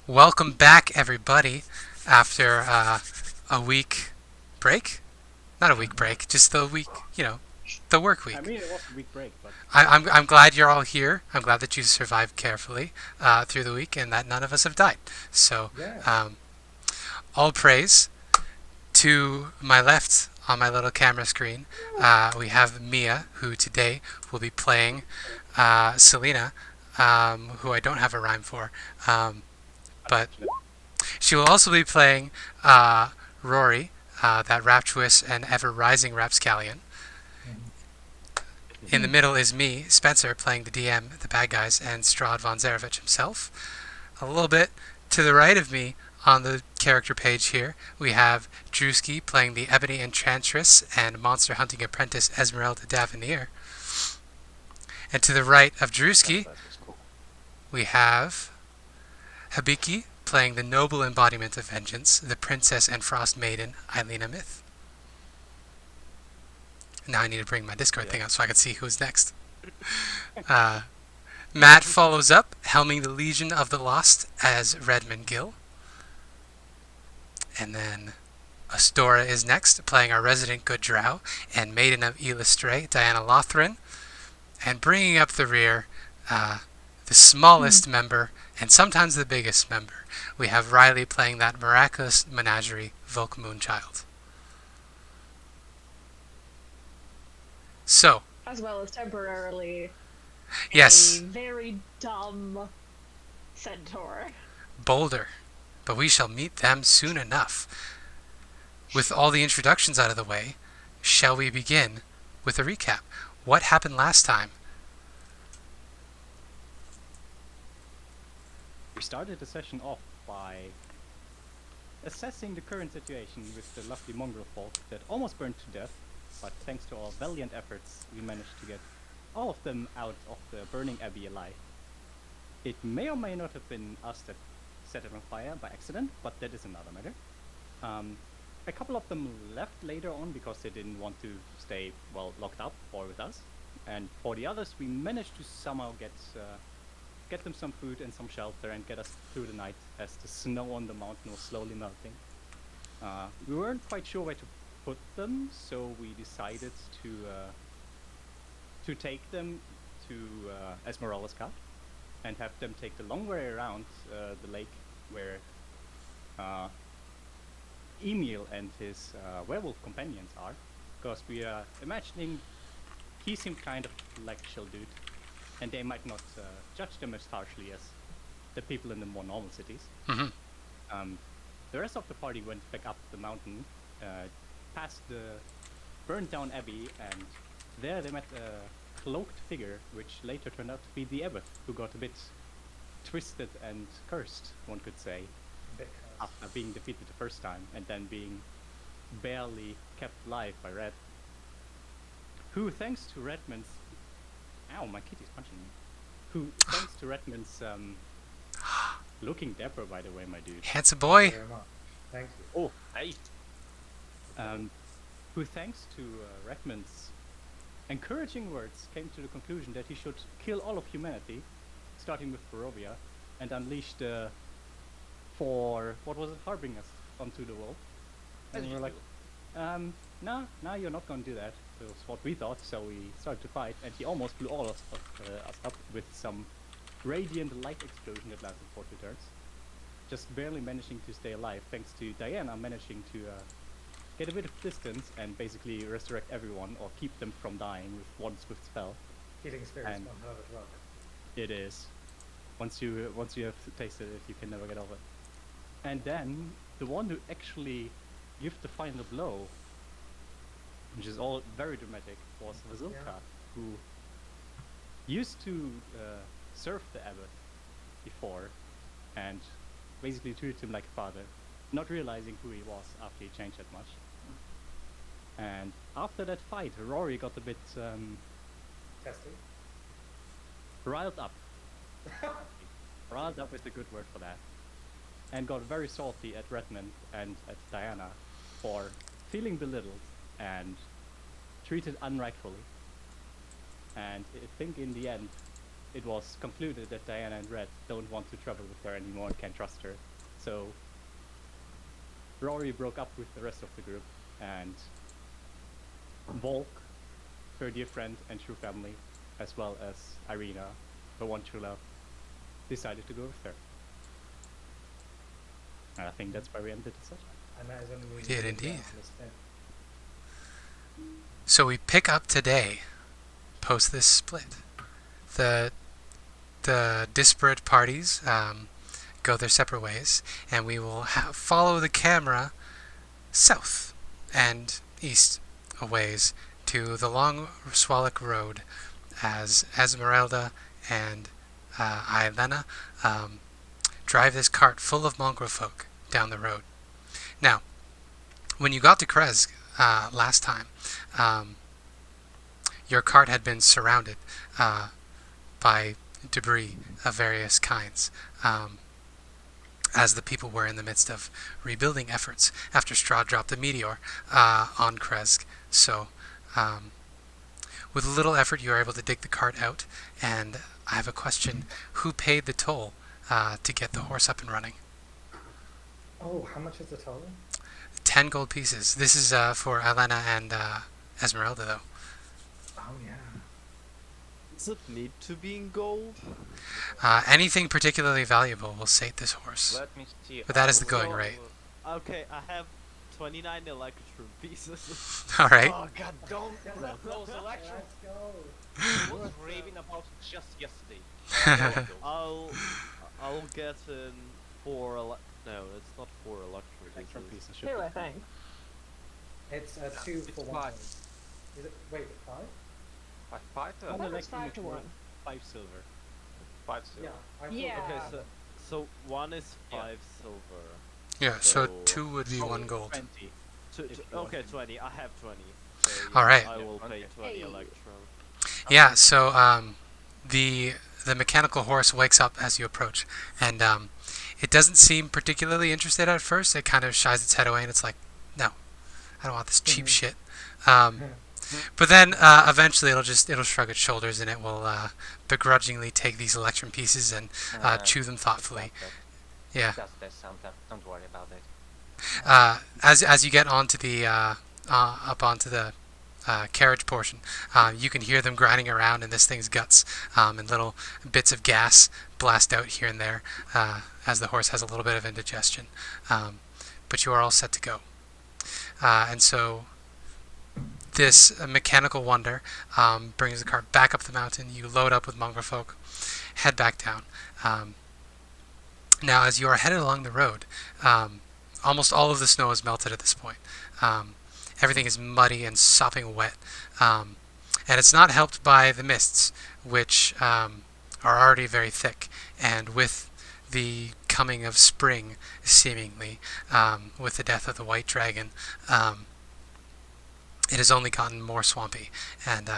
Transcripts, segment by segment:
Welcome back, everybody, after a week break. Not a week break, just the week, the work week. I mean, it was a week break, but I'm glad you're all here. I'm glad that you survived carefully through the week and that none of us have died. So, Yeah. all praise to my left on my little camera screen. We have Mia, who today will be playing Celina, who I don't have a rhyme for. But she will also be playing Rory, that rapturous and ever-rising rapscallion. In the middle is me, Spencer, playing the DM, the bad guys, and Strahd von Zarevich himself. A little bit to the right of me on the character page here, we have Drewski playing the Ebony Enchantress and monster hunting apprentice Ezmerelda Davenier. And to the right of Drewski, we have Habiki playing the noble embodiment of vengeance, the princess and frost maiden Ireena Myth. Now I need to bring my Discord thing up so I can see who's next. Matt follows up, helming the Legion of the Lost as Redmond Gill. And then Astora is next, playing our resident good Drow and Maiden of Elistray, Diana Lothryn. And bringing up the rear, the smallest member, and sometimes the biggest member, we have Riley playing that miraculous menagerie, Volk Moonchild. So, As well as temporarily yes, a very dumb Centaur. Boulder, but we shall meet them soon enough. With all the introductions out of the way, shall we begin with a recap? What happened last time? we started the session off by assessing the current situation with the lovely mongrel folk that almost burned to death, but thanks to our valiant efforts, we managed to get all of them out of the burning abbey alive. It may or may not have been us that set it on fire by accident, but that is another matter. A couple of them left later on because they didn't want to stay, well, locked up or with us. And for the others, we managed to somehow get them some food and some shelter and get us through the night as the snow on the mountain was slowly melting. We weren't quite sure where to put them, so we decided to take them to Ezmerelda's cut and have them take the long way around the lake where Emil and his werewolf companions are, because we are imagining he seemed kind of like a chill dude, and they might not judge them as harshly as the people in the more normal cities. Mm-hmm. The rest of the party went back up the mountain, past the burned down abbey, and there they met a cloaked figure, which later turned out to be the abbot, who got a bit twisted and cursed, one could say, after being defeated the first time, and then being barely kept alive by Red, who, thanks to Redmond's... Ow, my kitty's punching me. Who, thanks to Redmond's, looking dapper, by the way, my dude. Handsome boy. Very much. Thank you. Oh, hey! Who, thanks to Redmond's encouraging words, came to the conclusion that he should kill all of humanity, starting with Barovia, and unleash the... what was it? Harbingers onto the world. And we were like, no, you're not going to do that. That was what we thought, so we started to fight, and he almost blew all of us up with some radiant light explosion that lasted for 2 turns. Just barely managing to stay alive, thanks to Diana managing to get a bit of distance and basically resurrect everyone, or keep them from dying with one swift spell. Healing spirits, And- one hell of a drug. It is. Once you have tasted it, you can never get over it. And then, the one who actually gave the final blow, which is all very dramatic, was Vasilka, who used to serve the abbot before, and basically treated him like a father, not realizing who he was after he changed that much. And after that fight, Rory got a bit Testing. riled up. Riled up with a good word for that. And got very salty at Redmond and at Diana for feeling belittled and treated unrightfully. And I think in the end, it was concluded that Diana and Red don't want to travel with her anymore and can't trust her. So Rory broke up with the rest of the group, and Volk, her dear friend and true family, as well as Ireena, her one true love, decided to go with her. And I think that's where we ended the session. And that is only We did indeed. Mistake. So we pick up today, post this split. The disparate parties go their separate ways, and we will follow the camera south and east a ways to the long Swallock Road as Ezmerelda and Ilena drive this cart full of mongrel folk down the road. Now, when you got to Krezk last time, your cart had been surrounded by debris of various kinds, as the people were in the midst of rebuilding efforts after Strahd dropped a meteor on Krezk. So, with little effort, you are able to dig the cart out, and I have a question. Who paid the toll to get the horse up and running? Oh, how much is the total? 10 gold pieces. This is for Ilena and Ezmerelda, though. Oh, yeah. Does it need to be in gold? Anything particularly valuable will sate this horse. Let me see. But that is the going So- rate. Okay, I have 29 electrum pieces. Alright. Oh god, don't those electrum. Let's go. I was raving about just yesterday. I'll get in 4 no, it's not 4 electrum Electrum pieces. pieces should Two, be I think. It's 2 for It's 1. 5. Is it? Wait, 5? 5 I thought it was 5 to 1. 5 silver. 5 Yeah. I thought Yeah. Okay, so 1 is 5 silver. Yeah, so So- 2 would be 1 gold. 20. If you want Okay, to. 20. I have 20. So Alright. I will pay 20 Hey. electrum. Yeah, so the mechanical horse wakes up as you approach, and it doesn't seem particularly interested at first. It kind of shies its head away, and it's like, no, I don't want this cheap shit. But then eventually it'll shrug its shoulders, and it will begrudgingly take these electrum pieces and chew them thoughtfully. Yeah. Just that something. Don't worry about it. As you get onto the up onto the carriage portion, you can hear them grinding around in this thing's guts, and little bits of gas blast out here and there as the horse has a little bit of indigestion. But you are all set to go. And so this mechanical wonder brings the cart back up the mountain. You load up with mongrel folk, head back down. Now, as you are headed along the road, almost all of the snow is melted at this point. Everything is muddy and sopping wet, and it's not helped by the mists, which are already very thick. And with the coming of spring, seemingly, with the death of the white dragon, it has only gotten more swampy and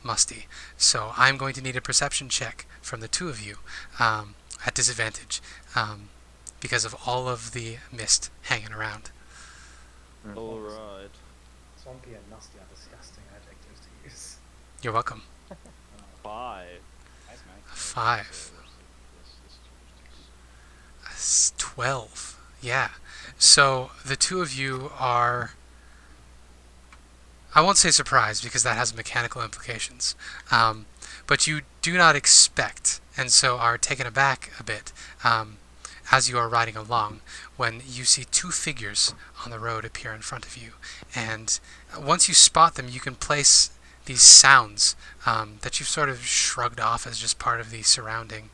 musty. So I'm going to need a perception check from the two of you at disadvantage because of all of the mist hanging around. Alright. Swampy and musty are disgusting adjectives to use. You're welcome. 5. That's nice. 5. 12. Yeah. So the two of you are, I won't say surprised because that has mechanical implications, but you do not expect, and so are taken aback a bit as you are riding along when you see 2 figures on the road appear in front of you. And once you spot them, you can place these sounds that you've sort of shrugged off as just part of the surrounding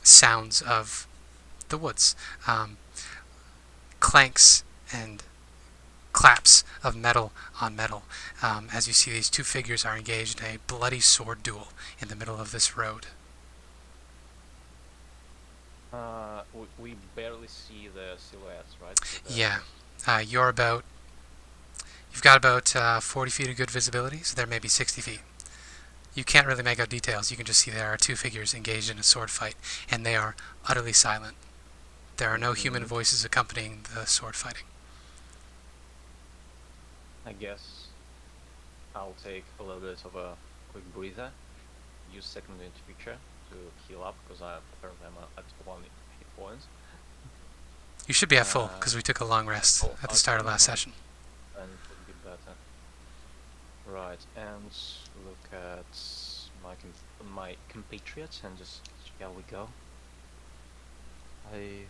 sounds of the woods. Clanks and claps of metal on metal as you see these 2 figures are engaged in a bloody sword duel in the middle of this road. We barely see the silhouettes, right? Yeah, you've got about 40 feet of good visibility, so there may be 60 feet. You can't really make out details. You can just see there are 2 figures engaged in a sword fight, and they are utterly silent. There are no human voices accompanying the sword fighting. I guess I'll take a little bit of a quick breather, use second unit feature to heal up because apparently I'm at 1 hit points. You should be at full because we took a long rest at the start of last session. And it would be better. Right, and look at my compatriots and just shall we go? I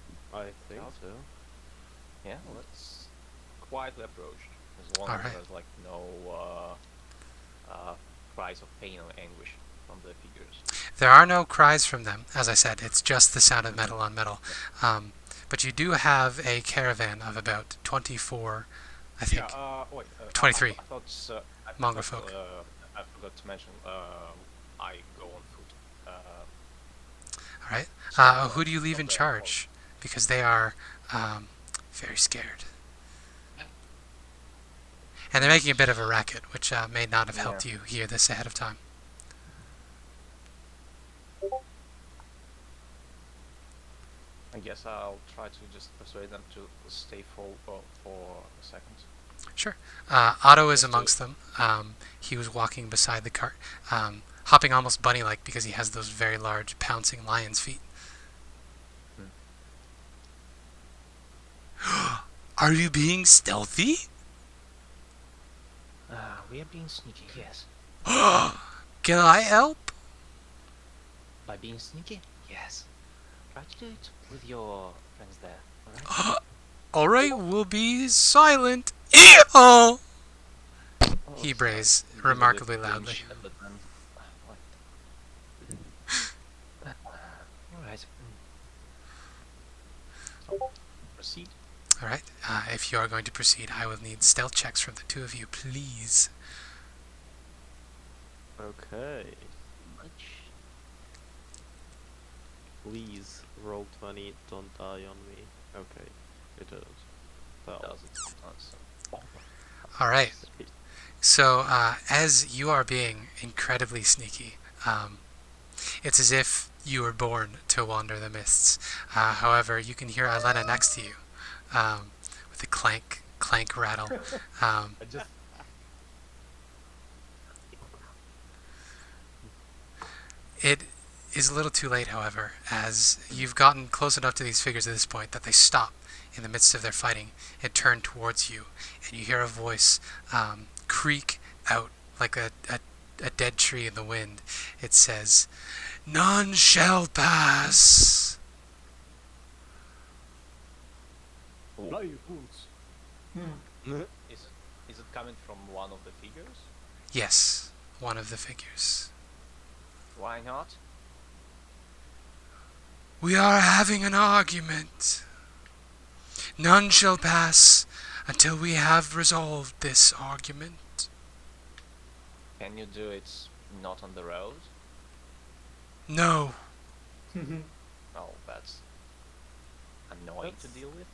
think Yeah. so. Yeah, let's quietly approach. As long Alright. as there's like no cries of pain or anguish from the figures. There are no cries from them, as I said. It's just the sound of metal on metal. But you do have a caravan of about 24, I think. Yeah, wait. 23. I thought, Mongrel folk. I forgot to mention, I go on foot. All right. So, Who do you leave in okay, charge? Because they are very scared. And they're making a bit of a racket, which may not have helped you hear this ahead of time. I guess I'll try to just persuade them to stay full for a second. Sure. Otto is Just amongst them. He was walking beside the cart, hopping almost bunny-like because he has those very large pouncing lion's feet. Are you being stealthy? We are being sneaky, yes. Can I help? By being sneaky? Yes. Try to do it with your friends there, alright? Alright, we'll be silent. Oh! He brays remarkably loudly. Alright. Proceed. Alright, if you are going to proceed, I will need stealth checks from the two of you, please. Okay. Please roll 20. Don't die on me. Okay. It does. Well, Doesn't. Alright, so as you are being incredibly sneaky, it's as if you were born to wander the mists. However, you can hear Ilena next to you with a clank, clank rattle. It is a little too late, however, as you've gotten close enough to these figures at this point that they stop in the midst of their fighting and turn towards you, and you hear a voice creak out like a dead tree in the wind. It says, "None shall pass." Is it coming from one of the figures? Yes, one of the figures. Why not? "We are having an argument. None shall pass until we have resolved this argument." Can you do it not on the road? No. Oh, that's annoying to deal with.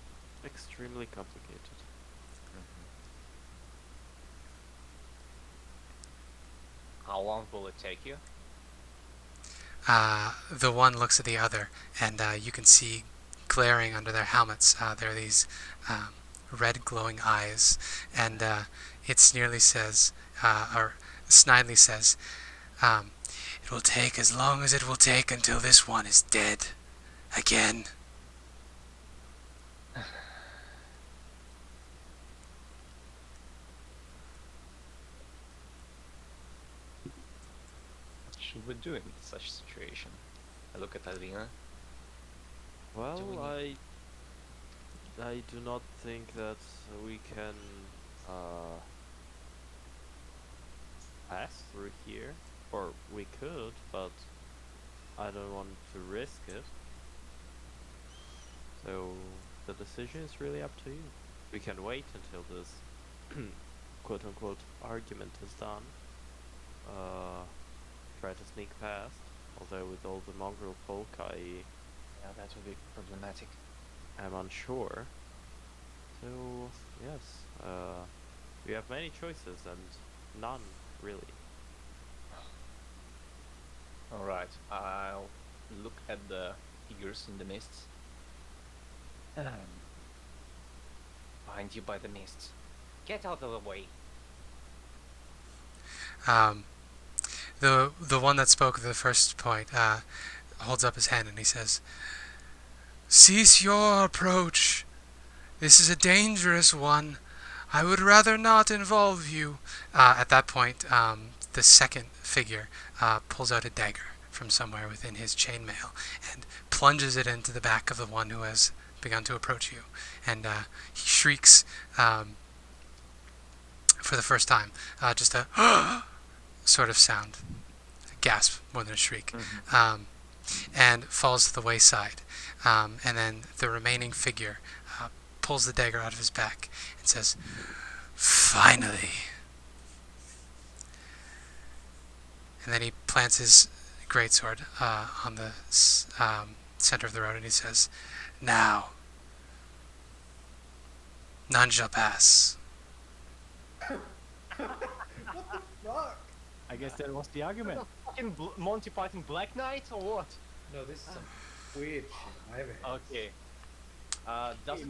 extremely complicated. How long will it take you? The one looks at the other, and you can see glaring under their helmets, there are these red glowing eyes, and it snidely says, "It will take as long as it will take until this one is dead. Again." What should we do in such a situation? I look at Ireena. Well, we I do not think that we can pass through here, or we could, but I don't want to risk it. So the decision is really up to you. We can wait until this quote-unquote argument is done. Try to sneak past. Although with all the mongrel folk, Yeah, that would be problematic. am unsure. So yes, we have many choices and none really. Alright, I'll look at the figures in the mists. Find you by the mists. Get out of the way. The one that spoke at the first point holds up his hand and he says, "Cease your approach. This is a dangerous one. I would rather not involve you." At that point, the second figure pulls out a dagger from somewhere within his chainmail and plunges it into the back of the one who has begun to approach you. And he shrieks for the first time, just a sort of sound, a gasp more than a shriek, and falls to the wayside. And then the remaining figure pulls the dagger out of his back and says, "Finally." And then he plants his greatsword on the center of the road and he says, "Now, none shall pass." I guess that was the argument. Fucking Monty Python Black Knight or what? No, this is some weird shit. I haven't. Okay. Does it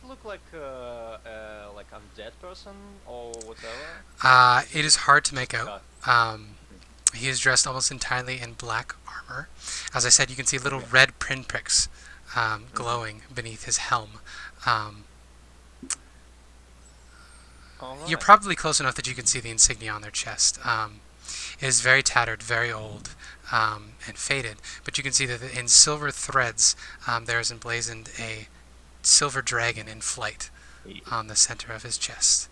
look like undead person or whatever? It is hard to make out. He is dressed almost entirely in black armor. As I said, you can see little red pinpricks glowing beneath his helm. You're probably close enough that you can see the insignia on their chest. It is very tattered, very old, and faded, but you can see that in silver threads there is emblazoned a silver dragon in flight on the center of his chest.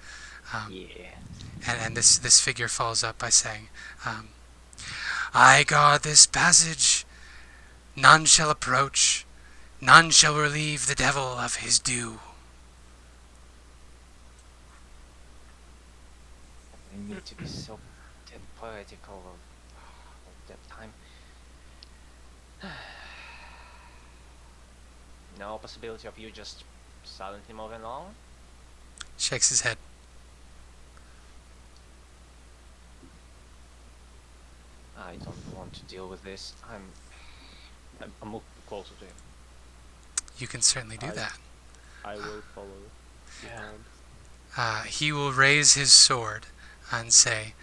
And this figure follows up by saying, "I guard this passage. None shall approach. None shall relieve the devil of his due." I need to be so damn poetical all that time. No possibility of you just silently moving on? Shakes his head. I don't want to deal with this. I'm moving closer to him. You can certainly do that. I will follow. Yeah. He will raise his sword and say,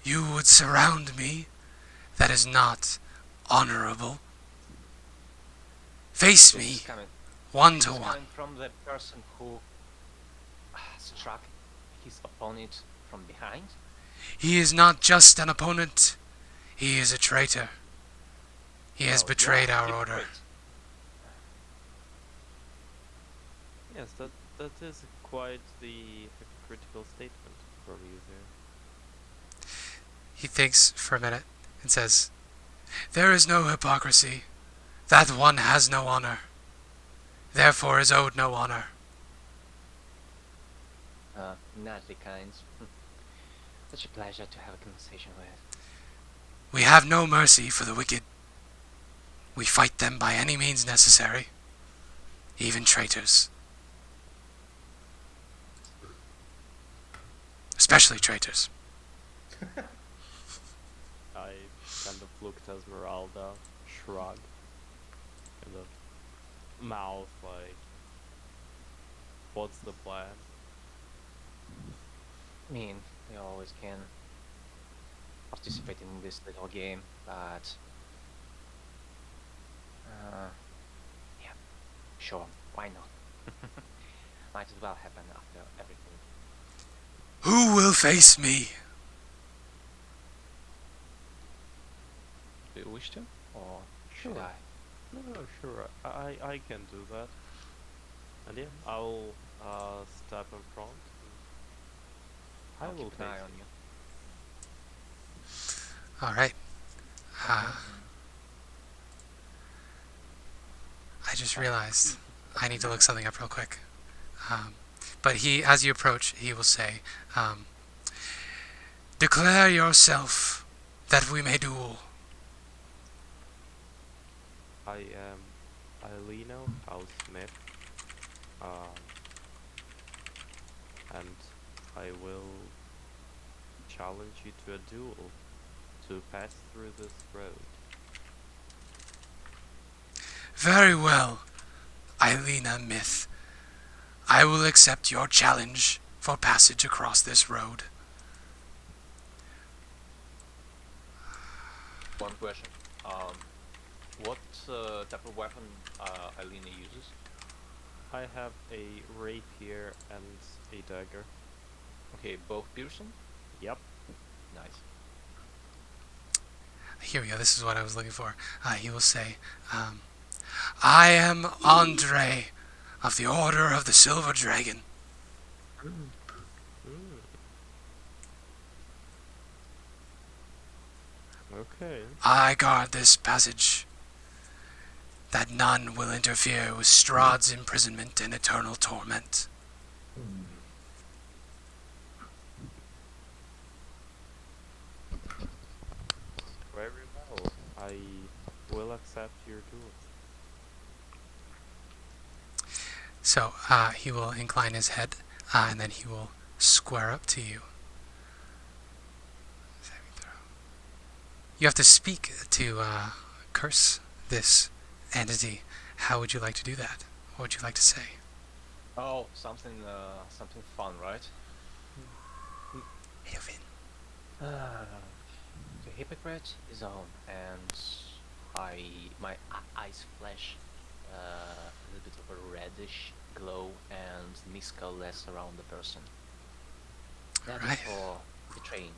"You would surround me? That is not honorable. Face This me, is coming, one this to is one." coming from the person who struck his opponent from behind. He is not just an opponent. He is a traitor. He has Oh, betrayed yeah, our keep order. it. Yes, that is quite the critical statement from you there. He thinks for a minute and says, "There is no hypocrisy. That one has no honor. Therefore is owed no honor." Natalie Kynes. Such a pleasure to have a conversation with. We have no mercy for the wicked. We fight them by any means necessary, even traitors. Especially traitors. I kind of looked at Ezmerelda, shrug, kind of mouth like, what's the plan? I mean, we always can participate in this little game, but yeah, sure, why not? Might as well happen after everything. Who will face me? Do you wish to? Or should Sure. I? No, sure, I can do that. And yeah, I'll step in front. I I'll will keep an eye face on you. you. Alright. I just realized I need to look something up real quick. But as you approach, he will say, "Declare yourself, that we may duel." I am Ireena, House Smith, and I will challenge you to a duel to pass through this road. Very well, Ireena Myth. I will accept your challenge for passage across this road. One question. What type of weapon Ireena uses? I have a rapier and a dagger. Okay, both piercing? Yep. Nice. Here we go. This is what I was looking for. He will say, I am Andre of the Order of the Silver Dragon. Okay. I guard this passage, that none will interfere with Strahd's imprisonment and eternal torment. Very well. I will accept your duel. So he will incline his head, and then he will square up to you. You have to speak to curse this entity. How would you like to do that? What would you like to say? Oh, something fun, right? Eowyn. The hypocrite is on, and my eyes flash a little bit of a reddish glow, and mist coalesce around the person. That is Right. for betraying.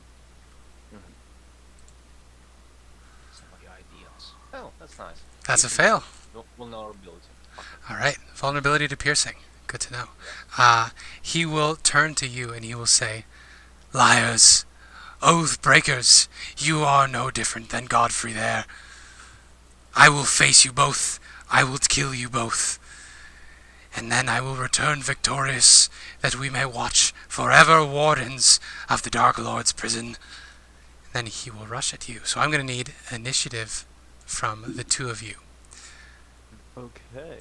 Some of your ideas. Oh, that's nice. That's a Decent fail. Vulnerability. All right. Vulnerability to piercing. Good to know. He will turn to you and he will say, Liars, oath breakers, you are no different than Godfrey there. I will face you both. I will kill you both. And then I will return victorious, that we may watch forever wardens of the Dark Lord's prison. Then he will rush at you. So I'm going to need initiative from the two of you. Okay.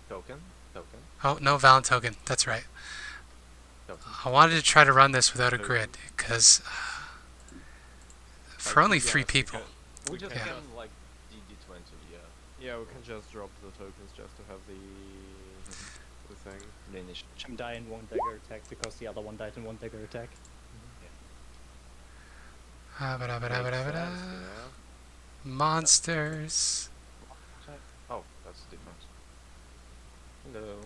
Token. Oh, no valid token. That's right. Token. I wanted to try to run this without a grid, because for only Yeah, 3 we people. We just Yeah. can like DD20, yeah. Yeah, we can just drop the tokens just to have the thing. The initiative. Him die in one dagger attack because the other one died in one dagger attack. Yeah. Monsters. Oh, that's different. Hello.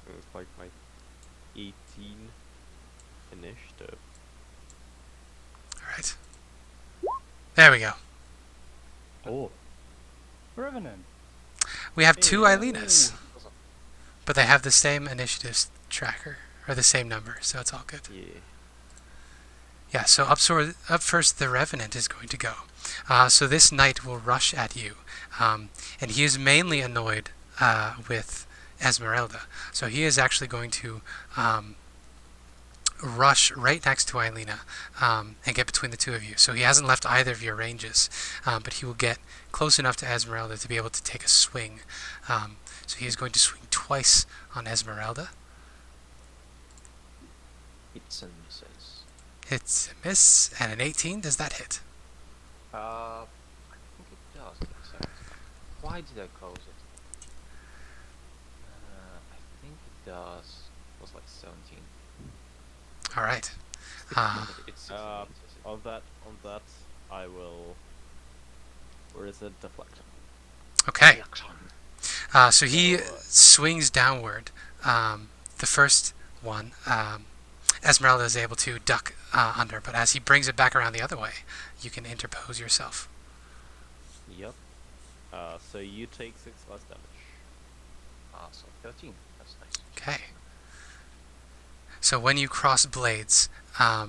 It's like my 18 initiative. Alright. There we go. Oh. Revenant. We have 2 Hey. Ileenas, but they have the same initiative tracker, or the same number, so it's all good. Yeah. Yeah, so up first, the Revenant is going to go. So this knight will rush at you, and he is mainly annoyed with Ezmerelda. So he is actually going to rush right next to Ireena and get between the two of you. So he hasn't left either of your ranges, but he will get close enough to Ezmerelda to be able to take a swing. So he is going to swing twice on Ezmerelda. It's and misses. It's a miss, and an 18. Does that hit? I think it does. Except, why did I close it? I think it does. It was like 17. All right. It's 16. On that, I will. Where is it? Deflect. Okay. So he swings downward. The first one, Ezmerelda is able to duck under, but as he brings it back around the other way, you can interpose yourself. Yep. So you take 6 less damage. So 13. That's nice. Okay. So when you cross blades, I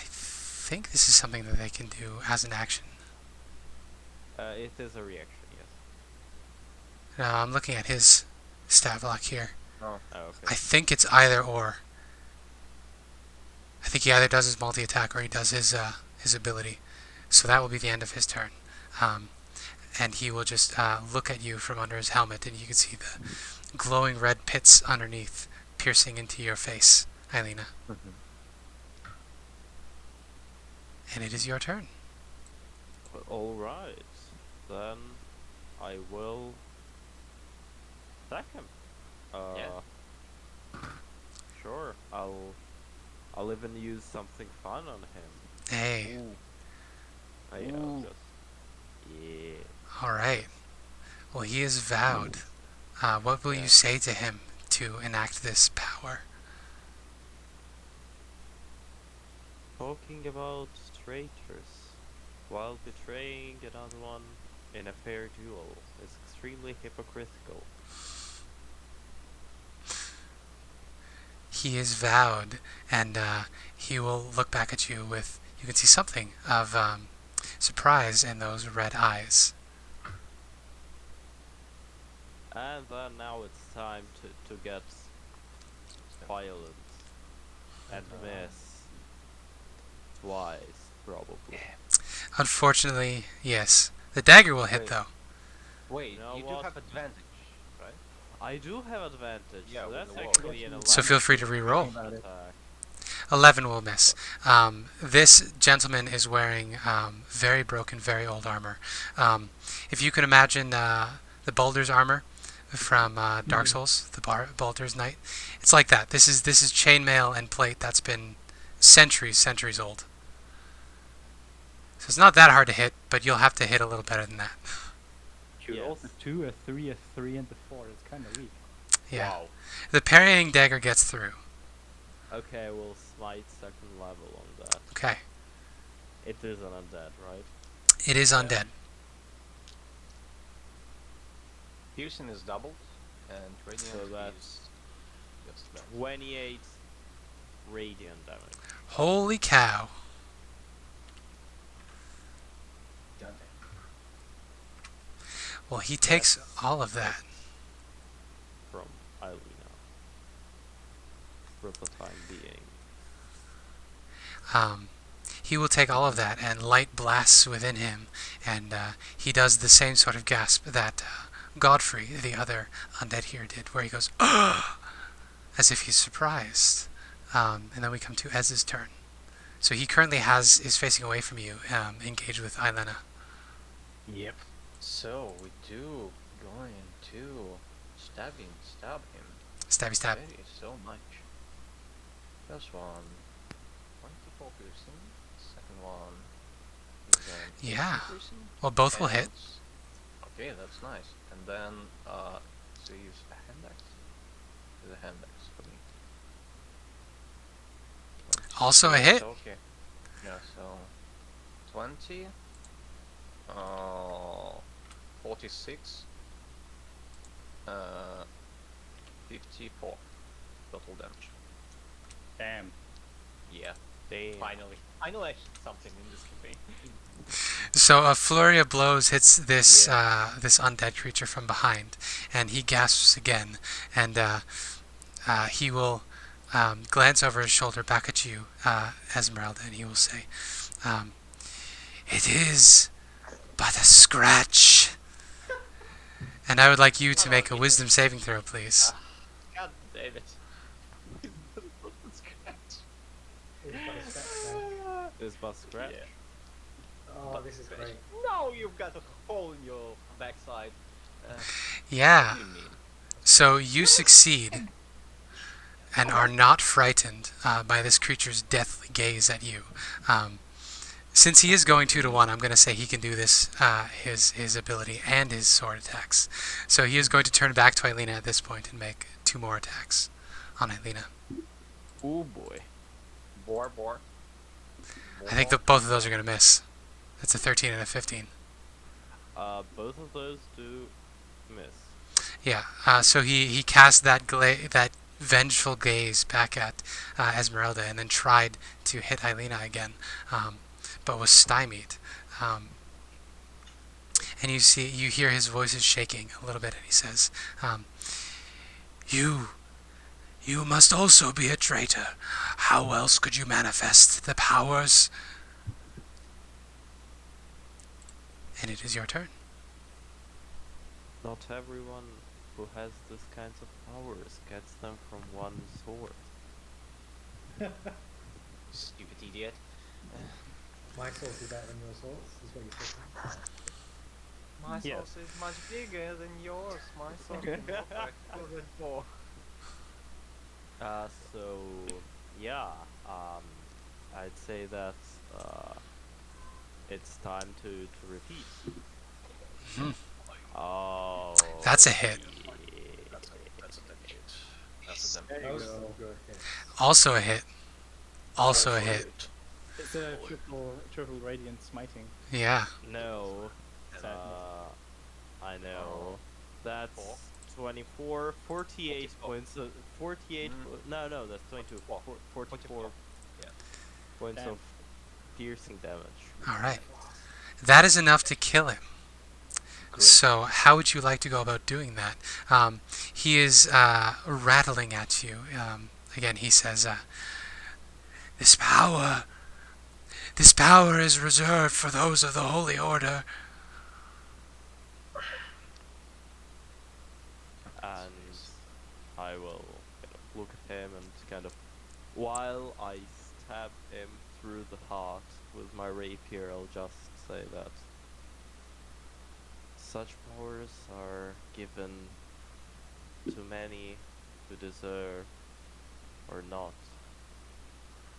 think this is something that they can do as an action. It is a reaction, yes. I'm looking at his stat block here. Oh. Oh, okay. I think it's either or. I think he either does his multi-attack or he does his ability. So that will be the end of his turn. And he will just look at you from under his helmet, and you can see the glowing red pits underneath piercing into your face, Ireena. And it is your turn. Alright. Then I will attack him. Yeah. Sure. I'll I'll even use something fun on him. Hey, I'll just... Yeah. alright. Well, he is vowed. What will you Yeah. say to him to enact this power? Talking about traitors while betraying another one in a fair duel is extremely hypocritical. He is vowed, and he will look back at you with, you can see something of surprise in those red eyes. And then now it's time to get violent and miss twice, probably. Unfortunately, yes. The dagger will hit, Wait. though. Wait, You know you do what? have advantage, right? I do have advantage, Yeah, so with that's the wall. actually an 11 So feel free to re-roll. About it. attack. 11 will miss. This gentleman is wearing very broken, very old armor. If you can imagine the Boulder's armor from Dark Souls, the Boulder's Knight, it's like that. This is chainmail and plate that's been centuries old. So it's not that hard to hit, but you'll have to hit a little better than that. Yes. A 2, a 3, a 3, and a 4. It's kind of weak. Yeah. Wow. The parrying dagger gets through. Okay, we'll smite second level on that. Okay. It is an undead, right? It is undead. Piercing is doubled, and radiant So that's is just that. 28 radiant damage. Holy cow. Done. Well, he takes all of that. From Ireena. For the time being. He will take all of that, and light blasts within him, and he does the same sort of gasp that Godfrey, the other undead here, did, where he goes, "Ugh!" as if he's surprised. And then we come to Ez's turn. So he currently is facing away from you, engaged with Ilena. Yep. So we do going to stab him. Stabby stab. Very so much. First one, 24 piercing. Second one is an 18 Yeah. piercing. Well, both will hit. And- Okay, that's nice. And then, so use a hand axe. Use a hand axe for me. Also a hit. Okay. Yeah, so 20, 46, 54 total damage. Damn. Yeah, Damn. finally. I know I hit something in this campaign. So a flurry of blows hits this this undead creature from behind, and he gasps again, and he will glance over his shoulder back at you, Ezmerelda, and he will say, "It is but a scratch." And I would like you to make a wisdom saving throw, please. God damn it. It's but a scratch, man. This was scratch. Yeah. Oh, this is great. No, you've got a hole in your backside. Yeah. What do you mean? So you succeed and are not frightened by this creature's deathly gaze at you. Since he is going 2 to 1, I'm going to say he can do this, his ability and his sword attacks. So he is going to turn back to Ireena at this point and make 2 more attacks on Ireena. Oh boy. Boar. I think both of those are going to miss. That's a 13 and a 15. Both of those do miss. Yeah. So he cast that vengeful gaze back at Ezmerelda, and then tried to hit Ireena again, but was stymied. And you hear his voice is shaking a little bit, and he says, You must also be a traitor. How else could you manifest the powers?" And it is your turn. Not everyone who has this kinds of powers gets them from one source. Stupid idiot. My source is better than your source, is what you're saying. My Yes. sauce is much bigger than yours. My sauce is more than 4. So yeah, Um, I'd say that it's time to repeat. Hmm. Oh. That's a hit. That's a damn hit. That's a damn There hit. you Those go. some good hits. Also a hit. Also a hit. It's a triple radiant smiting. Yeah. No. Sadness. I know. That's Four. 24, 48 44. points of 48. No, that's 22. 44 Yeah. points Damn. of piercing damage. All right. That is enough to kill him. Great. So, how would you like to go about doing that? He is rattling at you. Again, he says, This power is reserved for those of the Holy Order. And I will kind of look at him and kind of, while I stab him through the heart with my rapier, I'll just say that such powers are given to many who deserve or not.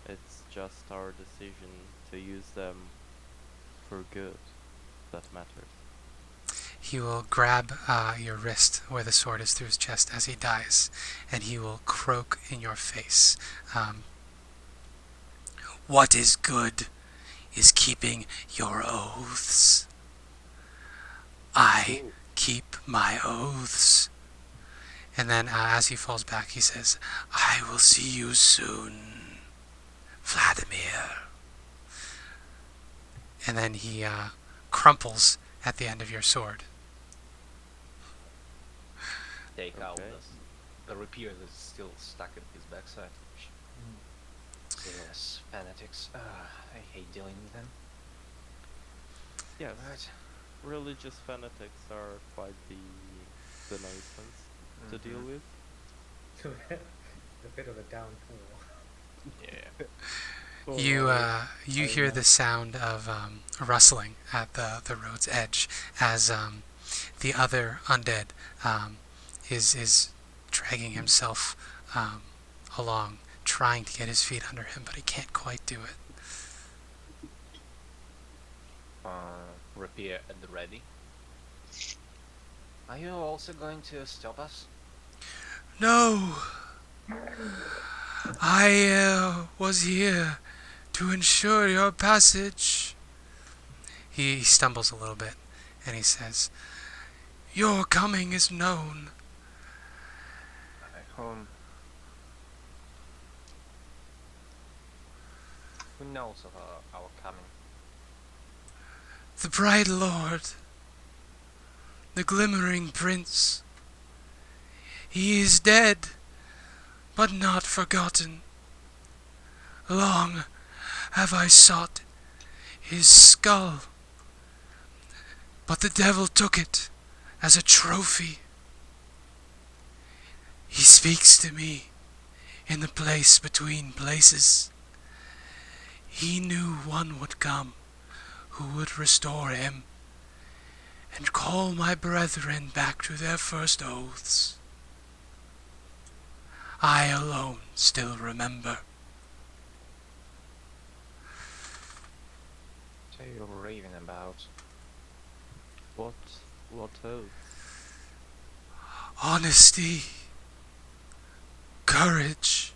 It's just our decision to use them for good that matters. He will grab your wrist where the sword is through his chest as he dies, and he will croak in your face. What is good is keeping your oaths. I keep my oaths. And then as he falls back, he says, I will see you soon, Vladimir. And then he crumples at the end of your sword. Take out Okay. the rapier that's still stuck in his backside. Yes, fanatics. I hate dealing with them. Yes, Right. religious fanatics are quite the nuisance to deal with. A bit of a downpour. Yeah. Poor You Rory. you hear the sound of rustling at the road's edge as the other undead is dragging himself along, trying to get his feet under him, but he can't quite do it. Rapier at the ready. Are you also going to stop us? No, I was here to ensure your passage. He stumbles a little bit, and he says, Your coming is known. Who knows of our coming? The Bright Lord, the Glimmering Prince. He is dead, but not forgotten. Long have I sought his skull, but the devil took it as a trophy. He speaks to me in the place between places. He knew one would come who would restore him and call my brethren back to their first oaths. I alone still remember. What are you raving about? What oath? Honesty, courage,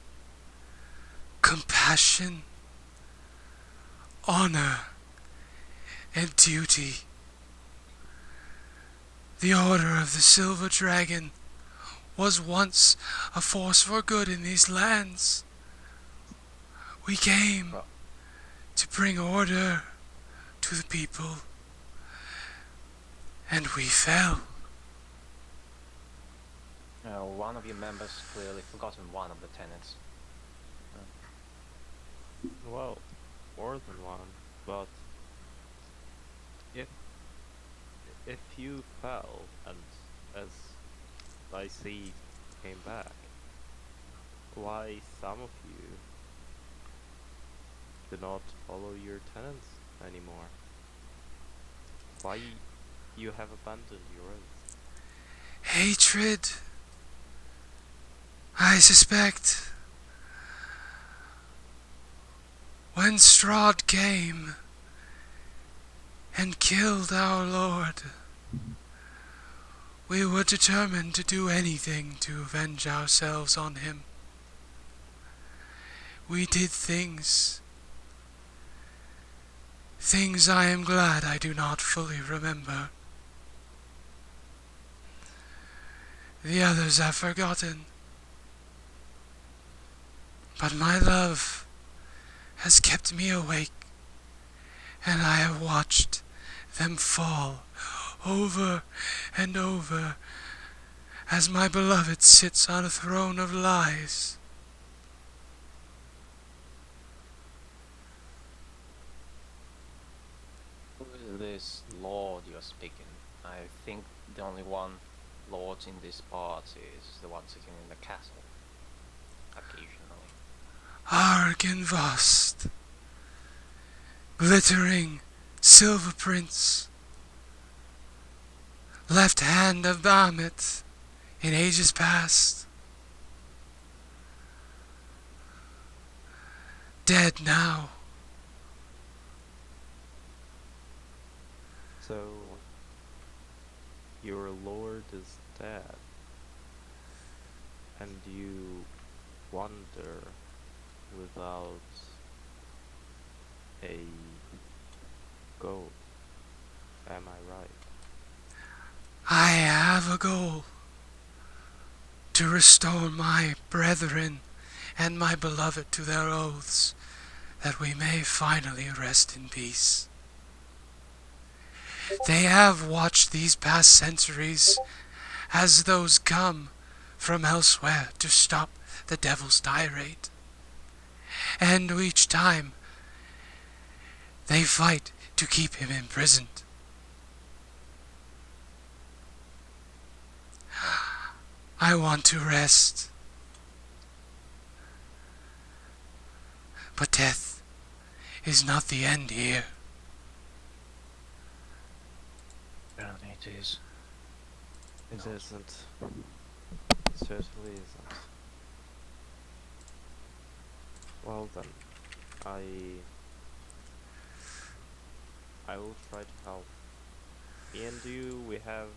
compassion, honor, and duty. The Order of the Silver Dragon was once a force for good in these lands. We came to bring order to the people, and we fell. One of your members clearly forgotten one of the tenets. Well, more than one, but if you fell and, as I see, came back, why some of you do not follow your tenets anymore? Why you have abandoned your oath? When Strahd came and killed our lord, we were determined to do anything to avenge ourselves on him. We did things I am glad I do not fully remember. The others have forgotten. But my love has kept me awake, and I have watched them fall over and over as my beloved sits on a throne of lies. Who is this lord you're speaking? I think the only one lord in this part is the one sitting in the castle. Occasionally. Argynvost, glittering silver prince, left hand of Bahamut in ages past, dead now. So, your lord is dead, and you wander without a goal. Am I right? I have a goal: to restore my brethren and my beloved to their oaths, that we may finally rest in peace. They have watched these past centuries as those come from elsewhere to stop the devil's tirade. And each time they fight to keep him imprisoned. I want to rest. But death is not the end here. Apparently it is. It isn't. It certainly isn't. Well then, I will try to help. Me and you, we have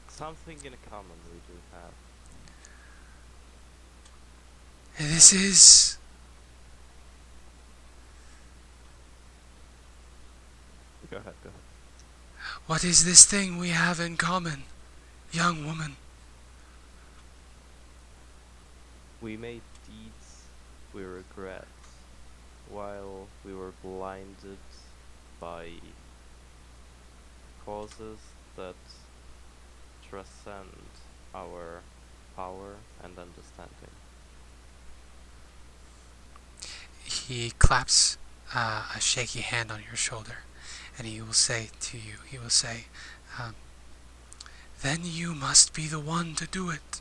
something in common. We do have. This is... Go ahead, go ahead. What is this thing we have in common, young woman? We made deeds we regret, while we were blinded by causes that transcend our power and understanding. He claps a shaky hand on your shoulder, and he will say to you, then you must be the one to do it.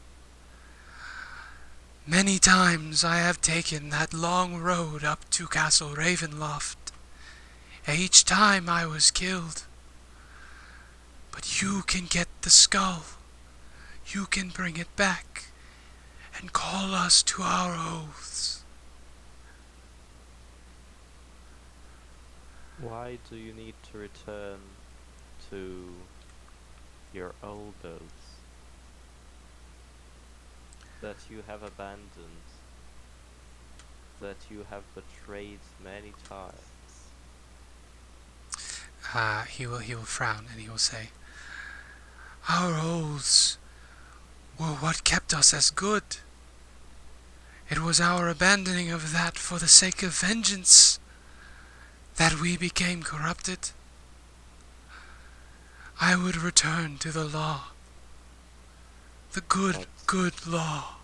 Many times I have taken that long road up to Castle Ravenloft. Each time I was killed. But you can get the skull. You can bring it back and call us to our oaths. Why do you need to return to your old oaths that you have abandoned, that you have betrayed many times? He will frown and he will say, our oaths were what kept us as good. It was our abandoning of that for the sake of vengeance that we became corrupted. I would return to the law. The good law.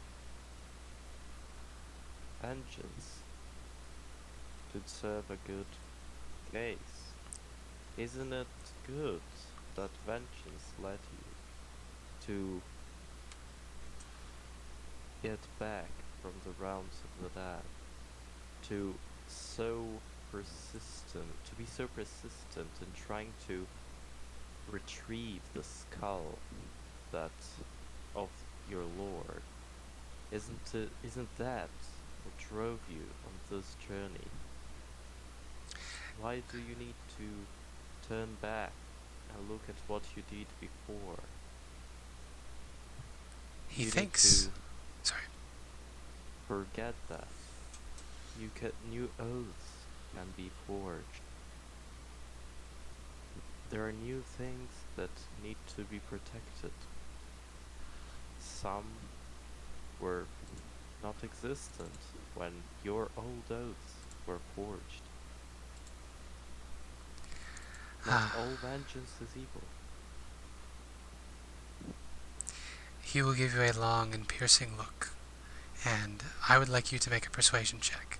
Vengeance should serve a good case. Isn't it good that vengeance led you to get back from the realms of the dead? To be so persistent in trying to retrieve the skull of your lord? Isn't that what drove you on this journey? Why do you need to turn back and look at what you did before? He You need thinks. to Sorry. forget that. New oaths can be forged. There are new things that need to be protected. Some were not existent when your old oaths were forged. Not all vengeance is evil. He will give you a long and piercing look, and I would like you to make a persuasion check.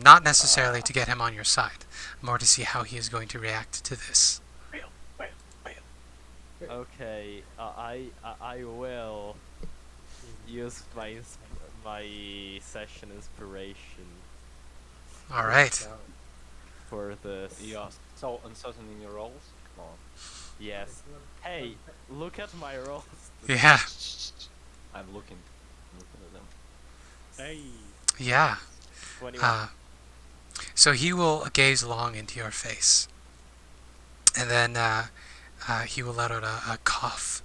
Not necessarily to get him on your side, more to see how he is going to react to this. Okay, I will use my session inspiration All right. for this. You are so uncertain in your roles. Come on. Yes. Hey, look at my rolls. Yeah. I'm looking at them. Hey. Yeah. 21. So he will gaze long into your face, and then he will let out a cough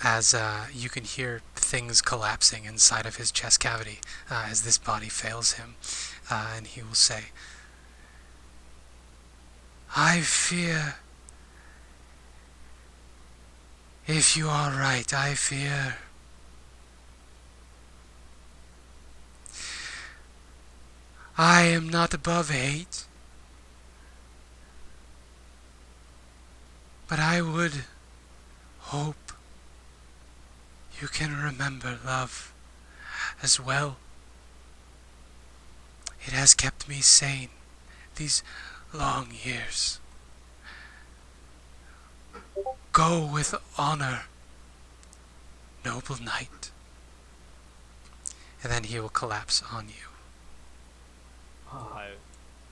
as you can hear things collapsing inside of his chest cavity as this body fails him, and he will say, "I fear. If you are right, I fear. I am not above hate, but I would hope you can remember love as well. It has kept me sane these long years. Go with honor, noble knight." And then he will collapse on you.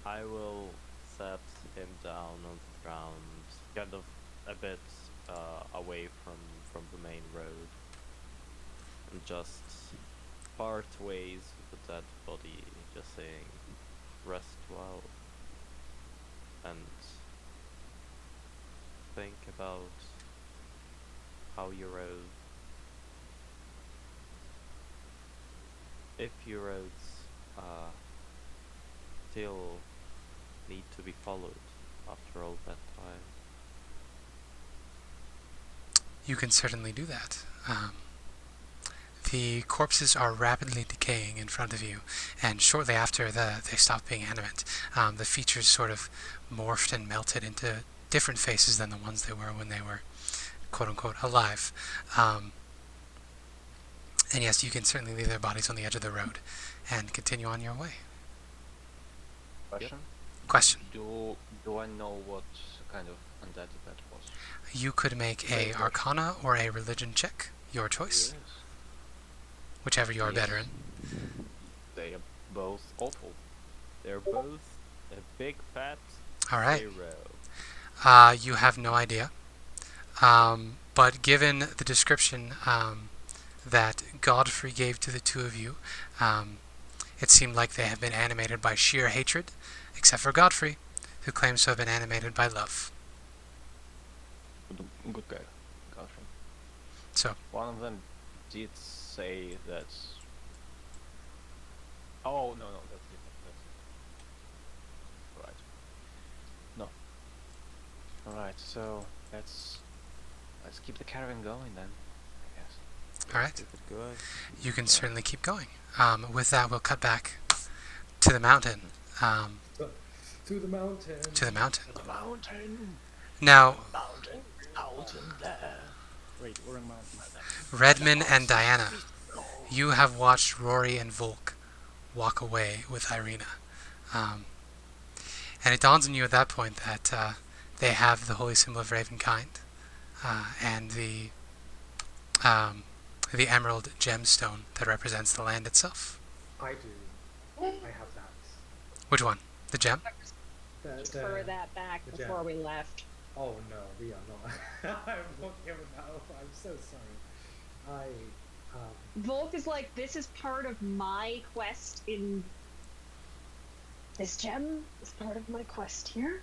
I will set him down on the ground, kind of a bit away from the main road, and just part ways with the dead body, just saying, "Rest well," and think about how you rode. If your roads still need to be followed after all that time. You can certainly do that. The corpses are rapidly decaying in front of you, and shortly after they stop being animate, the features sort of morphed and melted into different faces than the ones they were when they were quote-unquote alive. And yes, you can certainly leave their bodies on the edge of the road and continue on your way. Question. Do I know what kind of undead that was? You could make a Arcana or a Religion check, your choice, Yes. whichever you are better in. They are both awful. They're both a big fat All right. zero. You have no idea. But given the description that Godfrey gave to the two of you, it seemed like they have been animated by sheer hatred, except for Godfrey, who claims to have been animated by love. Good guy, Godfrey. So, One of them did say that. Oh no, that's different. Right. No. All right. So let's keep the caravan going then. I guess. all right. Keep it going. You can certainly keep going. With that, we'll cut back to the mountain. To the mountain. To the mountain. The mountain. Now, Out in there. Wait, we're in mountain. Redmond and Diana, you have watched Rory and Volk walk away with Ireena. And it dawns on you at that point that they have the holy symbol of Ravenkind and the emerald gemstone that represents the land itself. I do. I have that. Which one? The gem? Refer that back the before gem. we left. Oh no, we are not. I won't give it now. I'm so sorry. Volk is like, this is part of my quest in... This gem is part of my quest here.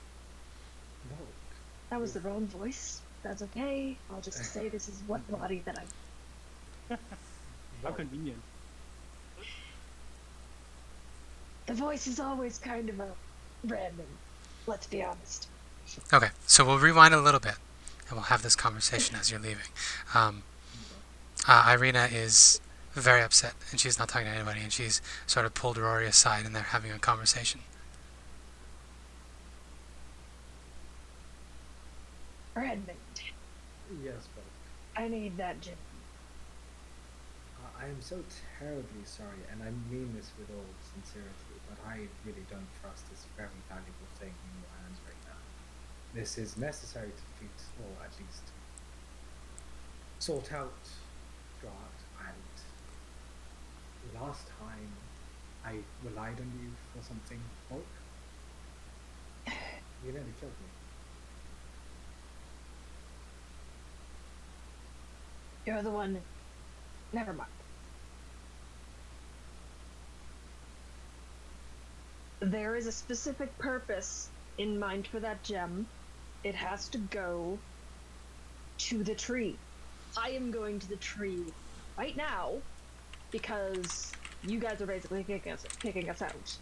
No. That was the wrong voice. That's okay. I'll just say this is what body that I'm... How No. convenient. The voice is always kind of a random, let's be honest. Okay, so we'll rewind a little bit, and we'll have this conversation as you're leaving. Ireena is very upset, and she's not talking to anybody, and she's sort of pulled Rory aside, and they're having a conversation. Redmond, Yes, but I need that gem. I am so terribly sorry, and I mean this with all sincerity, but I really don't trust this very valuable thing in your hands right now. This is necessary to defeat, or at least sort out Strahd, and last time I relied on you for something, Volk. You nearly killed me. You're the one... Never mind. There is a specific purpose in mind for that gem. It has to go to the tree. I am going to the tree right now because you guys are basically kicking us out.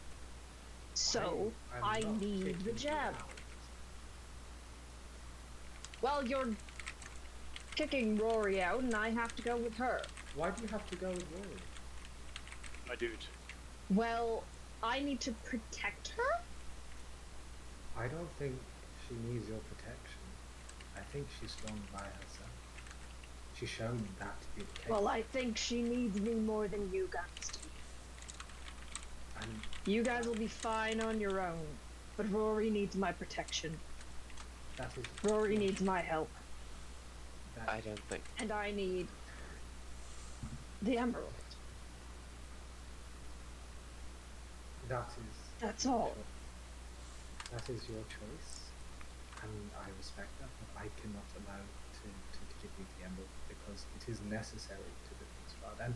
So, I'm I not need kicking the you gem. out. Well, you're kicking Rory out and I have to go with her. Why do you have to go with Rory? My dude. Well, I need to protect her? I don't think she needs your protection. I think she's strong by herself. She's shown that to be the case. Well, I think she needs me more than you guys do. And You guys will be fine on your own, but Rory needs my protection. that is Rory needs my help, that, I don't think. and I need the emerald. that is That's all. that is your choice, and I respect that, but I cannot allow to give you the emerald because it is necessary to defeat Strahd. And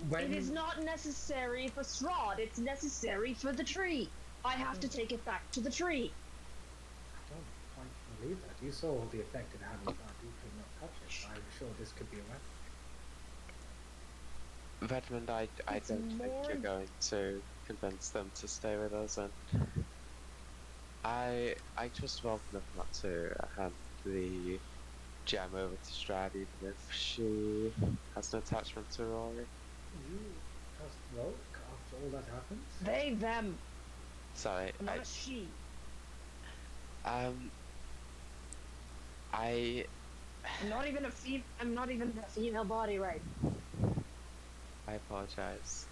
when It is not necessary for Strahd, it's necessary for the tree. I have to take it back to the tree. I don't quite believe that. You saw the effect it had on Strahd. You could not touch it. I'm sure this could be a weapon. Redmond, I It's don't think more- you're going to convince them to stay with us, and I trust Volk enough not to hand the gem over to Strahd, even if she has an attachment to Rory. You trust Volk after all that happened? They, them, Sorry, not a she. I I'm not even a female body right. I apologize.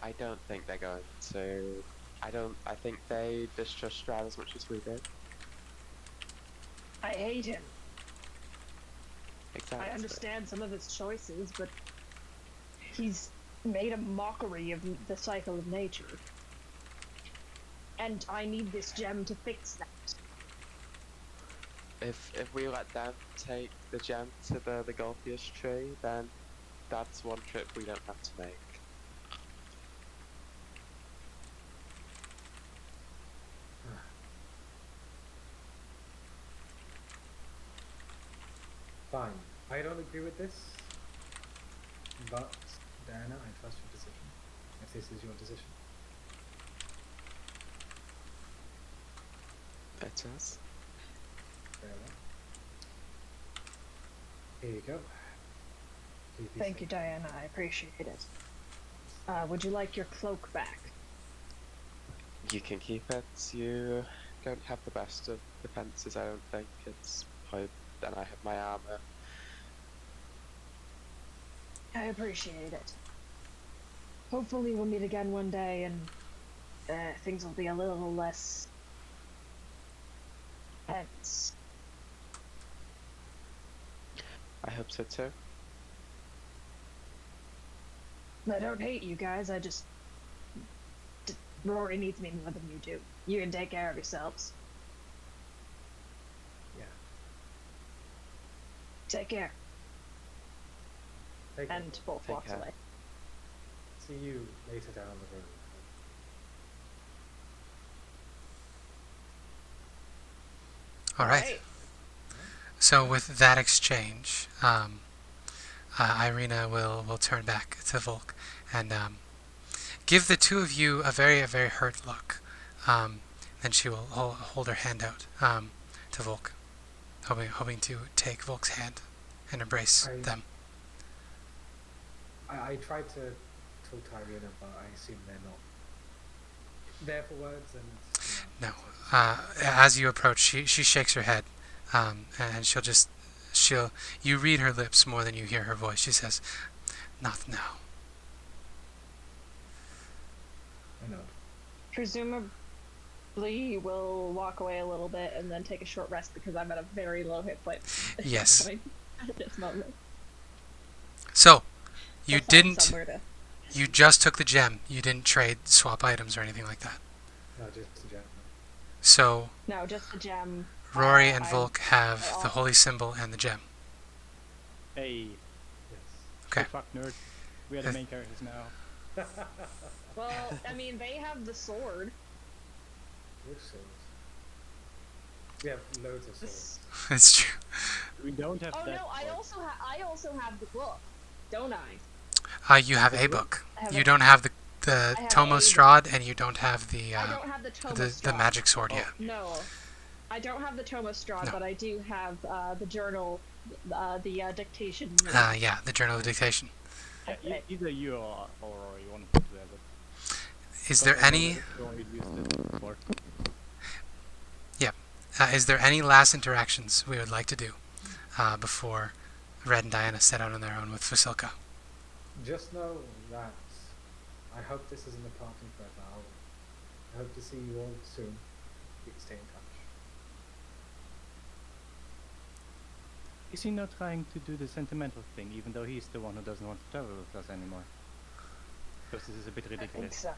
I don't think they're going to. I think they distrust Strahd as much as we do. I hate him. Exactly. I understand some of his choices, but he's made a mockery of the cycle of nature. And I need this gem to fix that. If we let them take the gem to the Golfius tree, then that's one trip we don't have to make. Fine. I don't agree with this, but Diana, I trust your decision. If this is your decision. It is. Very well. Here you go. Please be Thank safe. you, Diana. I appreciate it. Would you like your cloak back? You can keep it. You don't have the best of defenses, I don't think. It's probably. Then I have my armor. I appreciate it. Hopefully we'll meet again one day and things will be a little less tense. I hope so too. I don't hate you guys, I just... Rory needs me more than you do. You can take care of yourselves. Yeah. Take care. Take care. And Volk Take walks care. away. See you later down the road. All right. So with that exchange, Ireena will turn back to Volk and give the two of you a very hurt look. Then she will hold her hand out to Volk, hoping to take Volk's hand and embrace them. I tried to talk to Ireena, but I assume they're not there for words and... No. As you approach, she shakes her head, and you read her lips more than you hear her voice. She says, "Not now." I know. Presumably, you will walk away a little bit and then take a short rest because I'm at a very low hit point. at Yes. this point, at this moment. So, you I'll find didn't. somewhere to- You just took the gem. You didn't swap items or anything like that. No, just a gem. So, No, just the gem. Rory and I- Volk have I the al- holy symbol and the gem. Hey, Yes. Okay. hey, fuck nerd. We are the main characters now. Well, I mean, they have the sword. Which swords? We have loads of swords. It's true. We don't have Oh that. no, I also have the book, don't I? You have a book. I have You a- don't have the I have Tomo a- Strahd, and you don't have the I don't have the Tomo the Strahd. magic sword yet. No, I don't have the Tomo Strahd, No. but I do have the journal, the dictation. Yeah, the Journal of Dictation. Yeah, Okay. either you or Rory, one of the two have it. Is there any? Rory used it before. Is there any last interactions we would like to do before Red and Diana set out on their own with Vasilka? Just know that I hope this isn't a parting farewell. I hope to see you all soon. We can stay in touch. Is he not trying to do the sentimental thing, even though he's the one who doesn't want to travel with us anymore? Because this is a bit I think ridiculous. so.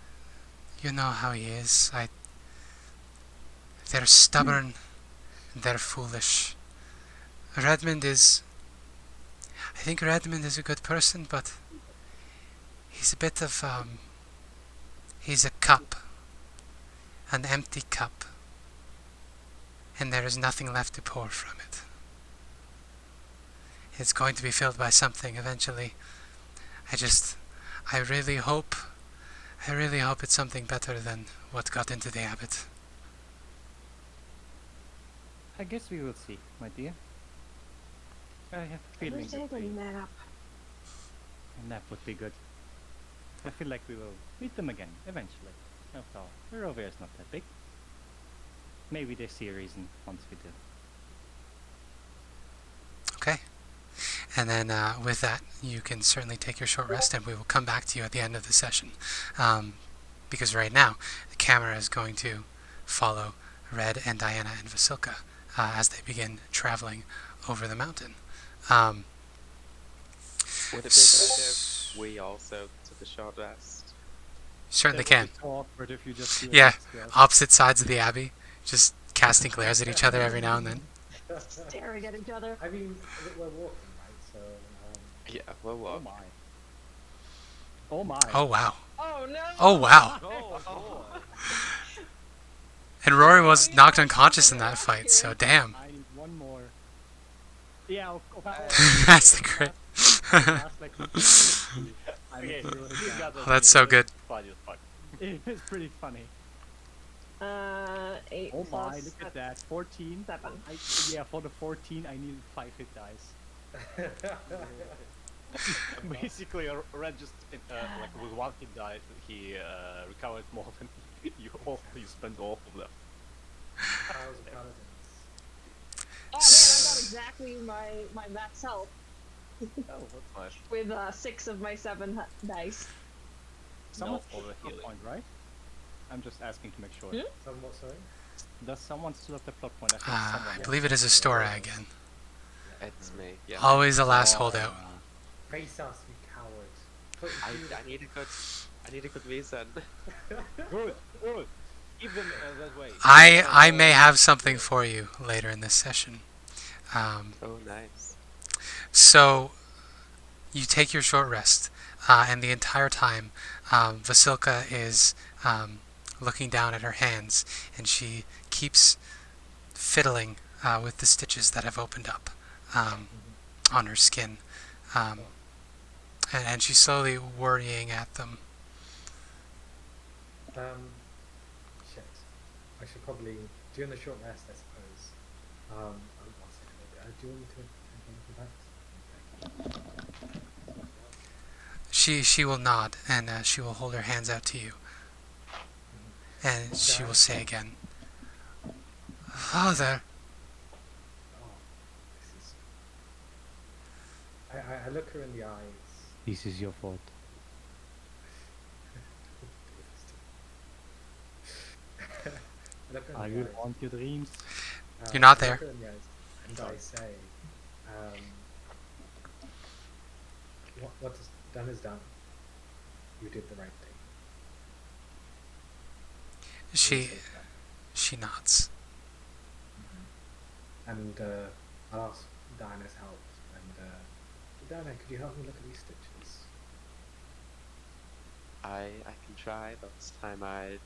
You know how he is. They're stubborn. They're foolish. Redmond is. I think Redmond is a good person, but he's a bit of he's a cup, an empty cup, and there is nothing left to pour from it. It's going to be filled by something eventually. I really hope it's something better than what got into the abbot. I guess we will see, my dear. I have a feeling Let's that take a we- nap. a nap would be good. I feel like we will meet them again, eventually. After all, Barovia is not that big. Maybe they see a reason once we do. Okay. And then with that, you can certainly take your short rest, and we will come back to you at the end of the session. Because right now, the camera is going to follow Red and Diana and Vasilka as they begin traveling over the mountain. Would it be a good idea if we also took a short rest? Certainly That can. would be so awkward if you just do Yeah. it. Opposite sides of the abbey, just casting glares at each other every now and then. Staring at each other. I mean, we're walking, right? So, Yeah, well, Oh what? my. Oh my. Oh wow. Oh no! Oh wow. Oh, And Rory was knocked unconscious in that fight, so damn. I need one more. Yeah, That's the crit. Okay, Oh, that's so good. Funny as fuck. It is pretty funny. 8 Oh my, plus look at that. 14. 7. Yeah, for the 14, I needed 5 hit dice. Basically, Red just like with one hit die, he recovered more than you spent all of them. How's the paladins? Oh man, I got exactly my max health Oh, that's nice. with 6 of my 7 dice. Someone No, for the still have healing. the point, right? I'm just asking to make sure. Hmm? Somewhat, sorry? Does someone still have the plot point? I think I someone. believe it is Astora again. It's me. Yeah. Always the last holdout. Face us, you coward. Put I need a good reason. Good. Oh, even that way. I may have something for you later in this session. Oh, nice. So you take your short rest, and the entire time, Vasilka is looking down at her hands, and she keeps fiddling with the stitches that have opened up on her skin, and she's slowly worrying at them. Shit. I should probably, during the short rest, I suppose. I'll second it. Do you want me to take a look at that? She will nod, and she will hold her hands out to you, and she will say again, "Father." Oh, this is. I look her in the eyes. This is your fault. I look her in I the will eyes. haunt your dreams. You're not I there. look her in the eyes and I say, what is done is done. You did the right thing. She nods. And I'll ask Diana's help. And Diana, could you help me look at these stitches? I can try. Last time I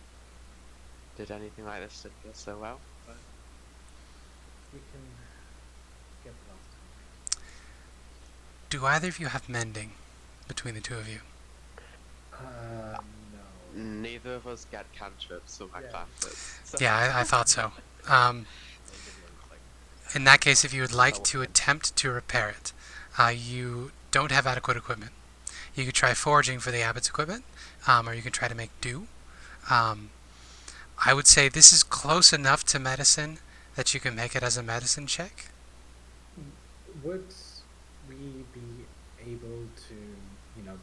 did anything like this didn't go so well. But We can get the last time. Do either of you have mending between the two of you? No. neither of us get cantrips for my Yeah. classes. So Yeah, I thought so. In that case, if you would like to attempt to repair it, you don't have adequate equipment. You could try foraging for the abbot's equipment, or you can try to make do. I would say this is close enough to medicine that you can make it as a medicine check. Would we be able to,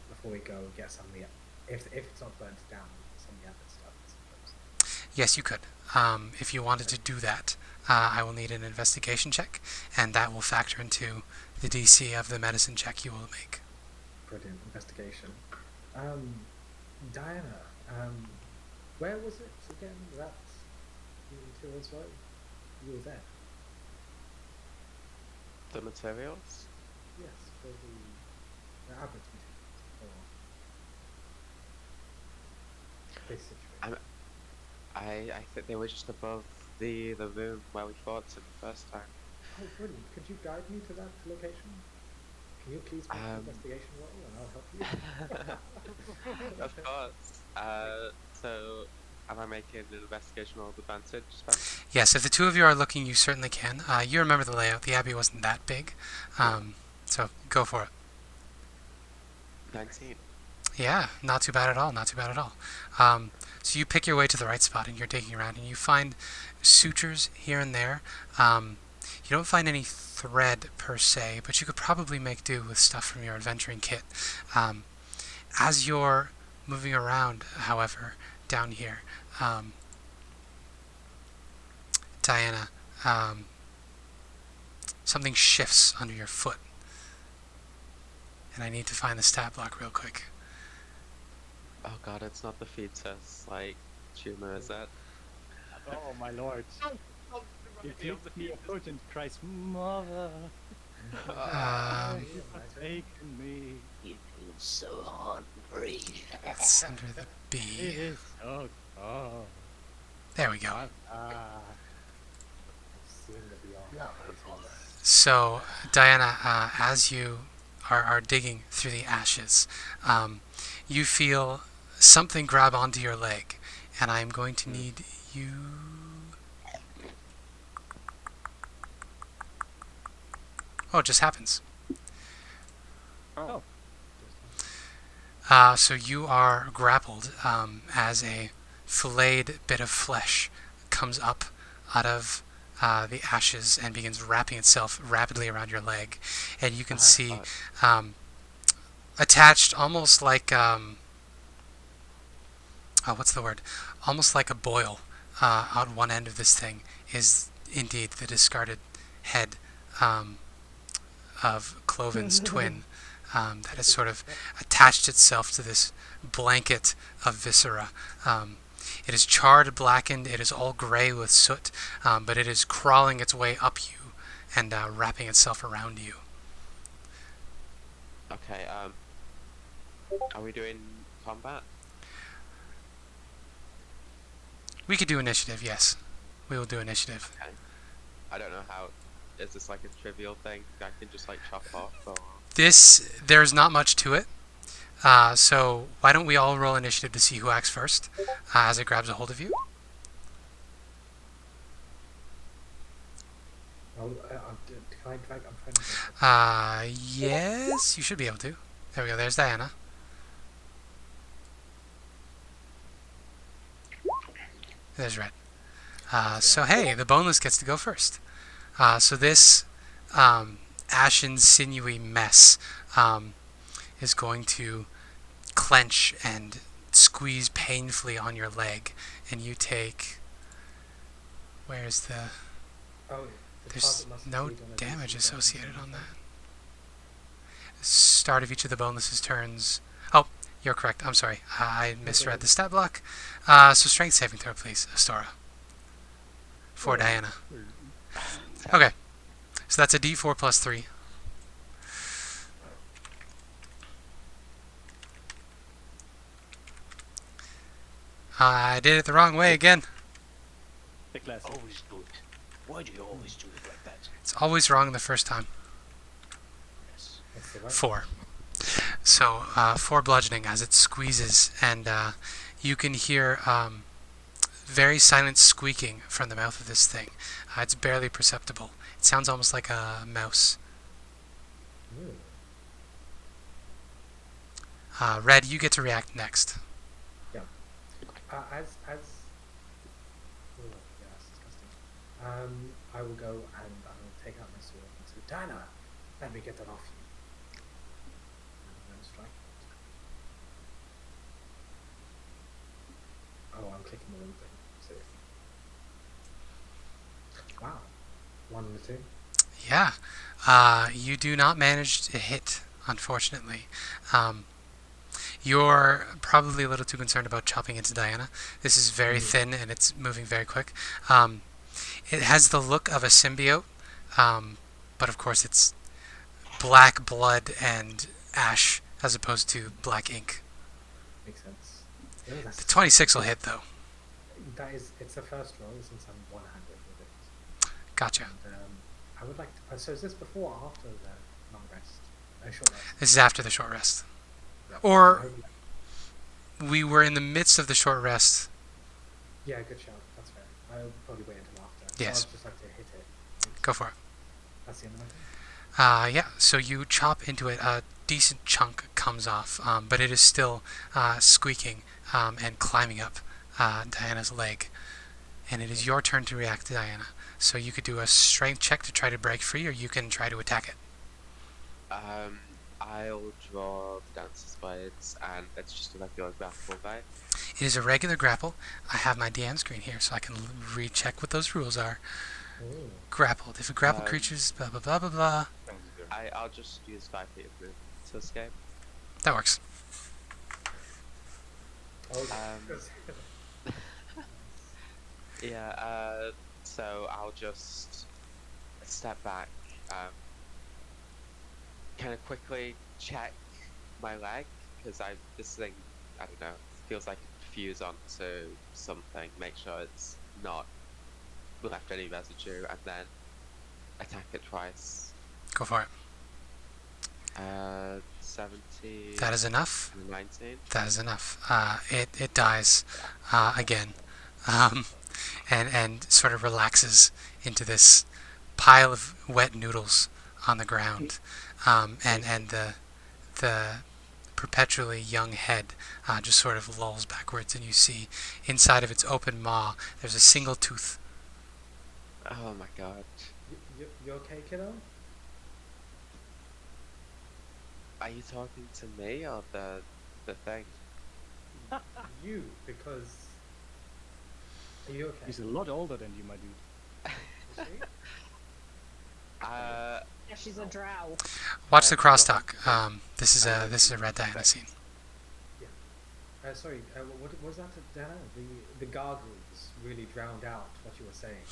before we go, get some of the, if it's not burnt down, some of the other stuff, I suppose? Yes, you could. If you wanted to do that, I will need an investigation check, and that will factor into the DC of the medicine check you will make. Brilliant investigation. Diana, where was it again? That the materials row? You were there. the materials? Yes, for the abbot's materials. For this situation. I think they were just above the room where we fought it the first time. Oh, brilliant. Could you guide me to that location? Can you please make an investigation roll and I'll help you? Of course. So am I making an investigation roll with advantage? Spencer? Yes, if the two of you are looking, you certainly can. You remember the layout. The abbey wasn't that big, so go for it. 19. Yeah, not too bad at all, not too bad at all. So you pick your way to the right spot and you're digging around and you find sutures here and there. You don't find any thread per se, but you could probably make do with stuff from your adventuring kit. As you're moving around, however, down here, Diana, something shifts under your foot. And I need to find the stat block real quick. Oh god, it's not the fetus, like, tumor, is that? Oh my lord. It makes me a potent Christ mother. Taken me. You feel so hungry. It's under the B. It is so cold. There we go. I've seen the beyond. So, Diana, as you are digging through the ashes, you feel something grab onto your leg, and I'm going to need you... Oh, it just happens. Oh. So you are grappled as a filleted bit of flesh comes up out of the ashes and begins wrapping itself rapidly around your leg, and you can see attached almost like what's the word? Almost like a boil on one end of this thing is indeed the discarded head of Cloven's twin that has sort of attached itself to this blanket of viscera. It is charred, blackened. It is all gray with soot, but it is crawling its way up you and wrapping itself around you. Okay, are we doing combat? We could do initiative, yes. We will do initiative. Okay. I don't know how. Is this like a trivial thing I can just like chop off? Or... There's not much to it. So why don't we all roll initiative to see who acts first as it grabs a hold of you? Oh, can I drag? I'm trying to. Yes, you should be able to. There we go. There's Diana. There's Red. So hey, the boneless gets to go first. So this ashen, sinewy mess is going to clench and squeeze painfully on your leg, and you take. Where's the? Oh, the There's target must no succeed on a damage DC associated on that. Start of each of the bonuses turns. Oh, you're correct. I'm sorry. I misread the stat block. So strength saving throw, please, Astora. For Diana. Okay. So that's a D4 plus 3. I did it the wrong way again. The classic. Always do it. Why do you always do it like that? It's always wrong the first time. Yes. That's the right. 4. So 4 bludgeoning as it squeezes, and you can hear very silent squeaking from the mouth of this thing. It's barely perceptible. It sounds almost like a mouse. Ooh. Red, you get to react next. As oh, yeah, that's disgusting. I will go and I will take out my sword and say, Diana, let me get that off you. And I'm going to strike it. Oh, I'm clicking the wrong thing. So. Wow. 1 and a 2. Yeah. You do not manage to hit, unfortunately. You're probably a little too concerned about chopping into Diana. This is very thin and it's moving very quick. It has the look of a symbiote, but of course it's black blood and ash as opposed to black ink. Makes sense. The 26 will hit though. It's the first roll since I'm one-handed with it. Gotcha. And, I would like to. So is this before or after the long rest? Short rest. This is after the short rest. Yeah. Or I would like- we were in the midst of the short rest. Yeah, good shout. That's fair. I'll probably wait until after. Yes. I'd just like to hit it. Go for it. That's the end of my turn. Yeah, so you chop into it. A decent chunk comes off, but it is still squeaking and climbing up Diana's leg. And it is your turn to react to Diana. So you could do a strength check to try to break free, or you can try to attack it. I'll draw the dancer's blades, and it's just a regular grapple, right? It is a regular grapple. I have my DM screen here, so I can recheck what those rules are. Ooh. Grappled. If a grapple creature's blah blah blah blah blah. I'll just use 5 feet of movement to escape. That works. Oh, Yeah, so I'll just step back, kind of quickly check my leg, because this thing, I don't know, feels like it fuse onto something, make sure it's not left any residue, and then attack it twice. Go for it. 17. That is enough. 19. That is enough. It dies again, and sort of relaxes into this pile of wet noodles on the ground, and the perpetually young head just sort of lolls backwards, and you see inside of its open maw there's a single tooth. Oh my god. You okay, kiddo? Are you talking to me or the thing? You, because. Are you okay? He's a lot older than you, my dude. Is she? Yeah, she's a drow. Watch the crosstalk. This is a Red Diana scene. Sorry, what was that, Dana? The gargles really drowned out what you were saying.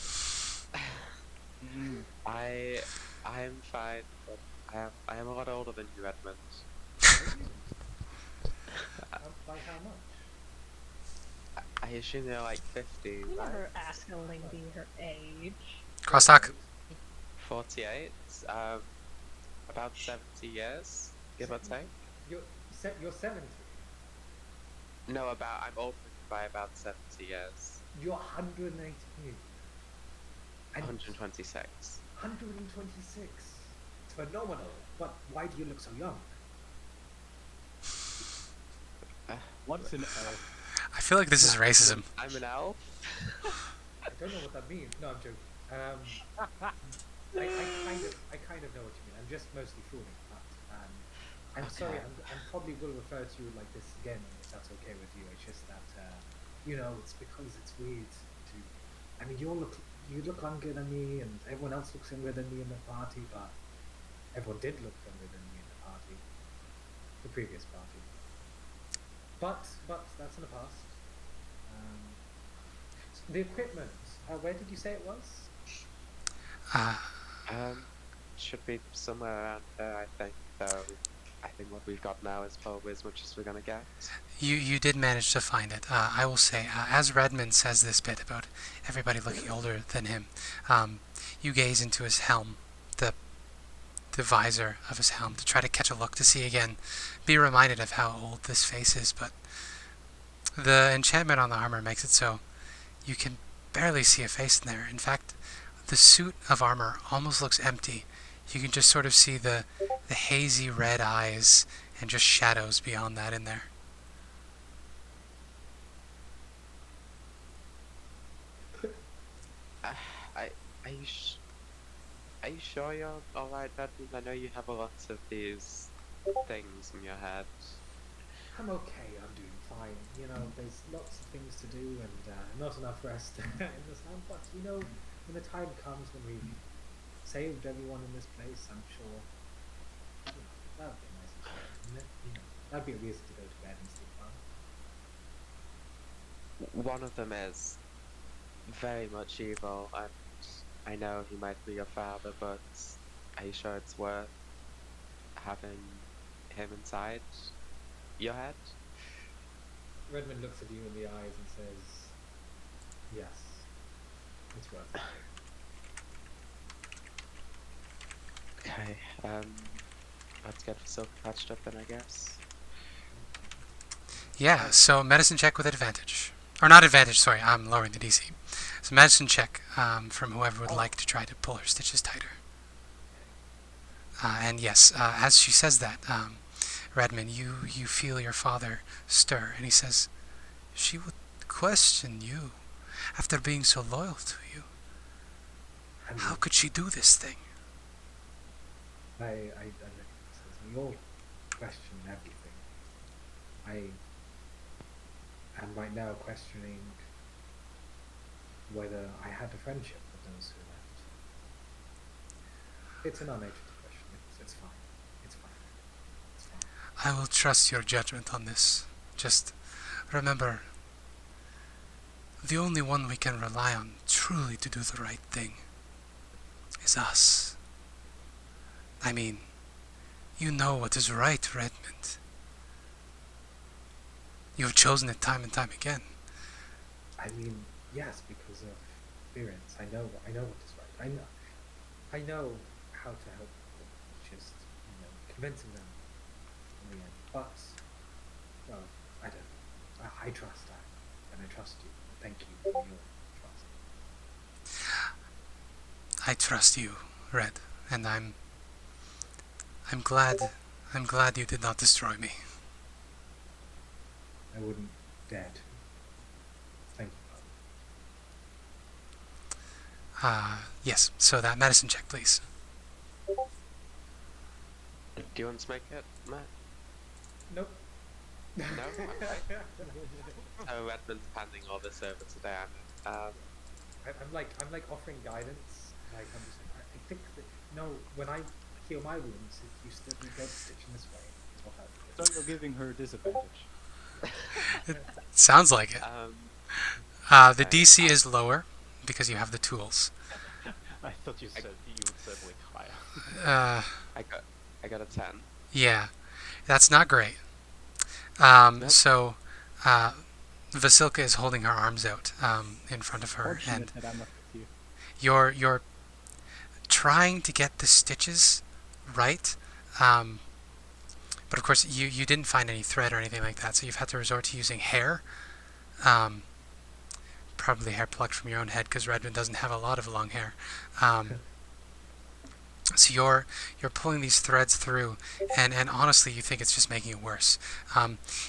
I'm fine, but I am a lot older than you, Redmond. By how much? I assume you're like 50, You right? never ask a lady her age. Crosstalk. 48. About 70 years, give or take. You're 70. No, I'm older than you by about 70 years. You're 118. And 126. 126. It's phenomenal. But why do you look so young? What's an elf? I feel like this is racism. I'm an elf. I don't know what that means. No, I'm joking. I kind of know what you mean. I'm just mostly fooling. But, I'm sorry. I probably will refer to you like this again if that's okay with you. It's just that it's because it's weird to. I mean, you look younger than me, and everyone else looks younger than me in the party. But everyone did look younger than me in the party, the previous party. But that's in the past. The equipment. Where did you say it was? Should be somewhere around there, I think. Though, I think what we've got now is probably as much as we're gonna get. You did manage to find it. I will say, as Redmond says this bit about everybody looking older than him, you gaze into his helm, the visor of his helm, to try to catch a look, to see again, be reminded of how old this face is, but the enchantment on the armor makes it so you can barely see a face in there. In fact, the suit of armor almost looks empty. You can just sort of see the hazy red eyes and just shadows beyond that in there. Are you sure you're alright, Redmond? I know you have a lot of these things in your head. I'm okay. I'm doing fine. There's lots of things to do and not enough rest in this land. But when the time comes when we've saved everyone in this place, I'm sure that would be nice and quiet. That'd be a reason to go to bed and sleep well. One of them is very much evil, and I know he might be your father, but are you sure it's worth having him inside your head? Redmond looks at you in the eyes and says, "Yes, it's worth it." Okay, let's get Silk patched up then, I guess. Yeah, so medicine check with advantage. Or not advantage, sorry, I'm lowering the DC. So medicine check from whoever would like to try to pull her stitches tighter. And yes, as she says that, Redmond, you feel your father stir, and he says, "She would question you after being so loyal to you. How could she do this thing?" I says, we all question everything. I am right now questioning whether I had a friendship with those who left. It's an uneducated question. It's fine. It's fine. It's fine. I will trust your judgment on this. Just remember, the only one we can rely on truly to do the right thing is us. I mean, you know what is right, Redmond. You have chosen it time and time again. I mean, yes, because of experience. I know what is right. I know how to help people. It's just convincing them in the end. But well, I don't know. I trust that, and I trust you. Thank you for your trust. I trust you, Red, and I'm glad you did not destroy me. I wouldn't dare to. Thank you, Yes, so that medicine check, please. Do you want to make it, Matt? Nope. No? Okay. So Redmond's handing all this over to Diana. I'm like offering guidance. Like I'm just like, I think that when I heal my wounds, you go to stitch in this way. Is what I do. So you're giving her disadvantage. Sounds like it. The Okay. DC is lower because you have the tools. I thought you said you would say like higher. I got a 10. Yeah, that's not great. Nope. So, Vasilka is holding her arms out in front of her, and Fortunate that I'm not with you. you're trying to get the stitches right, but of course you didn't find any thread or anything like that, so you've had to resort to using hair, probably hair plucked from your own head because Redmond doesn't have a lot of long hair. So you're pulling these threads through, and honestly, you think it's just making it worse.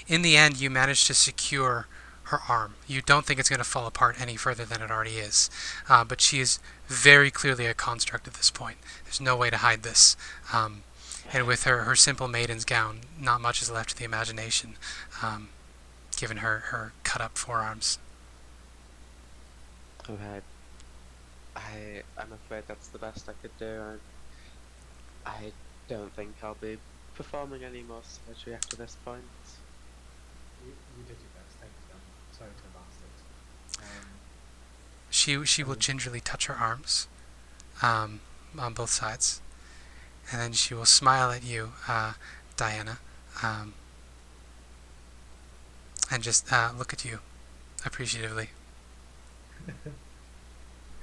In the end, you manage to secure her arm. You don't think it's going to fall apart any further than it already is, but she is very clearly a construct at this point. There's no way to hide this. And with her simple maiden's gown, not much is left to the imagination, given her cut-up forearms. Okay. I'm afraid that's the best I could do. I don't think I'll be performing any more surgery after this point. You did your best. Thank you. I'm sorry to have asked it. She will gingerly touch her arms on both sides, and then she will smile at you, Diana, and just look at you appreciatively.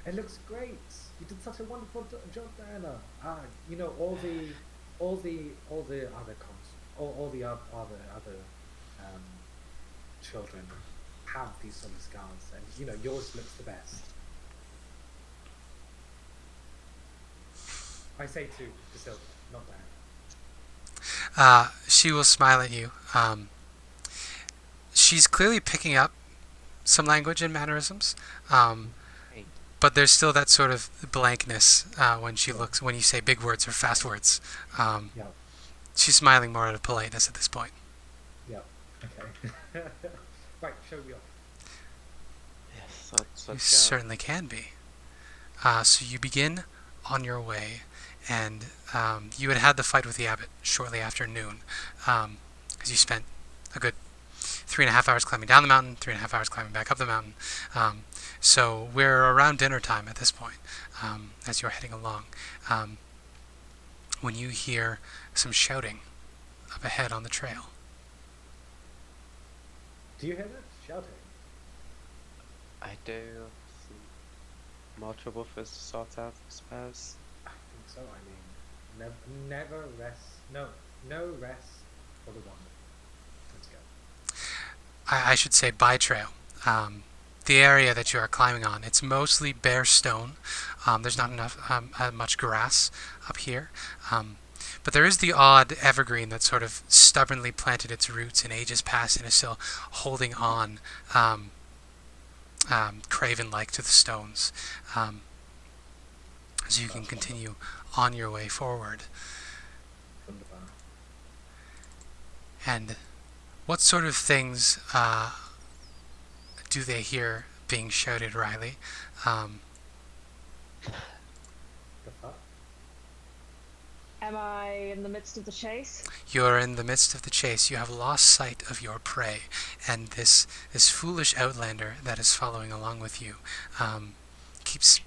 It looks great. You did such a wonderful job, Diana. You know all the other children have these sort of scars, and you know yours looks the best. I say to Vasilka, not Diana. She will smile at you. She's clearly picking up some language and mannerisms, but there's still that sort of blankness when you say big words or fast words. Yeah. She's smiling more out of politeness at this point. Yeah. Okay. Right. Show me off. Yes, You let's go. certainly can be. So you begin on your way, and you had the fight with the abbot shortly after noon, because you spent a good 3.5 hours climbing down the mountain, 3.5 hours climbing back up the mountain. So we're around dinner time at this point, as you're heading along, when you hear some shouting up ahead on the trail. Do you hear that shouting? I do. Some more trouble for us to sort out, I suppose. I think so. I mean, never rest. No rest for the wanderer. Let's go. I should say by trail. The area that you are climbing on, it's mostly bare stone. There's not enough much grass up here. But there is the odd evergreen that sort of stubbornly planted its roots in ages past and is still holding on, craven-like to the stones. As you can continue on your way forward. Wunderbar. And what sort of things do they hear being shouted, Riley? The fuck? Am I in the midst of the chase? You're in the midst of the chase. You have lost sight of your prey, and this foolish outlander that is following along with you keeps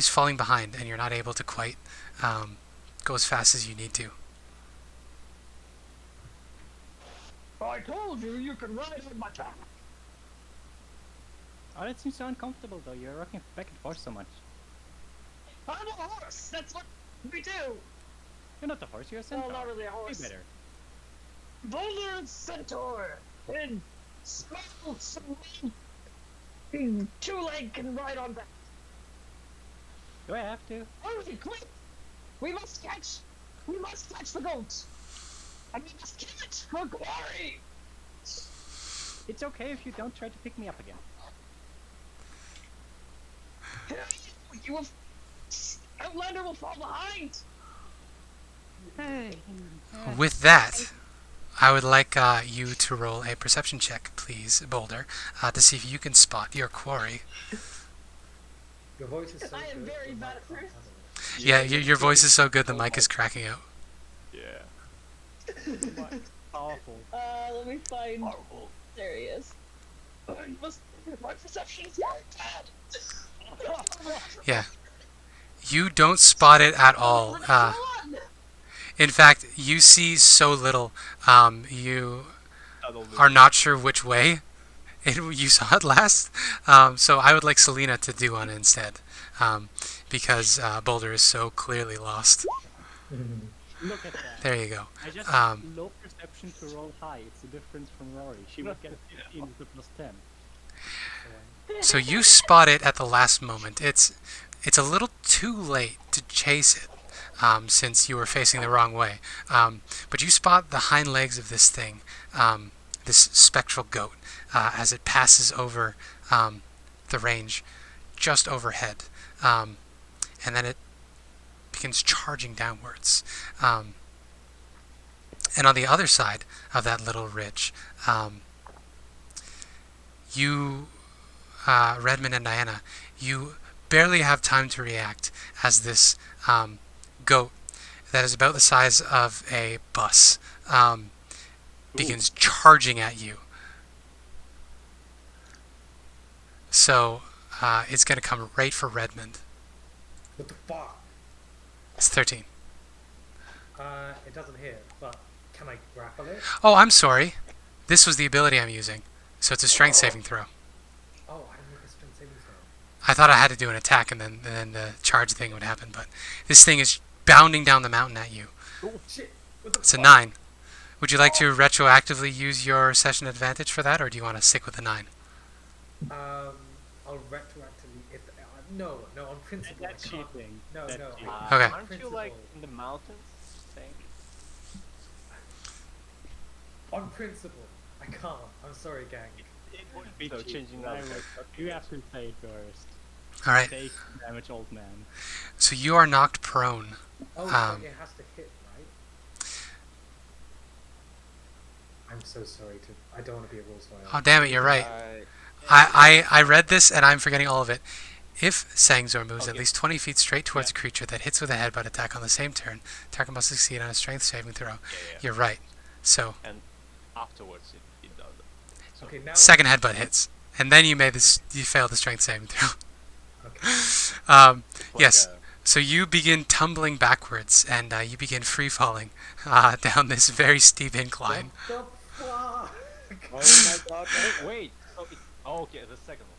falling behind, and you're not able to quite go as fast as you need to. I told you you can ride on my back. Oh, that seems so uncomfortable though. You're rocking back and forth so much. I'm a horse. That's what we do. You're not the horse. You're a centaur. Well, not really a Way horse. better. Boulder and Centaur. And small, two-leg can ride on back. Do I have to? Hurry, quick! We must catch the goat. And we must kill it for glory. It's okay if you don't try to pick me up again. You will. Outlander will fall behind. Hey. With that, I would like you to roll a perception check, please, Boulder, to see if you can spot your quarry. Your voice is so I am good, very the bad mic at can't first. handle it. Yeah, your voice is so good the mic is cracking out. Yeah. Powerful. Let me find. There he is. My perception is very bad. Yeah. You don't spot it at all. In fact, you see so little. You are not sure which way you saw it last. So I would like Celina to do one instead, because Boulder is so clearly lost. Look at that. There you go. I just low perception to roll high. It's a difference from Rory. She would get 15 with the plus 10. So you spot it at the last moment. It's a little too late to chase it, since you were facing the wrong way. But you spot the hind legs of this thing, this spectral goat, as it passes over the range just overhead. And then it begins charging downwards. And on the other side of that little ridge, you, Redmond and Diana, you barely have time to react as this goat that is about the size of a bus begins charging at you. So it's going to come right for Redmond. What the fuck? It's 13. It doesn't hit, but can I grapple it? Oh, I'm sorry. This was the ability I'm using. So it's a strength saving throw. Oh, I didn't make a strength saving throw. I thought I had to do an attack and then the charge thing would happen, but this thing is bounding down the mountain at you. Oh shit! What the It's a fuck? 9. Would you like to retroactively use your session advantage for that, or do you want to stick with the 9? I'll retroactively. No, on principle. That's I can't. cheating. No, That's no. cheating. Okay. Aren't you like in the mountains? Thing? On principle, I can't. I'm sorry, gang. It would be So cheating. changing I that. would- You have to say it first. Alright, Take damage, old man. so you are knocked prone. Oh, Um, it has to hit, right? I'm so sorry I don't want to be a rules lawyer. Oh, damn it, you're right. I read this and I'm forgetting all of it. If Sangzor moves at Okay. least 20 feet straight towards a creature that hits with a headbutt attack on the same turn, target must succeed on a strength saving throw. Yeah. You're right. So, Afterwards, it does it. So Okay, now. second headbutt hits. And then you fail the strength saving throw. Okay. it's like Yes. a- So you begin tumbling backwards and you begin free falling down this very steep incline. What the fuck? Oh my god! Wait. Okay, the second one.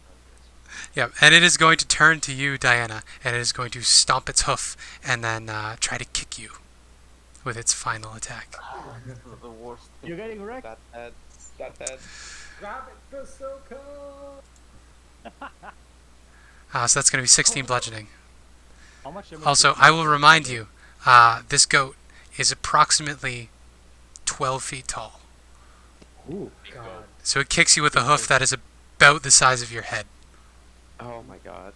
Yep, and it is going to turn to you, Diana, and it is going to stomp its hoof and then try to kick you with its final attack. This is the worst thing. You're getting wrecked. That head. Grab it, Basilica! So that's going to be 16 bludgeoning. How much damage Also, did I will remind you, this goat is approximately 12 feet tall. Ooh. God. So it kicks you with a hoof that is about the size of your head. Oh my god.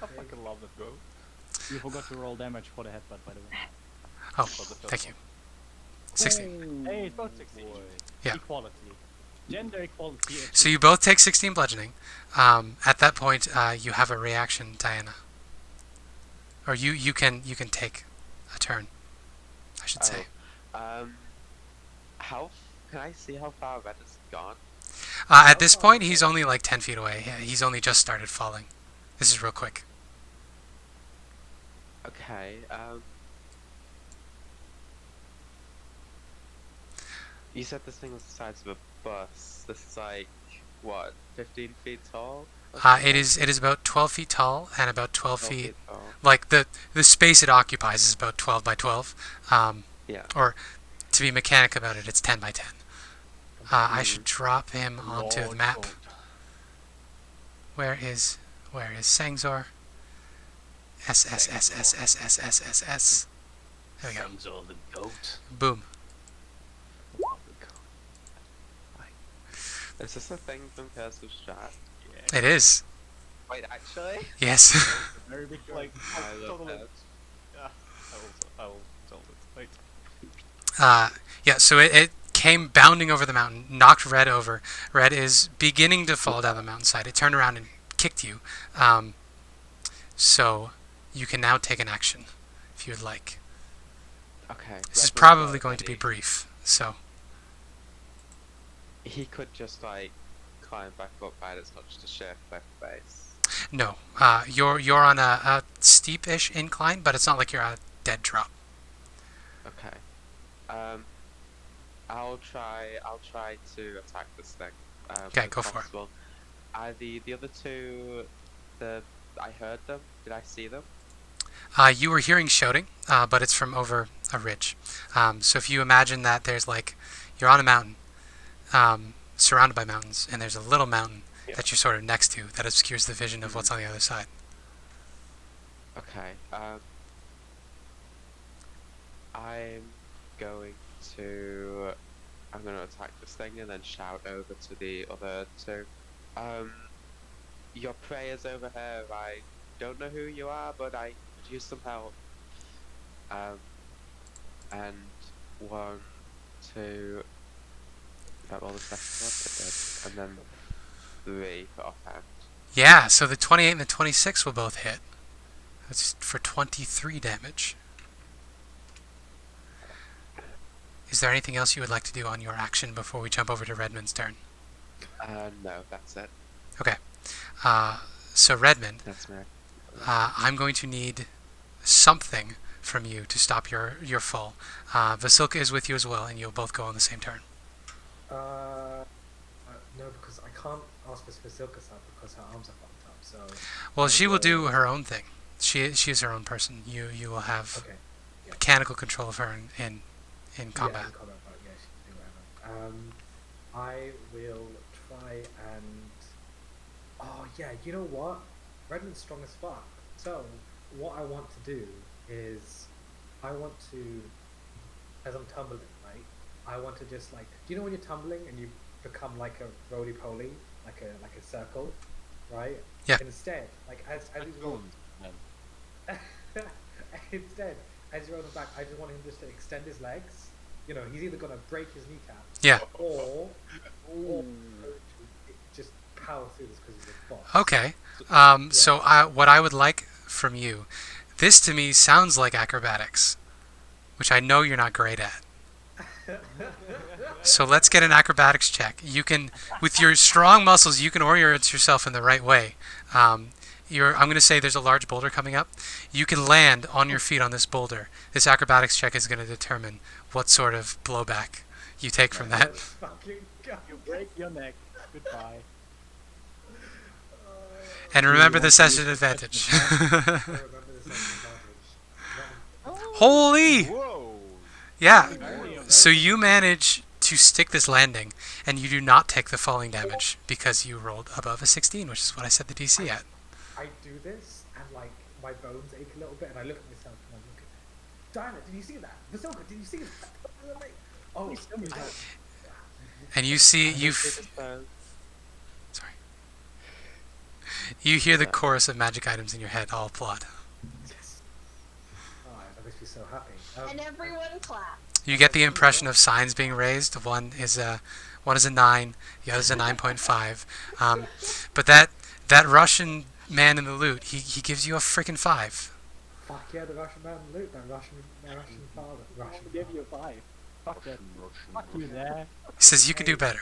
I fucking love that goat. You forgot to roll damage for the headbutt, by the way. Oh, For the first thank you. one. 16. Hey, it's both 16. Yeah. Equality. Gender equality. So you both take 16 bludgeoning. At that point, you have a reaction, Diana. Or you can take a turn, I should say. How can I see how far Red has gone? At this point, he's only like 10 feet away. He's only just started falling. This is real quick. Okay. You said this thing was the size of a bus. This is like what, 15 feet tall? It is about 12 feet tall and about 12 12 feet. tall. Like the space it occupies is about 12 by 12. Yeah. Or to be mechanic about it, it's 10 by 10. I should drop him onto the Lord map. goat. Where is Sangzor? S. There we go. Sangzor the goat. Boom. Is this a thing from Curse of Strahd? It is. Wait, actually? Yes. Very big goat. Like, I I love totally. that. Yeah. I will tell it. Wait. Yeah, so it came bounding over the mountain, knocked Red over. Red is beginning to fall down the mountainside. It turned around and kicked you. So you can now take an action if you would like. Okay. This is Red probably was going to be ready. brief. So he could just like climb back up, right? It's not just a sheer cliff face. No, you're on a steep-ish incline, but it's not like you're on a dead drop. Okay. I'll try to attack this thing. Okay, if go for it. possible. Are the other two, I heard them. Did I see them? You were hearing shouting, but it's from over a ridge. So if you imagine that there's like, you're on a mountain, surrounded by mountains, and there's a little mountain that you're sort of next to that obscures the vision of what's on the other side. Okay. I'm going to attack this thing and then shout over to the other two. Your prey is over here. I don't know who you are, but I could use some help. And 1, 2. Is that all the second one? And then 3 for offhand. Yeah, so the 28 and the 26 will both hit. That's for 23 damage. Is there anything else you would like to do on your action before we jump over to Redmond's turn? No, that's it. Okay. So Redmond, That's me. I'm going to need something from you to stop your fall. Vasilka is with you as well, and you'll both go on the same turn. No, because I can't ask for Vasilka's help because her arms are fucked up. So. Well, she will do her own thing. She is her own person. You will have Okay. Yeah. mechanical control of her in combat. Yeah, in combat, but yeah, she can do whatever. I will try and. Oh yeah, you know what? Redmond's strong as fuck. So what I want to do is, I want to, as I'm tumbling, right? I want to just like, do you know when you're tumbling and you become like a roly-poly, like a circle, right? Yeah. Instead, like as he's rolling, instead, as you're on the back, I just want him just to extend his legs. You know, he's either gonna break his kneecap, Yeah. or just power through this because he's a boss. Okay. So what I would like from you, this to me sounds like acrobatics, which I know you're not great at. So let's get an acrobatics check. You can, with your strong muscles, you can orient yourself in the right way. I'm going to say there's a large boulder coming up. You can land on your feet on this boulder. This acrobatics check is going to determine what sort of blowback you take from that. Fucking God. You break your neck. Goodbye. And remember the session advantage. I remember this as advantage. Holy! Whoa! Yeah. So you manage to stick this landing, and you do not take the falling damage because you rolled above a 16, which is what I set the DC at. I do this, and like my bones ache a little bit, and I look at myself and I look at Diana, did you see that? Vasilka, did you see that? Oh, And you see, sorry. You hear the chorus of magic items in your head all applaud. yes. Oh, that makes me so happy. And everyone clap. You get the impression of signs being raised. One is a 9, the other is a 9.5. But that Russian man in the loot, he gives you a freaking 5. Fuck yeah, the Russian man loot, that Russian father. Russian I'll give you a 5. Fuck that. Fuck you there. He says you can do better.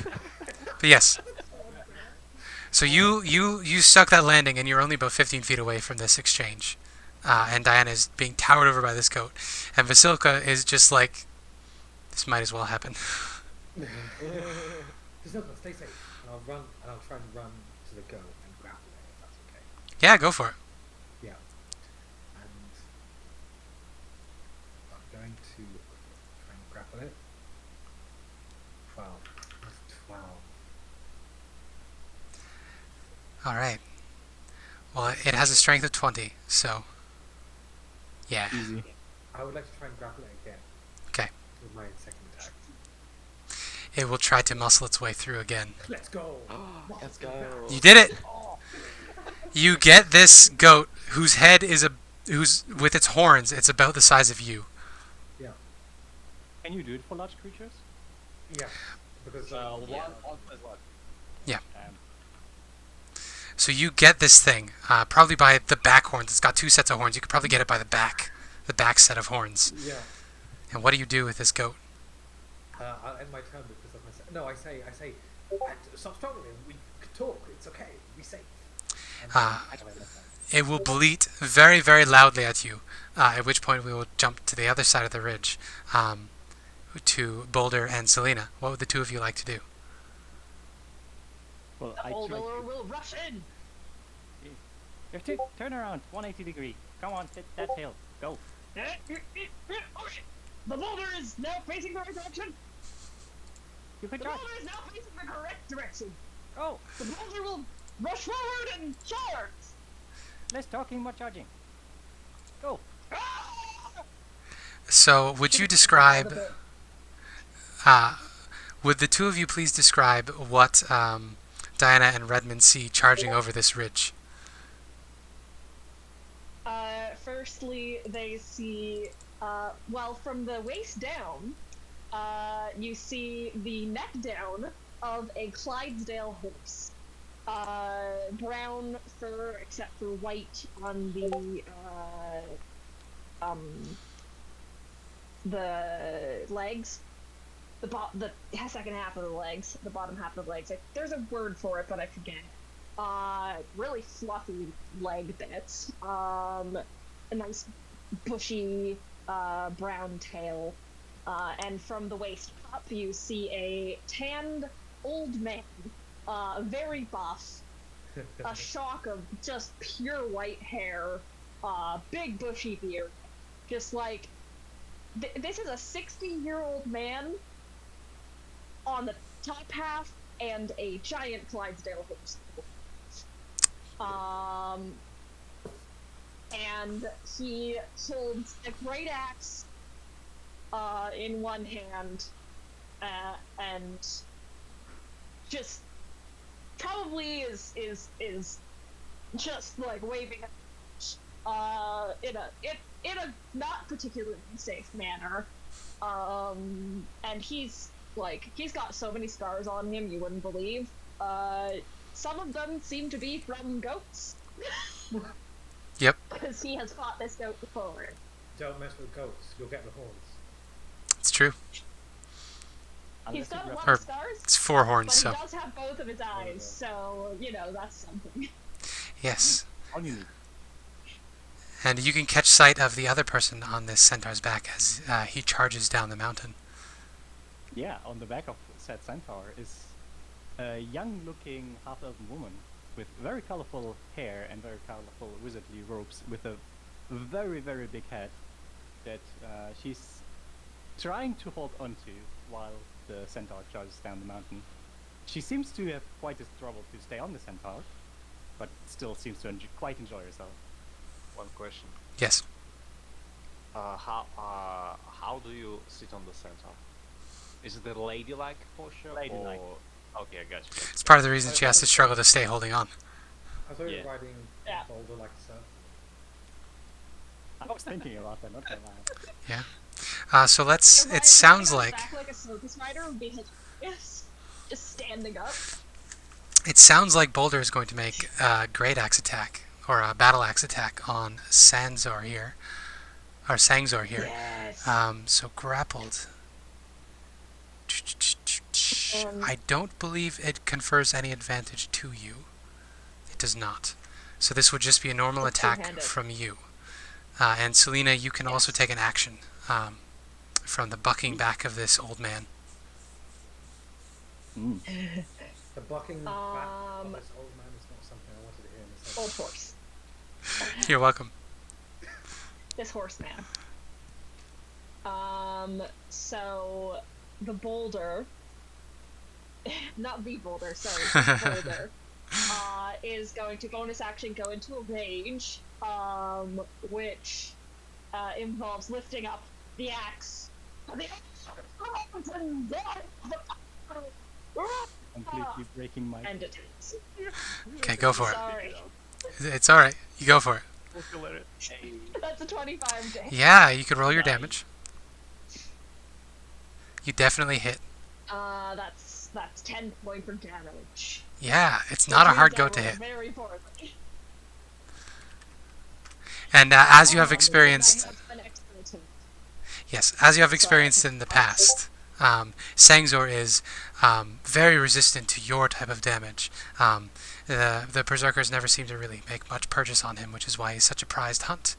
But yes. So you stuck that landing, and you're only about 15 feet away from this exchange. And Diana is being towered over by this goat. And Vasilka is just like, this might as well happen. Vasilka, stay safe. And I'll try and run to the goat and grapple it, if that's okay. Yeah, go for it. Yeah. And I'm going to try and grapple it. 12. That's 12. All right. Well, it has a strength of 20, so yeah. Easy. I would like to try and grapple it again. Okay. With my second attack. It will try to muscle its way through again. Let's go! Let's go. You did it. You get this goat whose head is who's with its horns. It's about the size of you. Yeah. Can you do it for large creatures? Yeah. Because One plus one. Yeah. Um, So you get this thing, probably by the back horns. It's got 2 sets of horns. You could probably get it by the back set of horns. yeah. And what do you do with this goat? I'll end my turn because of my No, I say, stop struggling. We could talk. It's okay. Be safe. And Ah. I don't know that. It will bleat very, very loudly at you, at which point we will jump to the other side of the ridge, to Boulder and Celina. What would the two of you like to do? Well, The I Boulder try to... will rush in. Turn around, 180 degree. Come on, hit that hill. Go. Okay. The Boulder is now facing the right direction. You could The charge. Boulder is now facing the correct direction. Oh, The Boulder will rush forward and charge. less talking, more charging. Go. Ah! So, would you describe... would the two of you please describe what Diana and Redmond see charging over this ridge? Firstly, they see, well, from the waist down, you see the neck down of a Clydesdale horse. Brown fur, except for white on the legs. The second half of the legs, the bottom half of the legs. There's a word for it, but I forget. Really fluffy leg bits. A nice bushy brown tail. And from the waist up, you see a tanned old man, very buff, a shock of just pure white hair, big bushy beard. Just like, this is a 60-year-old man on the top half and a giant Clydesdale horse. And he holds a great axe in one hand, and just probably is just like waving in a not particularly safe manner. And he's got so many scars on him you wouldn't believe. Some of them seem to be from goats. Yep. Because he has fought this goat before. Don't mess with goats. You'll get the horns. It's true. He's got a lot Or- of scars, It's four horns, but so... he does have both of his eyes, so, that's something. Yes. All you need. And you can catch sight of the other person on this centaur's back as he charges down the mountain. Yeah, on the back of said Centaur is a young-looking half-elven woman with very colorful hair and very colorful wizardly robes, with a very, very big head that she's trying to hold onto while the Centaur charges down the mountain. She seems to have quite a trouble to stay on the Centaur, but still seems to quite enjoy herself. One question. Yes. How do you sit on the centaur? Is it a ladylike posture? Ladylike. Or... Okay, I got you. It's part of the reason she has to struggle to stay holding on. I thought you Yeah. were riding Yeah. Boulder like a surf. I was thinking about that, not gonna lie. Yeah. So let's... It sounds like... Back like a circus rider would be hilarious. Just standing up. It sounds like Boulder is going to make a great axe attack, or a battle axe attack on Sanzor here. Or Sangzor here. Yes. So grappled. I don't believe it confers any advantage to you. It does not. So this would just be a normal It's attack two-handed. from you. And Celina, you can also take an action from the bucking back of this old man. The bucking back of Um, this old man is not something I wanted to hear in this Old episode. horse. You're welcome. This horseman. So the Boulder, not the Boulder, sorry, the Boulder, is going to bonus action go into a rage, which involves lifting up the axe. Completely breaking my... And attacks. Okay, go for it. Sorry. It's alright. You go for it. That's a 25 to hit. Yeah, you could roll your damage. You definitely hit. That's 10 points of damage. Yeah, it's not a Which hard means I goat to rolled hit. Very poorly. And as you have I experienced... have an expert attack. Yes, as you have experienced in the past, Sangzor is very resistant to your type of damage. The Berserkers never seem to really make much purchase on him, which is why he's such a prized hunt,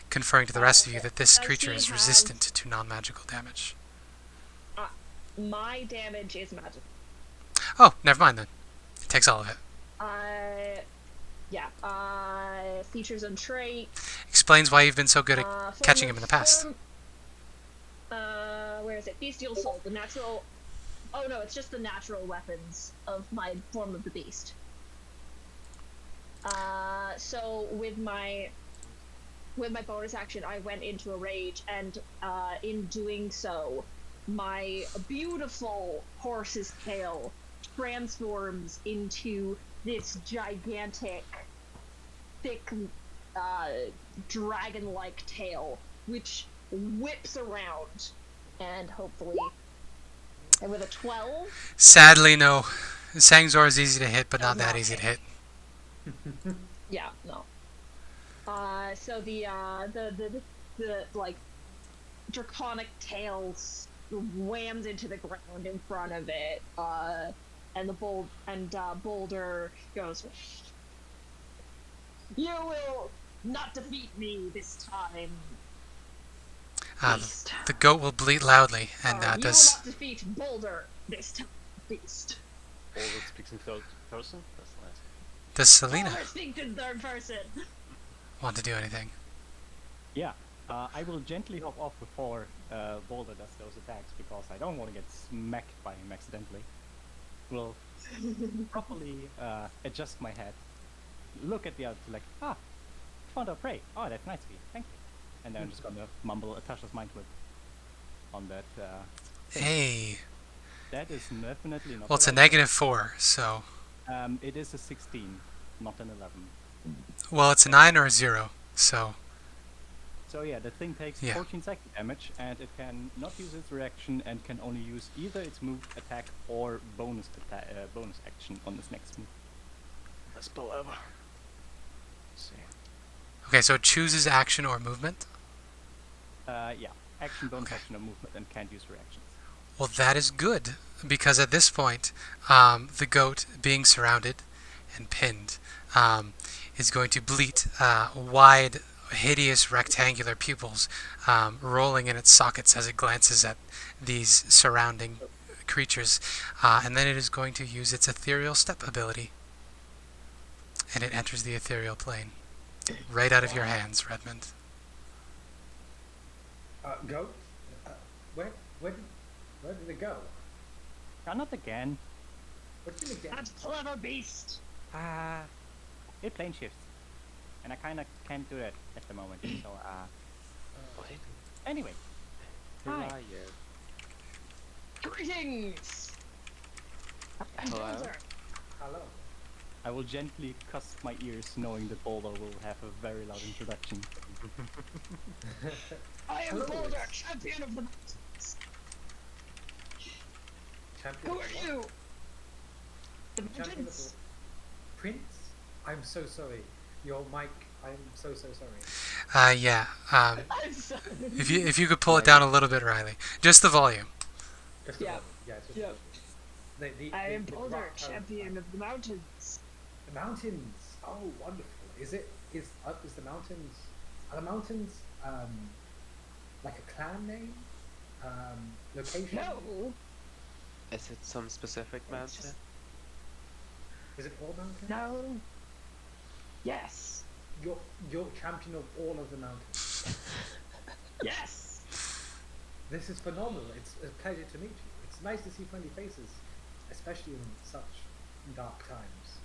conferring to the rest of you that this Does creature he is have- resistant to non-magical damage. My damage is magic. Oh, never mind then. It takes all of it. Yeah. Features and trait. Explains why you've been so good at Form catching of him in the past. form- where is it? Bestial soul, the natural. Oh no, it's just the natural weapons of my form of the beast. So with my bonus action, I went into a rage, and in doing so, my beautiful horse's tail transforms into this gigantic, thick, dragon-like tail, which whips around, and hopefully, and with a 12, Sadly, no. Sangzor is easy to hit, but not Does that not easy to hit. hit. yeah, no. So the like draconic tail whams into the ground in front of it, and Boulder goes, "You will not defeat me this time, beast. The goat will bleat loudly, and You will does. not defeat Boulder this time, beast." Boulder speaks in third person. That's nice. Does Celina Boulder speaks in third person. want to do anything? Yeah, I will gently hop off before Boulder does those attacks because I don't want to get smacked by him accidentally. Will properly adjust my head, look at the other like, found our prey. Oh, that's nice of you. Thank you. And then I'm just gonna mumble a Tasha's Mind Whip on that. Hey. That is definitely not. Well, it's a -4, so. It is a 16, not an 11. Well, it's a 9 or a 0, so. So yeah, the thing takes Yeah. 14 second damage, and it can not use its reaction and can only use either its move, attack, or bonus action on its next move. Let's pull over. Let's see. Okay, so it chooses action or movement. Yeah, action, bonus Okay. action, or movement, and can't use reactions. Well, that is good, because at this point, the goat, being surrounded and pinned, is going to bleat wide, hideous rectangular pupils rolling in its sockets as it glances at these surrounding creatures, and then it is going to use its ethereal step ability, and it enters the ethereal plane, right out of your hands, Redmond. Go. Where did it go? Not again. What did it get? That clever beast. It plane shifts, and I kind of can't do that at the moment. So Wait, anyway, who Hi. are you? Greetings. I'm Hello? Boulder. Hello. I will gently cuss my ears, knowing that Boulder will have a very loud introduction. I am Hello, Boulder, it's- champion of the mountains. Champion. Who of are what? you? The Champion of mountains. what? Prince? I'm so sorry. Your mic. I'm so sorry. Yeah. I'm sorry. If you could pull it down a little bit, Riley, just the volume. Just Yeah. a moment. Yeah. Just Yeah. I am the Boulder, rock- champion of the mountains. The mountains. Oh, wonderful. Is the mountains? Are the mountains like a clan name? Location? No. Is it some specific It's mountain? just- Is it all mountains? No. Yes. You're champion of all of the mountains. Yes. This is phenomenal. It's a pleasure to meet you. It's nice to see friendly faces, especially in such dark times.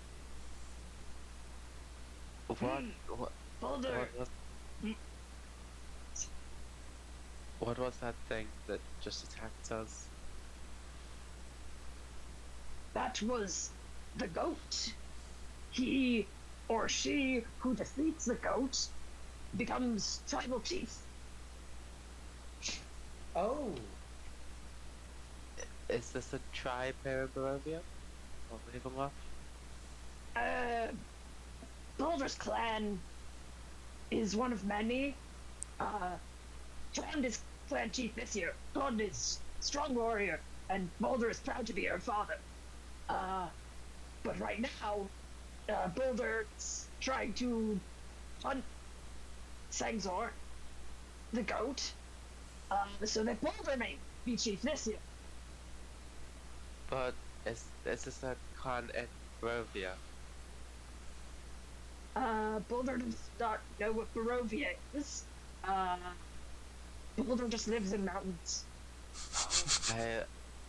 What Boulder. was Mm. what was that thing that just attacked us? That was the goat. He or she who defeats the goat becomes tribal chief. Oh, Is this a tribe here in Barovia? Or Ravenloft? Boulder's clan is one of many. Trond is clan chief this year. Trond is strong warrior, and Boulder is proud to be her father. But right now, Boulder's trying to hunt Sangzor, the goat, so that Boulder may be chief this year. But this is a con at Barovia. Boulder does not know what Barovia is. Boulder just lives in mountains.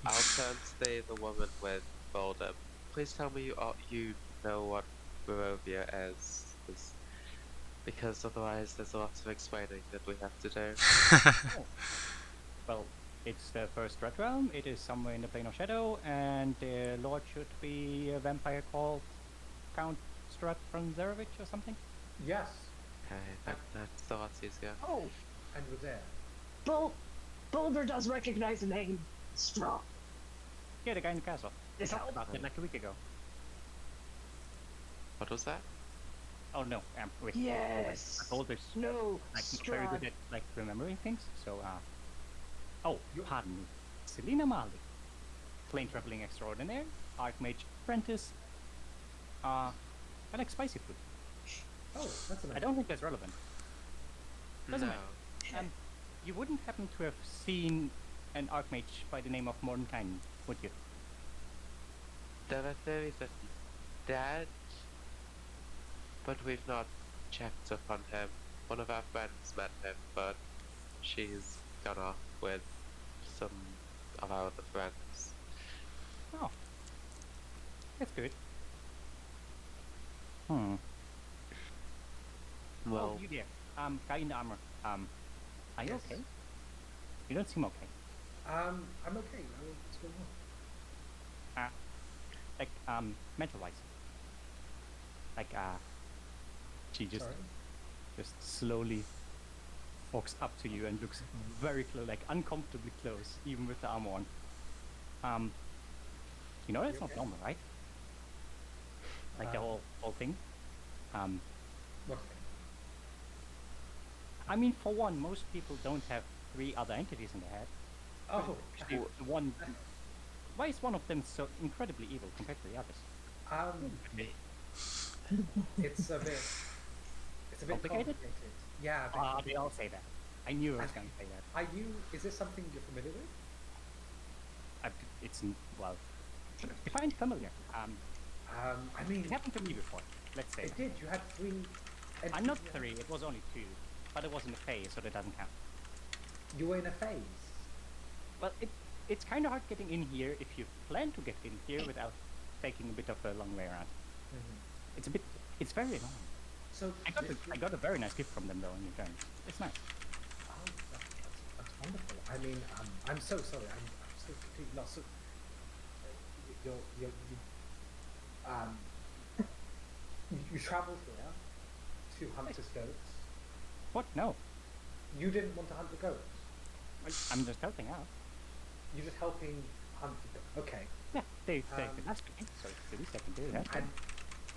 I'll turn to the woman with Boulder. Please tell me you know what Barovia is, because otherwise there's lots of explaining that we have to do. Well, it's the first Red Realm. It is somewhere in the Plane of Shadow, and the Lord should be a vampire called Count Strahd from Zerevich or something. Yes, Okay, that's a lot easier. Oh, and we're there. Boulder does recognize the name Strahd. Yeah, the guy in the castle. This help? About it like a week ago. What was that? Oh no, wait. Yes. Boulder's No, like very good Strahd. at like remembering things. So oh, You- pardon me. Celina Marley, plain traveling extraordinaire, archmage apprentice. I like spicy food. Oh, that's amazing. I don't think that's relevant. Doesn't No. matter. You wouldn't happen to have seen an archmage by the name of Mordenkainen, would you? There are theories that he's dead, but we've not checked up on him. One of our friends met him, but she's gone off with some of our other friends. Oh, that's good. Hmm. Well, Oh, you there. Guy in the armor. Are you Yes. okay? You don't seem okay. I'm okay. What's going on? Like, mental wise. Like, she just Sorry. slowly walks up to you and looks very close, like uncomfortably close, even with the armor on. You know that's You not okay? normal, right? Like the whole thing. What thing? I mean, for one, most people don't have 3 other entities in their head. Oh, Actually, the one. Why is one of them so incredibly evil compared to the others? It's a bit Complicated? Yeah. a bit They all say that. I knew I was going to say that. Are you? Is this something you're familiar with? Well, define familiar. I mean, It happened to me before. Let's say. it did. You had 3. I'm not entities. 3. It was only 2, but it was in a phase, so that doesn't count. You were in a phase. Well, it's kind of hard getting in here if you plan to get in here without taking a bit of a long way around. Mm-hmm. It's very annoying. So I got a very nice gift from them though in return. It's nice. Oh, that's wonderful. I mean, I'm so sorry. I'm so completely lost. So, you travelled here to hunt this goats. What? No. You didn't want to hunt the goats. I'm just helping out. You're just helping hunt the goats. Okay. Yeah, they asked me, so it's the least I can do. That.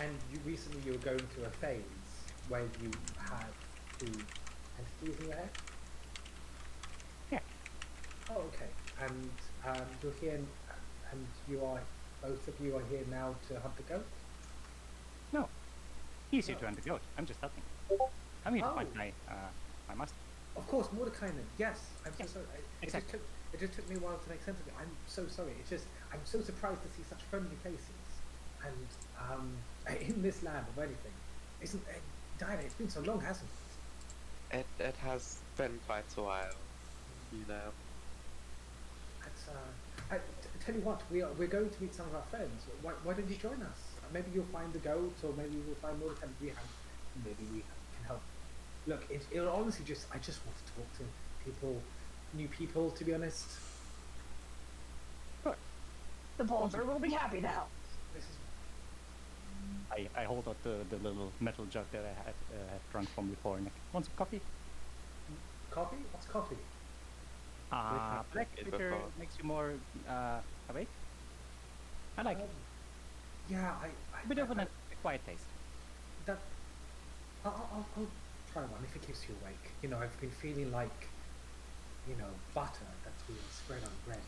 And you recently you were going through a phase where you had 2 entities in your head. Yeah. Oh, okay. And you're here, and you are both of you are here now to hunt the goat. No. He's here to hunt the goat. I'm just helping. I'm here to find my master. Of course, Mordekainen. Yes, I'm Yes, so sorry. exactly. It just took me a while to make sense of it. I'm so sorry. I'm so surprised to see such friendly faces, and in this land of anything, isn't it? Diana, it's been so long, hasn't it? it has been quite a while, you know. It's, tell you what, we're going to meet some of our friends. Why don't you join us? Maybe you'll find the goat, or maybe we'll find Mordekainen. Maybe we can help. Look, it'll honestly I just want to talk to people, new people, to be honest. The Boulder will be happy to help. This is I hold out the little metal jug that I had drunk from before. And want some coffee? coffee? What's coffee? Black it liquor before. makes you more awake. I like it. Yeah, A bit of a quiet taste. that. I'll try one if it keeps you awake. You know, I've been feeling like, butter that's being spread on bread.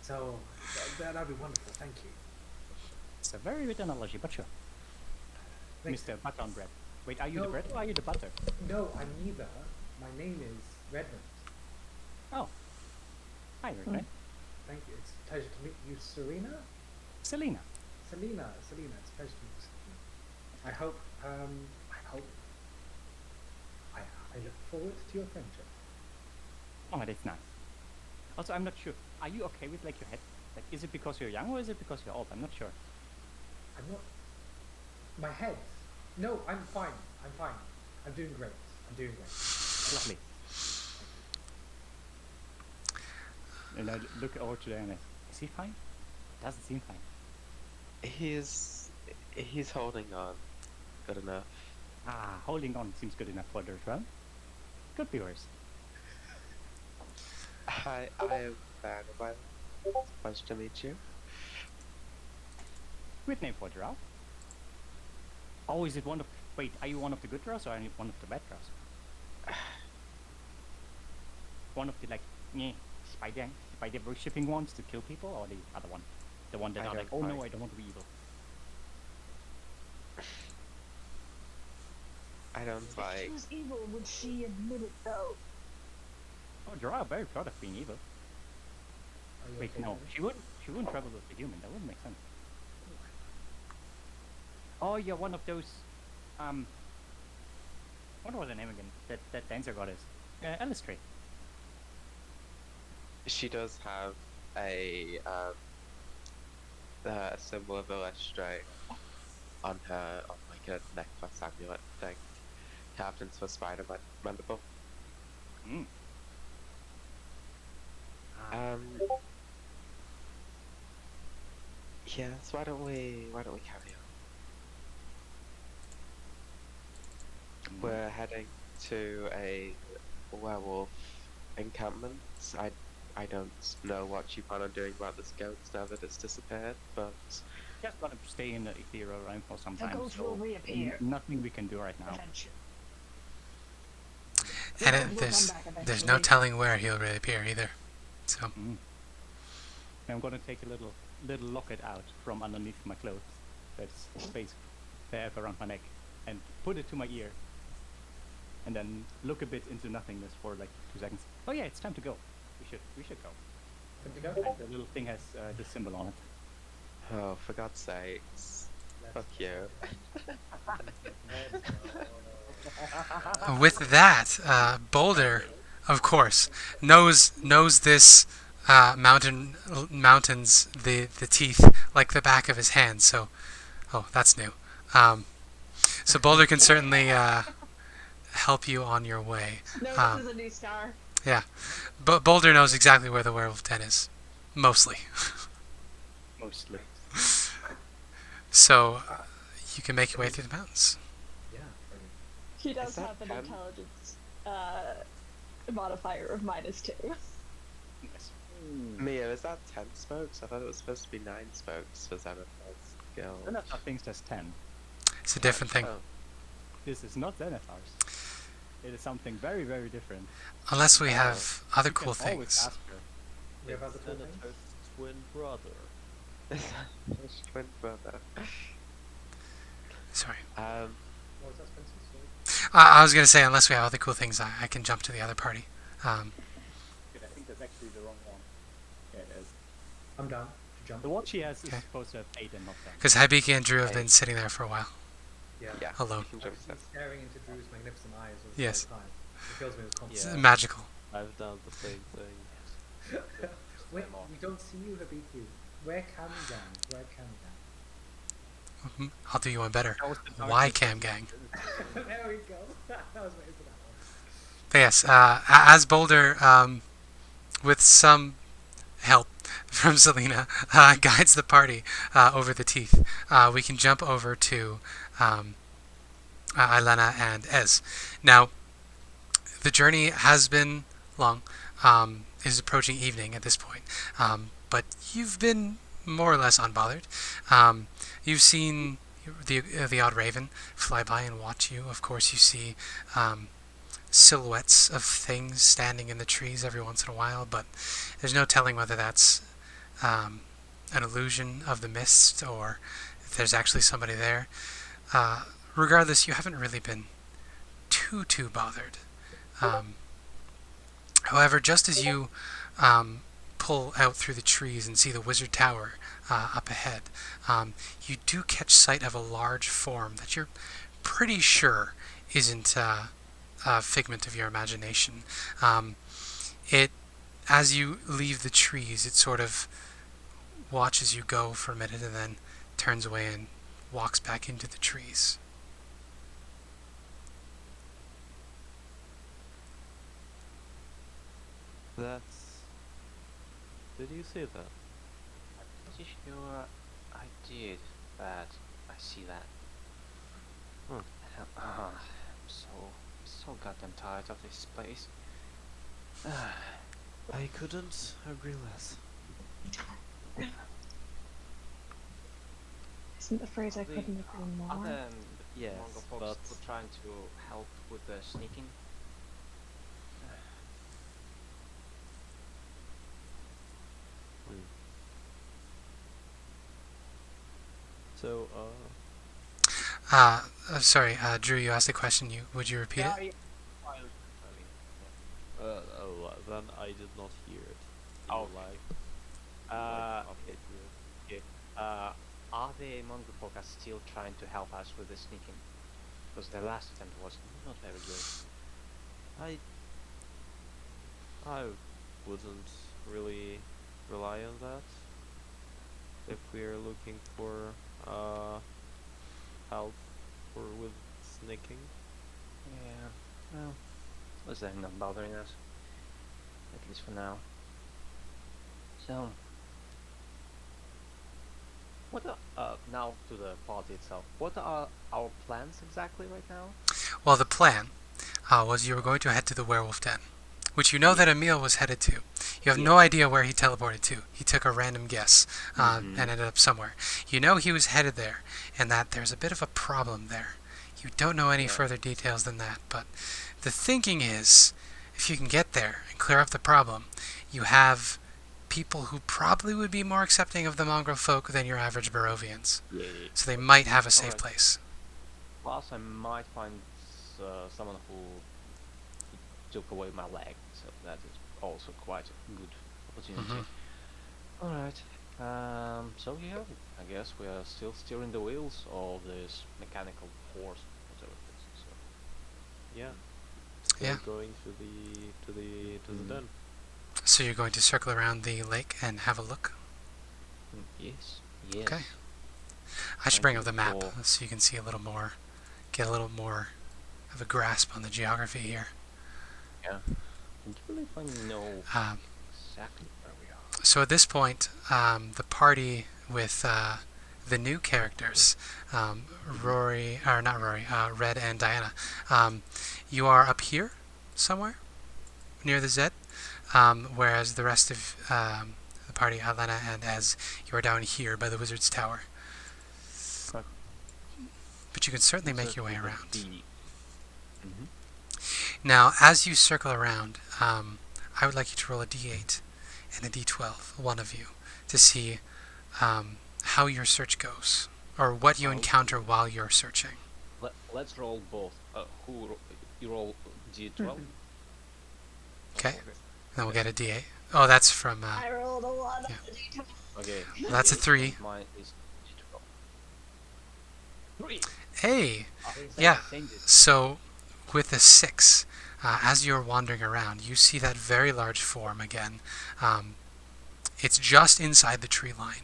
So that'd be wonderful. Thank you. It's a very good analogy, but sure. Thanks. Mr. Butter on bread. Wait, are you the No. bread or are you the butter? No, I'm neither. My name is Redmond. Oh. Hi, Redmond. Thank you. It's a pleasure to meet you, Serena. Celina. Celina. It's a pleasure to meet you, Celina. I hope. I look forward to your friendship. Oh, that's nice. Also, I'm not sure. Are you okay with like your head? Like, is it because you're young or is it because you're old? I'm not sure. I'm not. My head. No, I'm fine. I'm fine. I'm doing great. Lovely. And I look over to them and is he fine? Doesn't seem fine. He's holding on. Good enough. Ah, holding on seems good enough for the Drow. Could be worse. I am a fan of Ireena. It's a pleasure to meet you. Good name for Drow. Oh, is it one of... Wait, are you one of the good Drows or are you one of the bad Drows? One of the, like, spider worshipping ones to kill people, or the other one? The one that I are like, don't oh no, fight. I don't want to be evil. I don't If like. she was evil, would she admit it though? Oh, Drow are very proud of being evil. Are you Wait, okay no, with it? she wouldn't travel with the human. That wouldn't make sense. Oh, you're one of those, what was her name again? That dancer goddess. Illustrate. She does have a symbol of Illustrate on her, on like a necklace amulet thing, carved into a spider mandible. Mm. Yes. Why don't we carry on? We're heading to a werewolf encampment. I don't know what you plan on doing about this goat now that it's disappeared, but Just gonna stay in the ethereal realm for some The time. ghost so will reappear. Nothing we can do right now. Eventually. And We'll come there's back there's no eventually. telling where he'll reappear either. So Mm. I'm gonna take a little locket out from underneath my clothes that's spaced there around my neck and put it to my ear. And then look a bit into nothingness for like 2 seconds. Oh yeah, it's time to go. We should go. Good to go? And the little thing has the symbol on it. oh, for God's sakes, fuck you. with that, Boulder, of course, knows this mountains the teeth like the back of his hand. So, oh, that's new. So Boulder can certainly help you on your way. No, this is a new star. Yeah, but Boulder knows exactly where the werewolf den is, mostly. Mostly. So you can make your way through the mountains. Yeah, brilliant. He does Is that have an 10? intelligence modifier of -2. Yes. Mia, is that 10 spokes? I thought it was supposed to be 9 spokes for Xenophile's guild. Xenathar thinks there's 10. It's a different thing. Oh. This is not Xenathar's. It is something very, very different. Unless we have other You can cool always things. ask her. We have other cool things? Senator's twin brother. His twin brother. Sorry. What was that, Spencer? Sorry. I was going to say, unless we have other cool things, I can jump to the other party. I think that's actually the wrong one. Yeah, it is. I'm done. To jump. The one she has is Okay. supposed to have 8 and not 10. Because Hibiki and Drew have Hey. been sitting there for a while, Yeah. Yeah, alone. you can I've jump just to been staring into Drew's magnificent eyes all the Yes. time. It fills me with It's confidence. Yeah. magical. I've done the same thing. Wait, we don't see you, Hibiki. Where can we gang? Where can we Mhm. I'll do you one better. That was the Why darkest Cam Gang? gang? There we go. That was my answer to that one. But yes, as Boulder, with some help from Celina, guides the party over the teeth, we can jump over to Ilena and Ez. Now, the journey has been long. It is approaching evening at this point, but you've been more or less unbothered. You've seen the odd raven fly by and watch you. Of course, you see silhouettes of things standing in the trees every once in a while, but there's no telling whether that's an illusion of the mist or if there's actually somebody there. Regardless, you haven't really been too bothered. However, just as you pull out through the trees and see the wizard tower up ahead, you do catch sight of a large form that you're pretty sure isn't a figment of your imagination. As you leave the trees, it sort of watches you go for a minute and then turns away and walks back into the trees. That's... Did you see that? I'm pretty sure I did, but I see that. I'm so goddamn tired of this place. I couldn't agree less. Isn't the phrase I couldn't agree more? Other Yes, Mongol folks but were trying to help with the sneaking. so, Sorry, Drew, you asked a question. Would you repeat it? then I did not hear it. Oh, Like, okay, good. Okay. Are the Mongol folk are still trying to help us with the sneaking? Because their last attempt was not very good. I wouldn't really rely on that. If we're looking for help or with sneaking. Yeah. Well, was they're not bothering us, at least for now. So, what are, now to the party itself. What are our plans exactly right now? Well, the plan was you were going to head to the werewolf den, which you know that Emil was headed to. You have no idea where he teleported to. He took a random guess and ended up somewhere. You know he was headed there, and that there's a bit of a problem there. You don't know any further details than that, but the thinking is, if you can get there and clear up the problem, you have people who probably would be more accepting of the mongrel folk than your average Barovians. Yeah. So they might have a safe Alright. place. Plus, I might find someone who took away my leg, so that is also quite a good opportunity. Alright, so yeah, I guess we are still steering the wheels of this mechanical horse, whatever it is. So. Yeah. Yeah. Going to the den. So you're going to circle around the lake and have a look? Yes. Yes. Okay. I should bring up the map so you can see a little more, get a little more of a grasp on the geography here. Yeah. I don't really find know exactly where we are. So at this point, the party with the new characters, Rory, or not Rory, Red and Diana, you are up here somewhere near the Zed, whereas the rest of the party, Ilena and Ez, you are down here by the Wizard's Tower. Right. But you can certainly make your way around. Mm-hmm. Now, as you circle around, I would like you to roll a d8 and a d12, one of you, to see how your search goes, or what you encounter while you're searching. Let's roll both. You roll d12? Okay. Then we'll get a d8. Oh, that's from... I rolled a 1 yeah. on the d20. Okay. Well, that's a 3. Mine is d12. 3! Hey! Yeah. So, with a 6, as you're wandering around, you see that very large form again. It's just inside the tree line,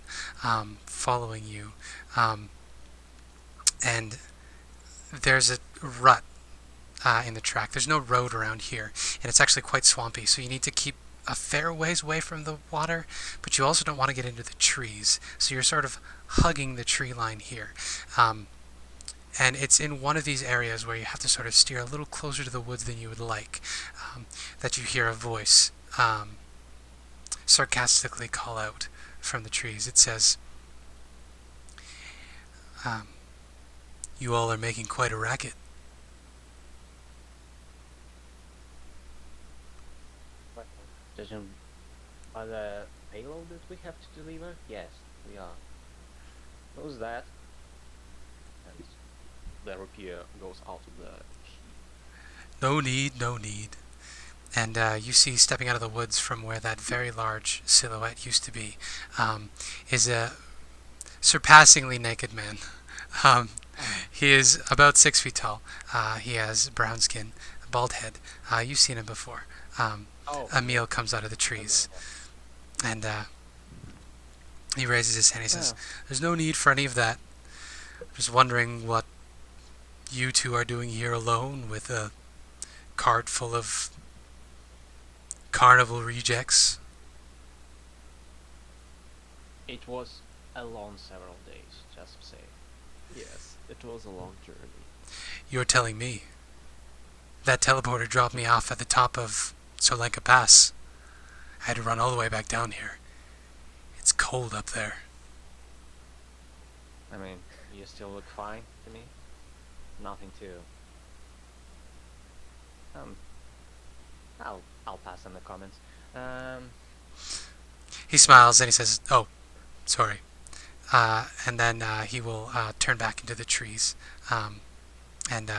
following you. And there's a rut in the track. There's no road around here, and it's actually quite swampy, so you need to keep a fair ways away from the water, but you also don't want to get into the trees, so you're sort of hugging the tree line here. And it's in one of these areas where you have to sort of steer a little closer to the woods than you would like, that you hear a voice sarcastically call out from the trees. It says, "You all are making quite a racket." Judging by the payload that we have to deliver, yes, we are. Who's that? And the rapier goes out of the sheath. No need, no need. And you see stepping out of the woods from where that very large silhouette used to be is a surpassingly naked man. He is about 6 feet tall. He has brown skin, a bald head. You've seen him before. Emil comes out of the trees. And he raises his hand. He says, "There's no need for any of that. Just wondering what you two are doing here alone with a cart full of carnival rejects." It was a long several days, just to say. Yes, it was a long journey. You're telling me. That teleporter dropped me off at the top of Solenka Pass. I had to run all the way back down here. It's cold up there. I mean, you still look fine to me. Nothing to. I'll pass on the comments. He smiles and he says, "Oh, sorry." And then he will turn back into the trees and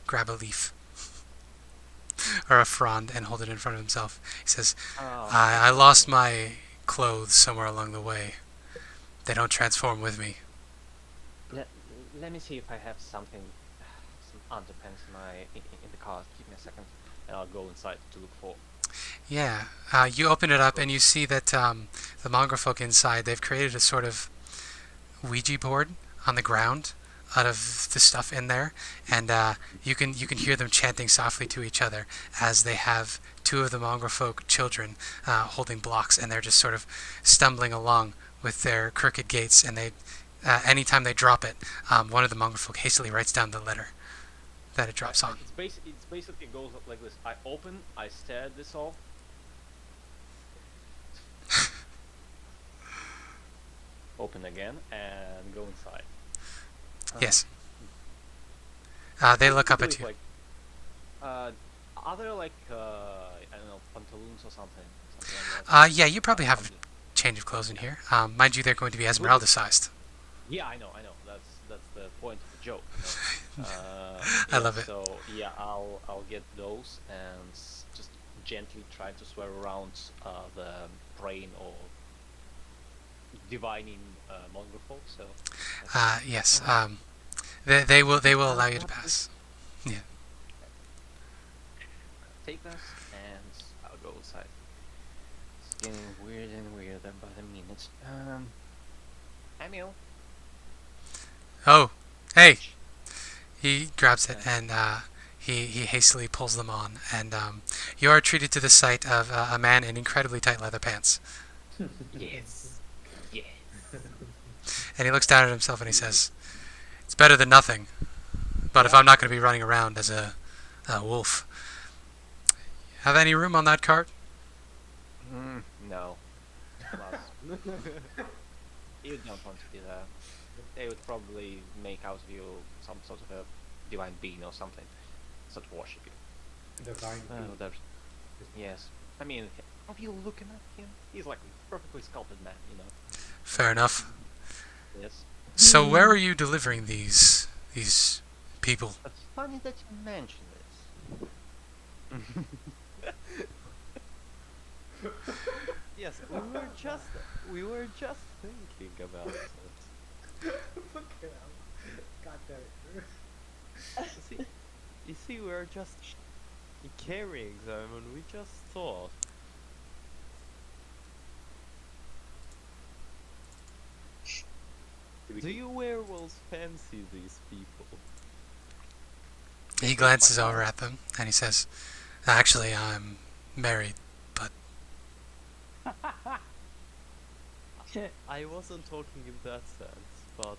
grab a leaf or a frond and hold it in front of himself. He says, I lost my clothes somewhere along the way. They don't transform with me. Let me see if I have something, some underpants in the car. Give me a second, and I'll go inside to look for. Yeah, you open it up and you see that the mongrel folk inside, they've created a sort of Ouija board on the ground out of the stuff in there, and you can hear them chanting softly to each other as they have two of the mongrel folk children holding blocks, and they're just sort of stumbling along with their crooked gaits, and they anytime they drop it, one of the mongrel folk hastily writes down the letter that it drops on. It's basically goes up like this. I open, I stare at this all. Open again and go inside. Yes. They look up at you. Like, are there like I don't know, pantaloons or something like that? Yeah, you probably have a change of clothes in here. Mind you, they're going to be Ezmerelda sized. Yeah, I know. That's the point of the joke. You know? I love it. So yeah, I'll get those and just gently try to swear around the brain or divining mongrel folk. So. Yes. They will allow you to pass. Yeah. Take this and I'll go inside. It's getting weirder and weirder by the minute. Emil. Oh, hey. He grabs it and he hastily pulls them on, and you are treated to the sight of a man in incredibly tight leather pants. Yes. Yes. And he looks down at himself and he says, "It's better than nothing. But if I'm not going to be running around as a wolf, have any room on that cart?" No. You don't want to do that. They would probably make out of you some sort of a divine being or something. Sort of worship you. Divine being. Yes. I mean, are you looking at him? He's like a perfectly sculpted man, you know. Fair enough. Yes. So where are you delivering these people? It's funny that you mention this. Yes, we were just thinking about it. Fucking hell. God damn it. You see, we were just carrying them, and we just thought. Do you werewolves fancy these people? He glances over at them and he says, "Actually, I'm married, but..." I wasn't talking in that sense, but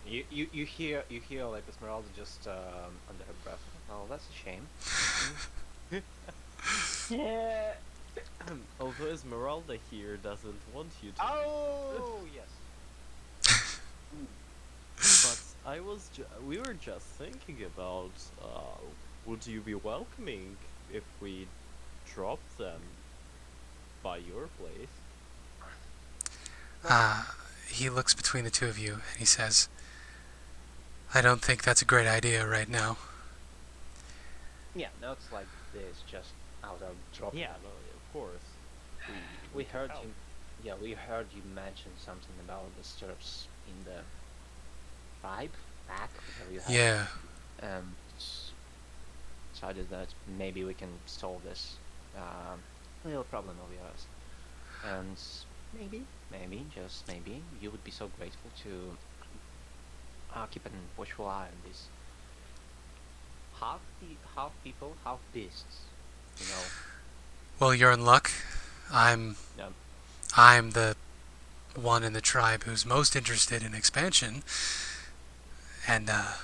You hear like Ezmerelda just under her breath. Oh, that's a shame. Yeah. although Ezmerelda here doesn't want you to. Oh yes. But we were just thinking about, would you be welcoming if we dropped them by your place. He looks between the two of you and he says, I don't think that's a great idea right now. Yeah, not like this, just out of drop. Yeah, no, of course. We can heard help. you. Yeah, we heard you mention something about the stirrups in the tribe back, whatever you have. Yeah. And decided that maybe we can solve this little problem of yours. And maybe, just maybe, you would be so grateful to keep an watchful eye on this. Half people, half beasts. You know. Well, you're in luck. I'm the one in the tribe who's most interested in expansion, and I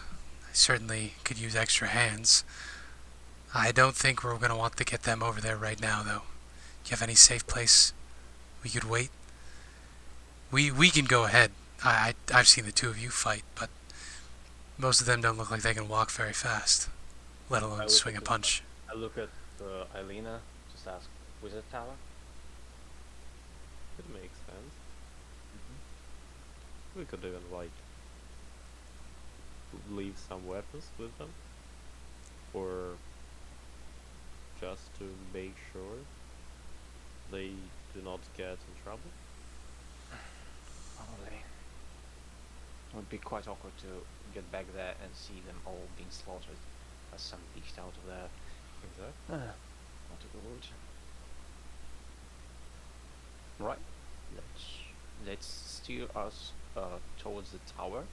certainly could use extra hands. I don't think we're going to want to get them over there right now, though. Do you have any safe place we could wait? We can go ahead. I've seen the two of you fight, but most of them don't look like they can walk very fast, let alone swing a punch. I look at Ireena, just ask, Wizard Tower? It makes sense. We could even, like, leave some weapons with them. Or just to make sure they do not get in trouble. Probably. It would be quite awkward to get back there and see them all being slaughtered as some beast out of there. Exactly. Not a good. Right. Let's steer us towards the tower.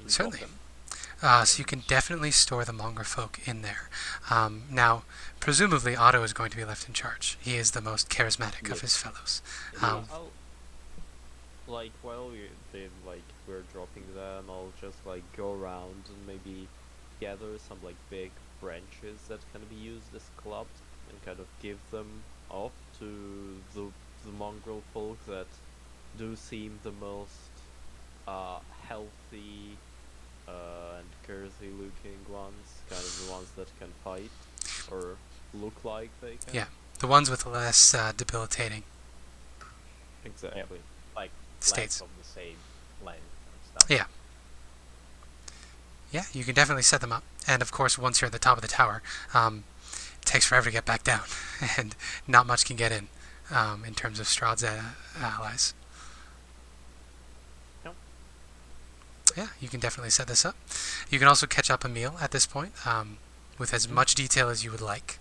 And Certainly. drop them. So you can definitely store the Monger folk in there. Now, presumably Otto is going to be left in charge. He is the most charismatic of his fellows. I'll, like, while we're dropping them, I'll just, like, go around and maybe gather some, like, big branches that can be used as clubs and kind of give them off to the mongrel folk that do seem the most healthy and girthy looking ones, kind of the ones that can fight or look like they can. Yeah, the ones with less debilitating Exactly. Like states. of the same length and stuff. Yeah. Yeah, you can definitely set them up. And of course, once you're at the top of the tower, it takes forever to get back down, and not much can get in terms of Strahd's allies. Yep. Yeah, you can definitely set this up. You can also catch up a meal at this point with as much detail as you would like.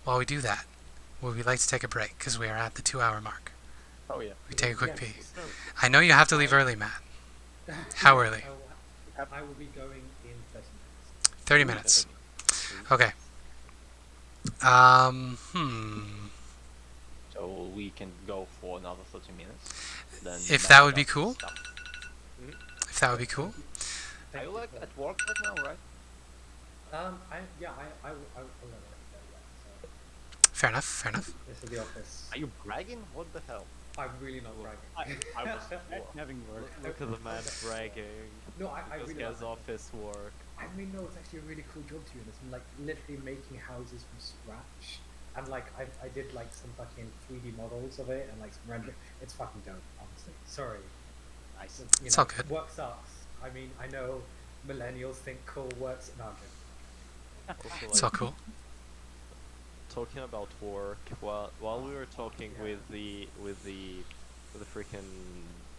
While we do that, would we like to take a break because we are at the 2-hour mark? Oh yeah. We take a quick Yes. pee. I know you have to leave early, Matt. How early? I will be going in 30 minutes. 30 minutes. Okay. So we can go for another 30 minutes. Then If that would be cool. Stuff. If that would be cool. Are you like at work right now, right? I will let it go, Fair enough, fair enough. so this is the office. Are you bragging? What the hell? I'm really not bragging. I was Having work. look at the man bragging. No, I This really guy's like office work. I mean, no, it's actually a really cool job to be honest. I'm like literally making houses from scratch, and like I did like some fucking 3D models of it and like some rendering. It's fucking dope, honestly. Sorry. Nice. It's all good. Work sucks. I mean, I know millennials think cool works. No, I'm kidding. Also, It's all cool. talking about work, while we were talking with the freaking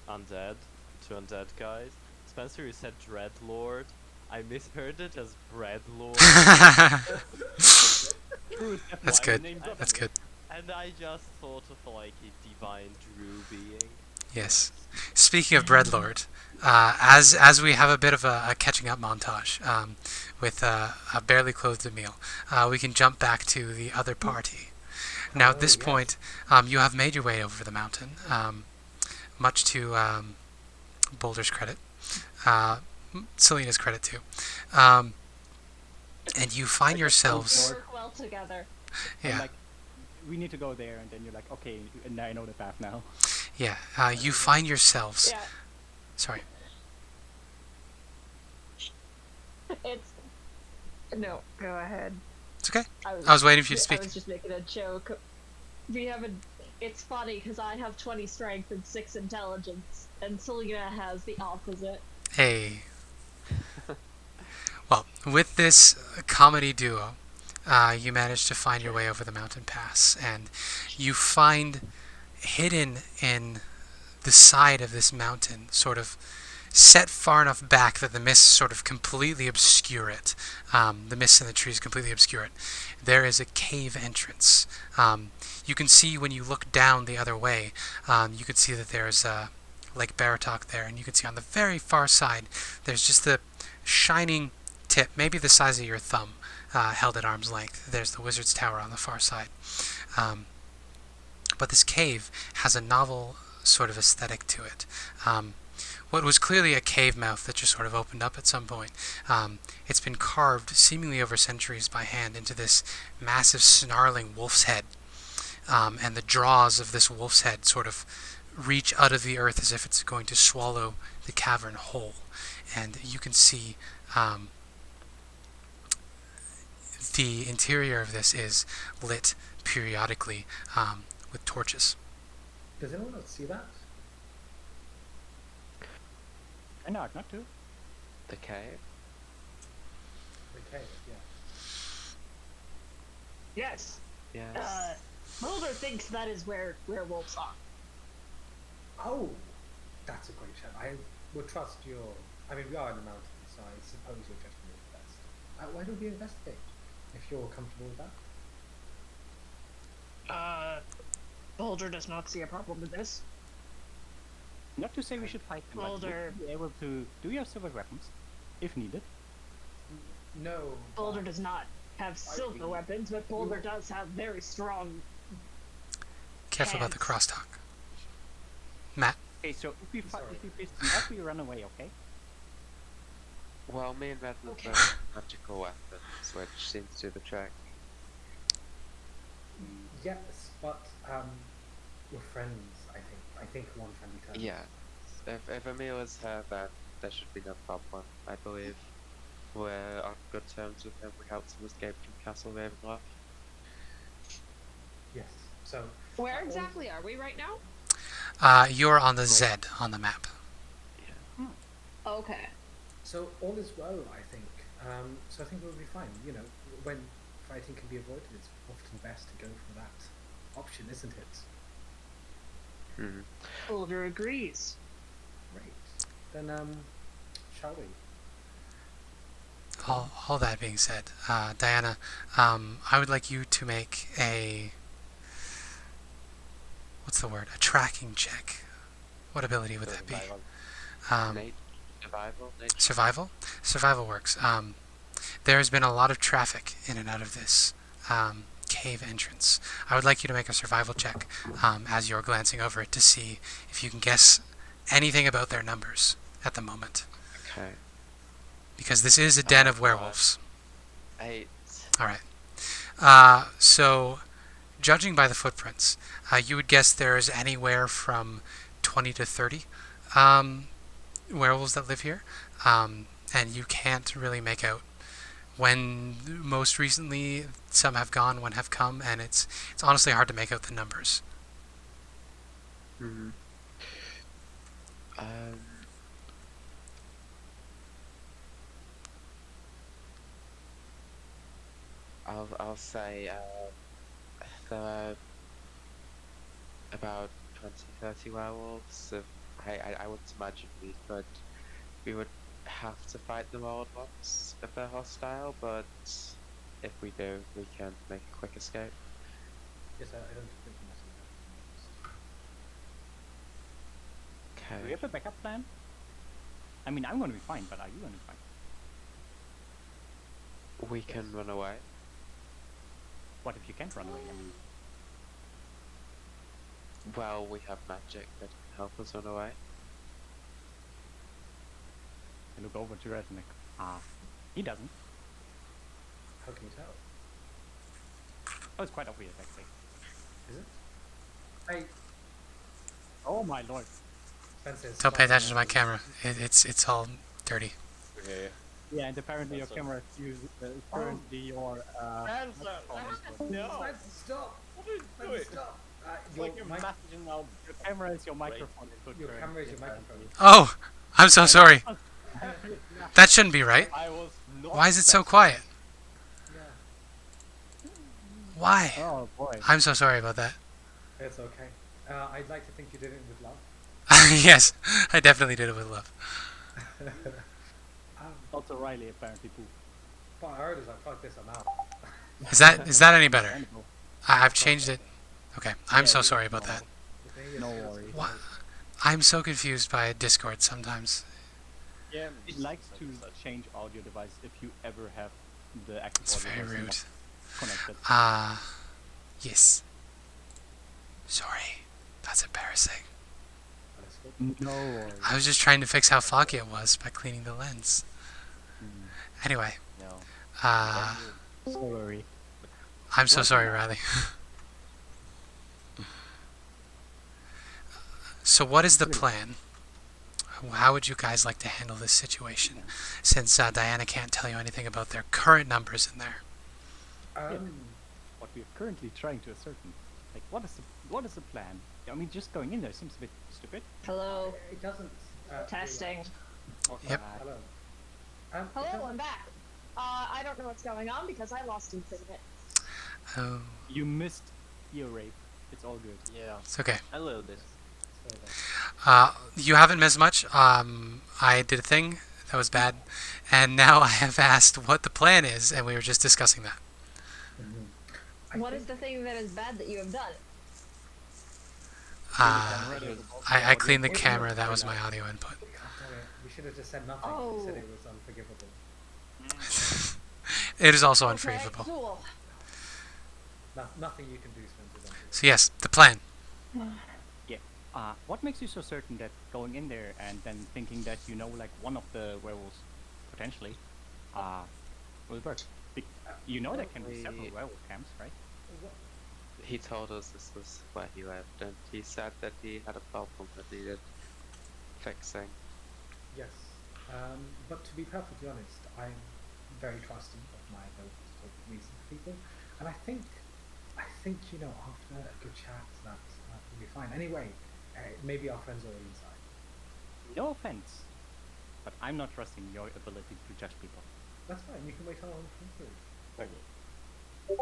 undead, two undead guys, Spencer, you said Dreadlord. I misheard it as Breadlord. That's good. That's good. And I just thought of like a divine Drew being. Yes. Speaking of Breadlord, as we have a bit of a catching up montage with a barely clothed Emil, we can jump back to the other party. Now, at this point, you have made your way over the mountain, much to Boulder's credit, Celina's credit too. And you find yourselves... Work well together. I'm Yeah, like, we need to go there, and then you're like, okay, and I know the path now. yeah. You find yourselves... Yeah, Sorry. it's no. Go ahead. It's okay. I was waiting for you to I speak. was just making a joke. we have a. It's funny because I have 20 strength and 6 intelligence, and Celina has the opposite. Hey. Well, with this comedy duo, you manage to find your way over the mountain pass, and you find hidden in the side of this mountain, sort of set far enough back that the mists sort of completely obscure it. The mists in the trees completely obscure it. There is a cave entrance. You can see when you look down the other way, you can see that there's Lake Baratok there, and you can see on the very far side, there's just the shining tip, maybe the size of your thumb, held at arm's length. There's the Wizard's Tower on the far side. But this cave has a novel sort of aesthetic to it. What was clearly a cave mouth that just sort of opened up at some point, it's been carved seemingly over centuries by hand into this massive snarling wolf's head. And the jaws of this wolf's head sort of reach out of the earth as if it's going to swallow the cavern whole. And you can see the interior of this is lit periodically with torches. Does anyone else see that? I know, not too. The cave? The cave, yeah. Yes. Yes. Boulder thinks that is where werewolves are. Oh, that's a great shout. I would trust your. I mean, we are in the mountains, so I suppose your judgment is best. Why don't we investigate? If you're comfortable with that. Boulder does not see a problem with this. Not to say we should fight them, but Boulder. we'll be able to. Do you have silver weapons, if needed? No. Boulder does not have silver weapons, but Boulder does have very strong. Careful about the crosstalk. Matt? Okay, so if we Sorry. face them up, we run away, okay? Well, me and Redmond Okay. have magical weapons, which seems to do the trick. Yes, but we're friends. I think one can be turned. Yeah. If Emil is here, then there should be no problem. I believe we're on good terms with him. We helped him escape from Castle Ravenloft. Yes. So. Where exactly are we right now? You're on the Z on the map. Okay. So all is well, I think. So I think we'll be fine. You know, when fighting can be avoided, it's often best to go for that option, isn't it? Hmm. Boulder agrees. Great. Then, shall we? All that being said, Diana, I would like you to make a... What's the word? A tracking check. What ability would that be? Survival? Survival? Survival works. There has been a lot of traffic in and out of this cave entrance. I would like you to make a survival check as you're glancing over it to see if you can guess anything about their numbers at the moment. Okay. Because this is a den of werewolves. 8. Alright. So, judging by the footprints, you would guess there's anywhere from 20 to 30 werewolves that live here. And you can't really make out when most recently some have gone, when have come, and it's honestly hard to make out the numbers. Mm-hmm. I'll say there are about 20-30 werewolves. I wouldn't imagine we would have to fight them all at once if they're hostile, but if we do, we can make a quick escape. Yes, I don't think we must do that. Do we have a backup plan? I mean, I'm gonna be fine, but are you gonna be fine? We can run away. What if you can't run away? I mean, Well, we have magic that can help us run away. I look over to Redmond. He doesn't. How can you tell? Oh, it's quite obvious, actually. Is it? Hey, Oh my lord. Spencer's Don't pay spotting attention to my us. camera. It's all dirty. Okay. Yeah, and apparently your That's camera is currently your Answer! No! Spencer, stop! Do it. Stop. It's like you're messaging now. Your camera is your microphone input. Your currently, camera is your apparently. microphone. Oh, I'm so sorry. That shouldn't be right. I was not. Why is it so expecting quiet? Yeah, Why? Oh boy. I'm so sorry about that. it's okay. I'd like to think you did it with love. Yes, I definitely did it with love. Also Riley apparently pooped. But I heard is like, fuck this, I'm out. Is that any better? Understandable. I've changed it. Okay, I'm Yeah, so you- sorry about no. that. The thing is, No it's- worries. What? I'm so confused by Discord sometimes. Yeah, It likes to change audio device if you ever have the active It's audio very device rude. not connected. Yes. Sorry. That's embarrassing. That's good. No worries. I was just trying to fix how foggy it was by cleaning the lens. Anyway, No. Sorry. I'm so sorry, Riley. So what is the plan? How would you guys like to handle this situation? Since Diana can't tell you anything about their current numbers in there. What we are currently trying to ascertain. Like, what is the plan? I mean, just going in there seems a bit stupid. Hello. It doesn't. Testing. Yep. Hello. It Hello, doesn't- I'm back. I don't know what's going on because I lost internet. Oh, You missed ear rape. It's all good. Yeah. it's okay. A little bit. You haven't missed much. I did a thing that was bad, and now I have asked what the plan is, and we were just discussing that. What is the thing that is bad that you have done? I cleaned the camera. That was my audio input. God damn it. We should have just said nothing. Oh. We said it was unforgivable. It is also Okay, unforgivable. cool. Nothing you can do, Spence, is unforgivable. So yes, the plan. What makes you so certain that going in there and then thinking that you know, like, one of the werewolves, potentially, will work? You know there can be several Probably- werewolf camps, right? He told us this was where he lived, and he said that he had a problem that needed fixing. Yes. But to be perfectly honest, I'm very trusting of my ability to talk reason to people, and I think you know, after a good chat, that will be fine. Anyway, maybe our friends are already inside. No offense, but I'm not trusting your ability to judge people. That's fine. You can wait till I'm come through. Very good.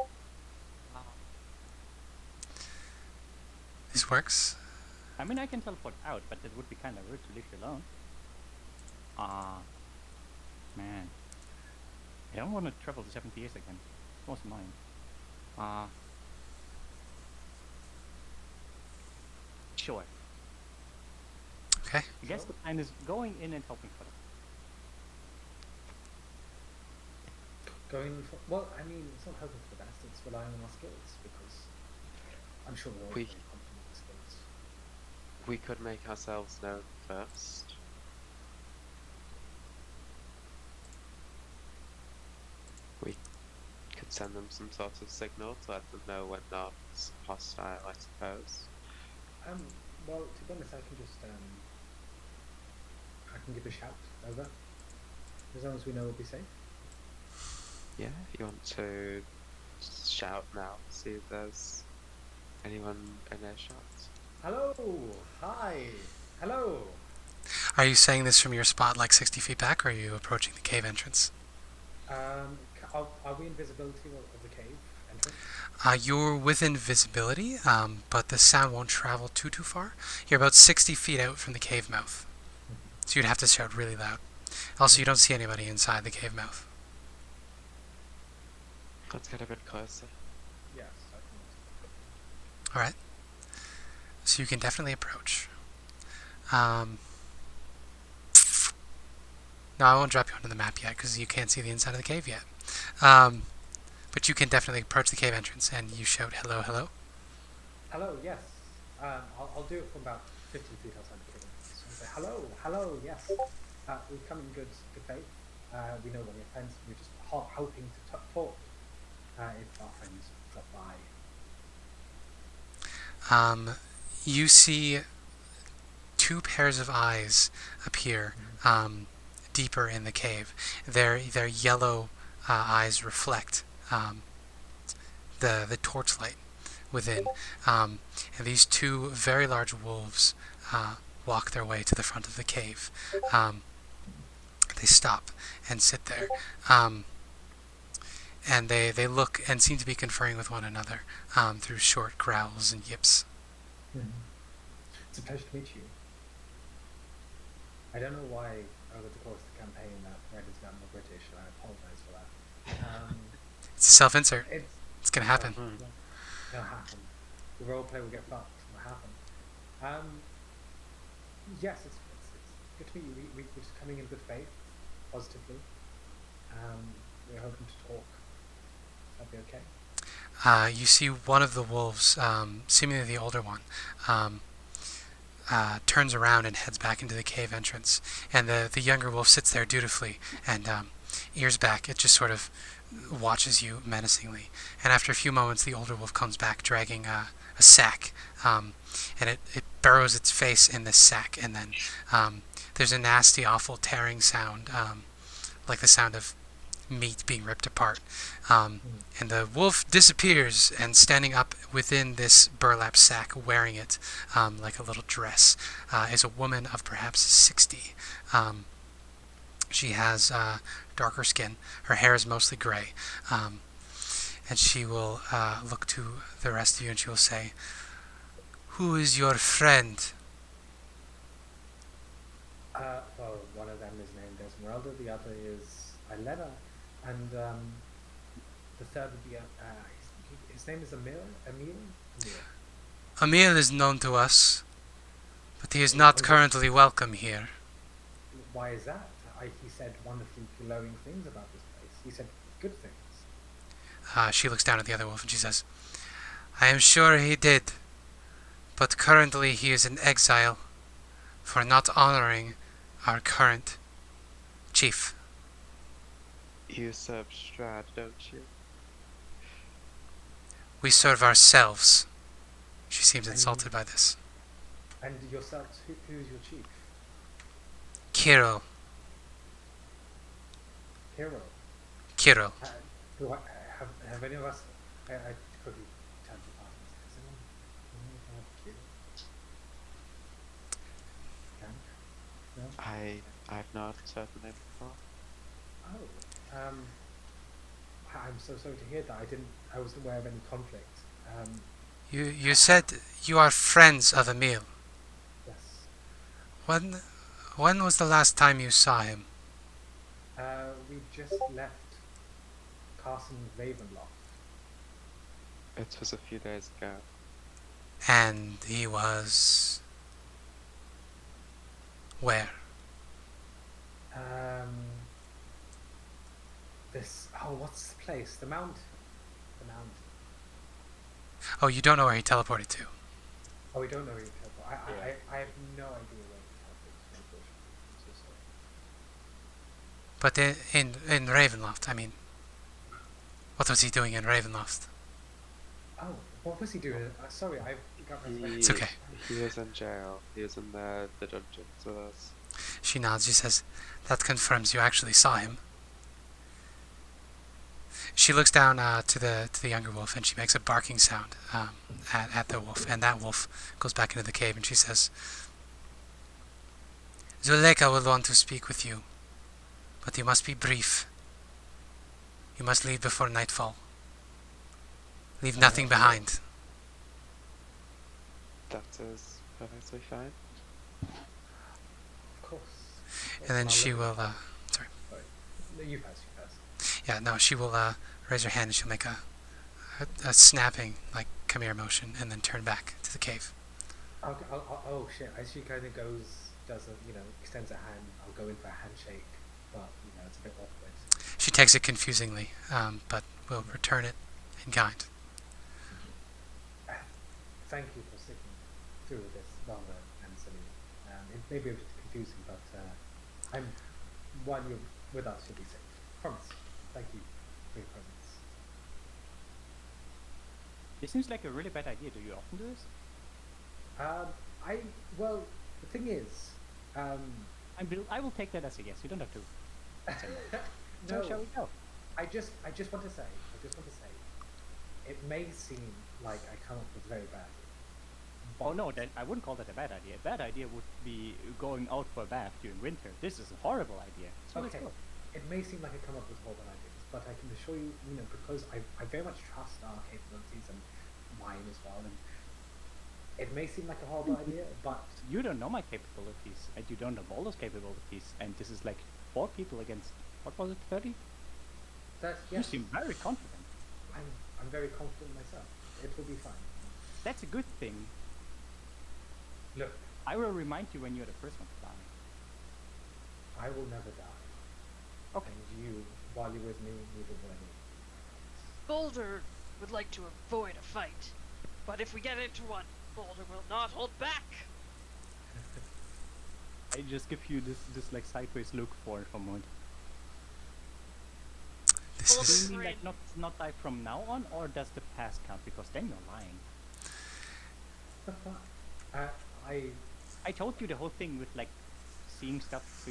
This works. I mean, I can teleport out, but it would be kind of rude to leave you alone. Man. I don't want to travel to 70 years again. It was mine. Sure. Okay. I guess the plan is going in and helping for them. Going for, well, I mean, it's not hoping for the best. It's relying on our skills because I'm sure we're all We- very confident with skills. We could make ourselves known first. We could send them some sort of signal to let them know we're not hostile, I suppose. Well, to be honest, I can just I can give a shout over. As long as we know we'll be safe. Yeah, if you want to shout now, see if there's anyone in earshot. Hello! Hi! Hello! Are you saying this from your spot like 60 feet back, or are you approaching the cave entrance? Are we in visibility of the cave entrance? You're within visibility, but the sound won't travel too far. You're about 60 feet out from the cave mouth. So you'd have to shout really loud. Also, you don't see anybody inside the cave mouth. Let's get a bit closer. Yes, I can. Alright. So you can definitely approach. No, I won't drop you onto the map yet, because you can't see the inside of the cave yet. But you can definitely approach the cave entrance, and you shout, hello, hello. Hello, yes. I'll do it from about 50 feet outside the cave entrance. So I'll say, hello, yes. We've come in good faith. We know what your friends. We're just hoping to talk. If our friends drop by. You see two pairs of eyes appear deeper in the cave. Their yellow eyes reflect the torchlight within. And these two very large wolves walk their way to the front of the cave. They stop and sit there. And they look and seem to be conferring with one another through short growls and yips. It's a pleasure to meet you. I don't know why over the course of the campaign that Red has gotten more British, and I apologize for that. It's a self-insert. It's It's gonna happen. It'll happen. The roleplay will get fucked. It'll happen. Yes, it's good to meet you. We're just coming in good faith, positively. We're hoping to talk. That'd be okay. You see one of the wolves, seemingly the older one, turns around and heads back into the cave entrance. And the younger wolf sits there dutifully and ears back. It just sort of watches you menacingly. And after a few moments, the older wolf comes back dragging a sack. And it burrows its face in this sack. And then there's a nasty, awful tearing sound, like the sound of meat being ripped apart. And the wolf disappears, and standing up within this burlap sack, wearing it like a little dress, is a woman of perhaps 60. She has darker skin. Her hair is mostly gray. And she will look to the rest of you and she will say, "Who is your friend?" Well, one of them is named Ezmerelda, the other is Ilena, and the third would be his name is Emil. Emil is known to us, but he is not currently welcome here. Why is that? He said wonderfully glowing things about this place. He said good things. She looks down at the other wolf and she says, "I am sure he did, but currently he is in exile for not honoring our current chief." You serve Strahd, don't you? "We serve ourselves." She seems insulted by this. And yourselves, who's your chief? Kirill. Hero. Kirill. Have any of us? I quickly turned to partners. Has anyone heard Kirill? No? I've not heard the name before. Oh. I'm so sorry to hear that. I wasn't aware of any conflict. You said you are friends of Emil. Yes. When was the last time you saw him? We just left Castle Ravenloft. It was a few days ago. And he was... where? What's the place? The Mount. The Mount. Oh, you don't know where he teleported to. Oh, we don't know where he teleported. I have no idea where he teleported to, unfortunately. I'm so sorry. But in Ravenloft, I mean... What was he doing in Ravenloft? Oh, what was he doing? Sorry, I got my... It's okay. He was in jail. He was in the dungeons with us. She nods. She says, "That confirms you actually saw him." She looks down to the younger wolf and she makes a barking sound at the wolf, and that wolf goes back into the cave and she says, "Zuleika will want to speak with you, but you must be brief. You must leave before nightfall. Leave nothing behind." That is perfectly fine. Of course. And then she will... Sorry. No, you first. Yeah, no, she will raise her hand and she'll make a snapping, like, come here motion, and then turn back to the cave. Oh shit, as she kind of extends her hand, I'll go in for a handshake, but, it's a bit awkward. She takes it confusingly, but will return it in kind. Thank you for sticking through with this longer and Celina. It may be a bit confusing, but while you're with us, you'll be safe. Promise. Thank you for your presence. This seems like a really bad idea. Do you often do this? Well, the thing is, I will take that as a yes. You don't have to. no, So shall we go? I just want to say, it may seem like I come up with very bad. Oh no, then I wouldn't call that a bad idea. A bad idea would be going out for a bath during winter. This is a horrible idea. So let's Okay, go. it may seem like I come up with horrible ideas, but I can assure you, because I very much trust our capabilities and mine as well, and it may seem like a horrible idea, but You don't know my capabilities, and you don't know Boulder's capabilities, and this is like 4 people against, what was it, 30? that, You yes, seem very confident. I'm very confident myself. It will be fine. That's a good thing. Look, I will remind you when you're the first one to die. I will never die. Okay. And you, while you're with me, neither will I. Boulder would like to avoid a fight, but if we get into one, Boulder will not hold back. I just give you this like sideways look for a moment. This Boulder Do is you mean train- like not die from now on, or does the past count? Because then you're lying. The fuck? I told you the whole thing with like seeing stuff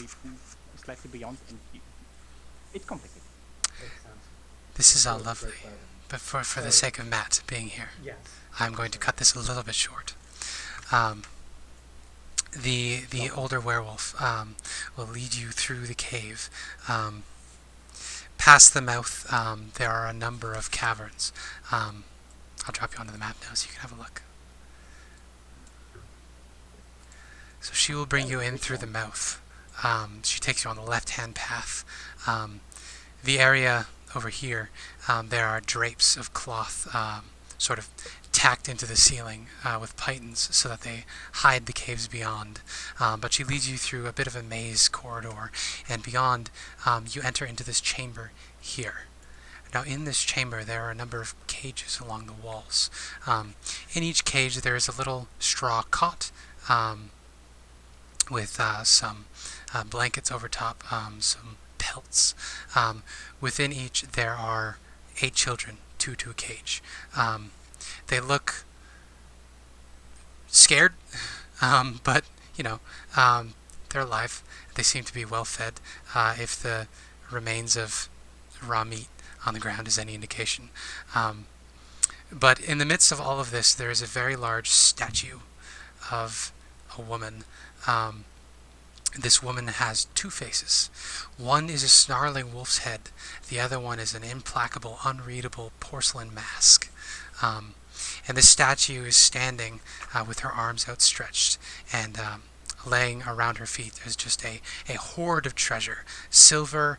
slightly beyond, and it's complicated. It sounds. this is all sounds lovely, great burden. but for the sake of Matt being here, Yes. I'm going to cut this a little bit short. The older werewolf will lead you through the cave. Past the mouth, there are a number of caverns. I'll drop you onto the map now so you can have a look. So she will bring you in through the mouth. She takes you on the left-hand path. The area over here, there are drapes of cloth sort of tacked into the ceiling with pythons so that they hide the caves beyond. But she leads you through a bit of a maze corridor, and beyond you enter into this chamber here. Now in this chamber there are a number of cages along the walls. In each cage there is a little straw cot with some blankets over top, some pelts. Within each there are 8 children, 2 to a cage. They look scared, but they're alive. They seem to be well fed, if the remains of raw meat on the ground is any indication. But in the midst of all of this, there is a very large statue of a woman. This woman has 2 faces. One is a snarling wolf's head. The other one is an implacable, unreadable porcelain mask. And this statue is standing with her arms outstretched, and laying around her feet there's just a hoard of treasure. Silver,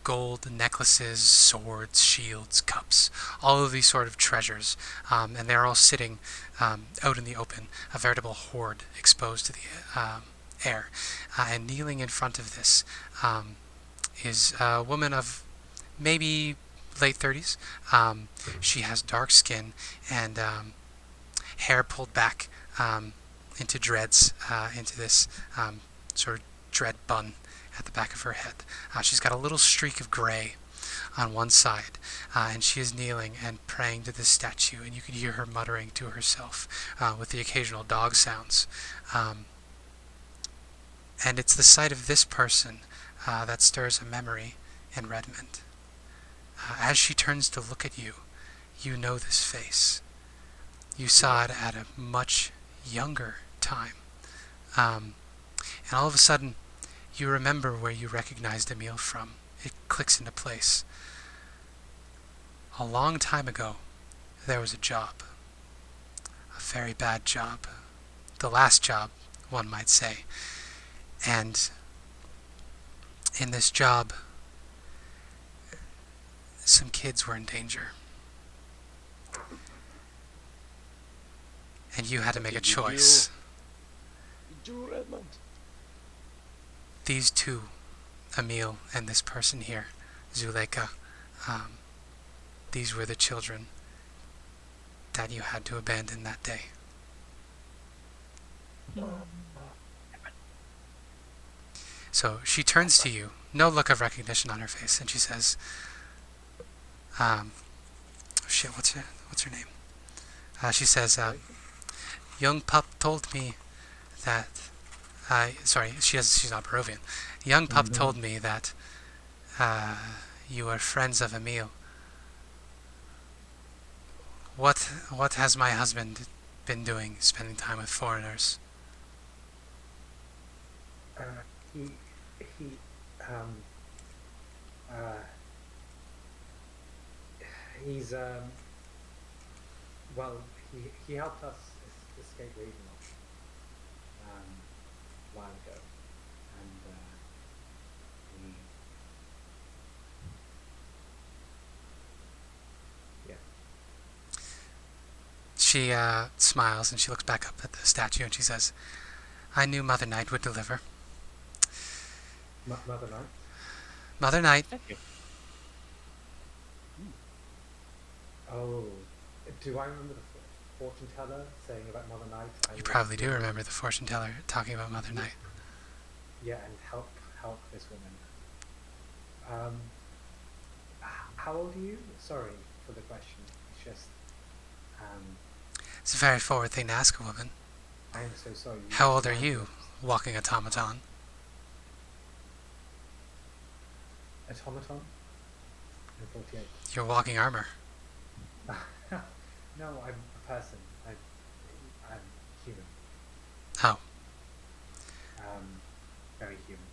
gold, necklaces, swords, shields, cups, all of these sort of treasures. And they're all sitting out in the open, a veritable hoard exposed to the air. And kneeling in front of this is a woman of maybe late 30s. She has dark skin and hair pulled back into dreads, into this sort of dread bun at the back of her head. She's got a little streak of gray on one side, and she is kneeling and praying to this statue, and you can hear her muttering to herself with the occasional dog sounds. And it's the sight of this person that stirs a memory in Redmond. As she turns to look at you, you know this face. You saw it at a much younger time. And all of a sudden, you remember where you recognized Emil from. It clicks into place. A long time ago, there was a job. A very bad job. The last job, one might say. And in this job, some kids were in danger. And you had to make a choice. Redmond. These 2, Emil and this person here, Zuleka, these were the children that you had to abandon that day. So she turns to you, no look of recognition on her face, and she says, what's her name? She says, young pup told me that, she's not Barovian. Young pup told me that you are friends of Emil. What has my husband been doing, spending time with foreigners? He, um, uh, he's, well, he helped us escape Ravenloft, a while ago, and, yeah. She smiles and she looks back up at the statue and she says, I knew Mother Night would deliver. Mother Night? Mother Night. Thank you. Oh, do I remember the fortune teller saying about Mother Night? You probably do remember the fortune teller talking about Mother Night. Yeah, and help this woman. How old are you? Sorry for the question. It's just, It's a very forward thing to ask a woman. I am so sorry. How old are you, walking automaton? Automaton? I'm 48. You're walking armor. No, I'm a person. I'm human. Oh. Very human.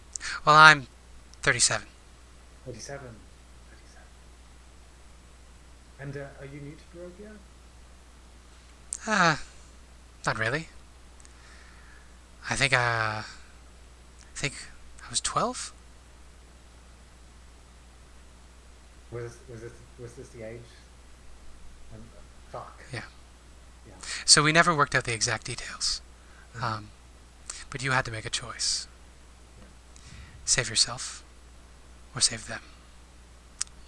Well, I'm 37. 37. And are you new to Barovia? Not really. I think I was 12? Was this the age? Fuck. Yeah. Yeah. So we never worked out the exact details. But you had to make a choice. Save yourself or save them.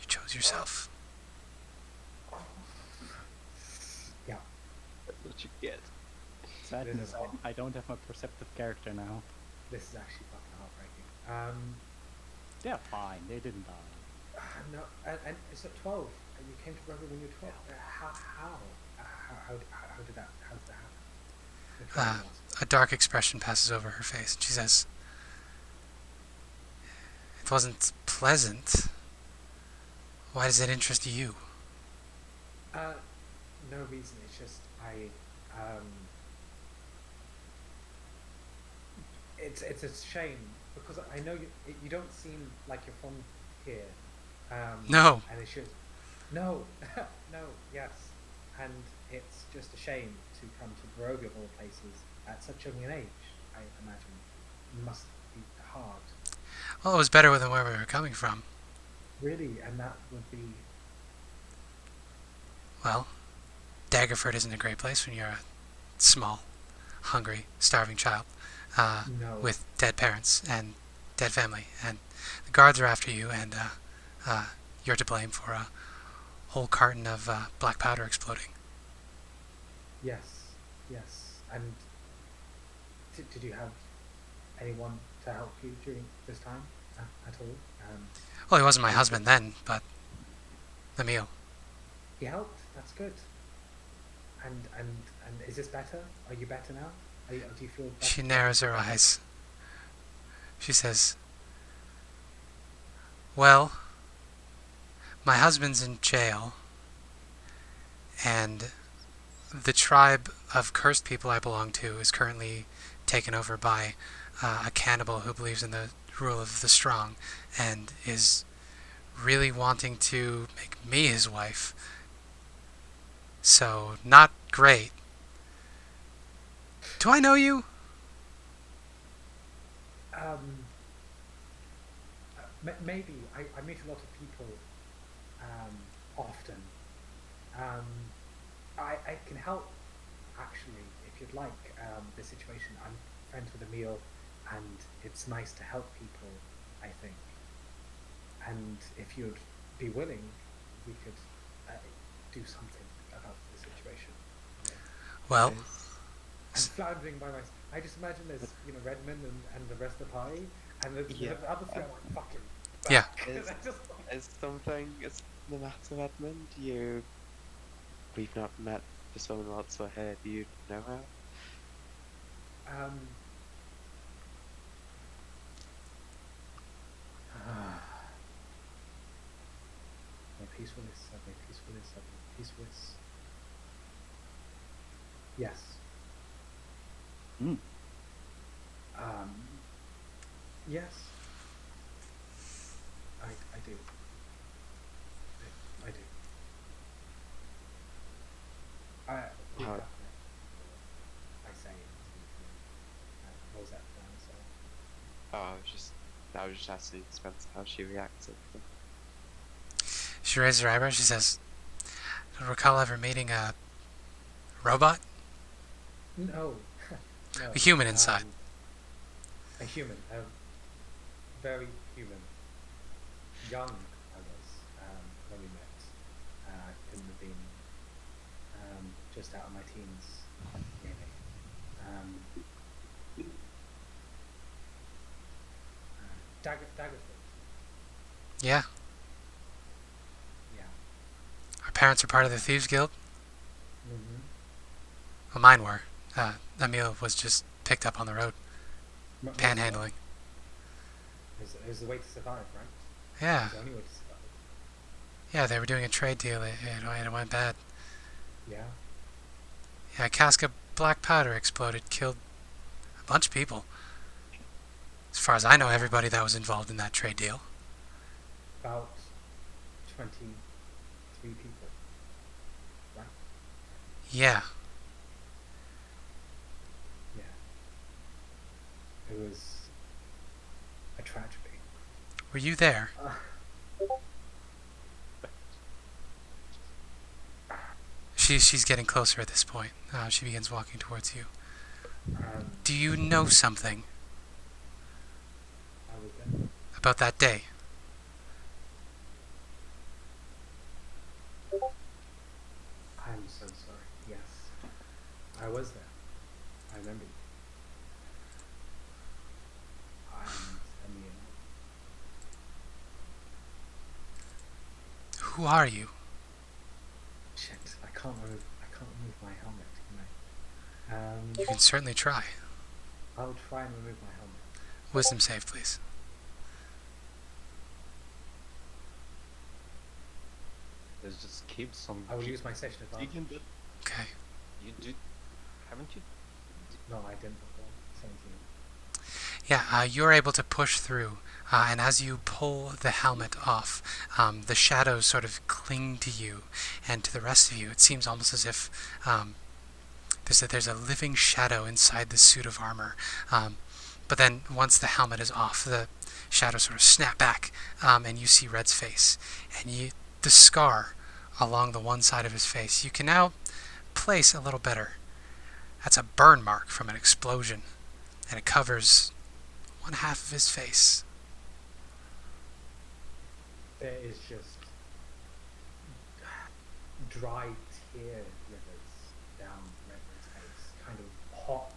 You chose yourself. Yeah. That's what you get. Sadness, I don't have my perceptive character now. This is actually fucking heartbreaking. They're fine. They didn't die. No, and it's at 12. And you came to Barovia when you were 12. How did that happen? A dark expression passes over her face, and she says, "It wasn't pleasant. Why does it interest you?" No reason. It's just it's a shame because I know you don't seem like you're from here. No. And it should. No, no, yes, and it's just a shame to come to Barovia of all places at such a young age. I imagine it must be hard. Well, it was better than where we were coming from. Really, and that would be. Well, Daggerford isn't a great place when you're a small, hungry, starving child No. with dead parents and dead family, and the guards are after you, and you're to blame for a whole carton of black powder exploding. Yes, and did you have anyone to help you during this time at all? Well, he wasn't my husband then, but the meal. He helped. That's good. And is this better? Are you better now? Do you feel better? She narrows her eyes. She says, "Well, my husband's in jail, and the tribe of cursed people I belong to is currently taken over by a cannibal who believes in the rule of the strong and is really wanting to make me his wife. So, not great. Do I know you?" Maybe. I meet a lot of people often. I can help, actually, if you'd like, the situation. I'm friends with Emil, and it's nice to help people, I think. And if you'd be willing, we could do something about the situation. Well, I'm floundering by myself. I just imagine there's, Redmond and the rest of the party, and the other three are like, fucking yeah. Is something the matter, Redmond? We've not met this woman whatsoever. Do you know her? Peacefulness. Yes. Hmm. Yes. I do. I do. We've How- got connected before. I say it to Rosette down, so. Oh, I was just asking Spencer how she reacted. She raises her eyebrows. She says, "I don't recall ever meeting a robot? No. No. A human inside." A human. A very human. Young I was when we met. Couldn't have been just out of my teens, really. Daggerfoot. Yeah. Yeah. Our parents are part of the Thieves Guild. Mm-hmm. Well, mine were. Emil was just picked up on the road, panhandling. It was the way to survive, right? Yeah. It's the only way to survive. Yeah, they were doing a trade deal, and it went bad. Yeah. Yeah, a cask of black powder exploded, killed a bunch of people. As far as I know, everybody that was involved in that trade deal. About 23 people. Right? Yeah. Yeah. It was a tragedy. Were you there? She's getting closer at this point. She begins walking towards you. Do you know something I was there. about that day? I'm so sorry. Yes. I was there. I remember you. I'm Emil. Who are you? Shit, I can't remove my helmet, can I? You can certainly try. I'll try and remove my helmet. Wisdom save, please. Let's just keep some. I will use my session advantage. Okay. You do, haven't you? No, I didn't before. 17. Yeah, you're able to push through, and as you pull the helmet off, the shadows sort of cling to you and to the rest of you. It seems almost as if there's a living shadow inside the suit of armor. But then once the helmet is off, the shadows sort of snap back, and you see Red's face. And the scar along the one side of his face, you can now place a little better. That's a burn mark from an explosion, and it covers one half of his face. There is just dry tear rivers down Redmond's face, kind of hot,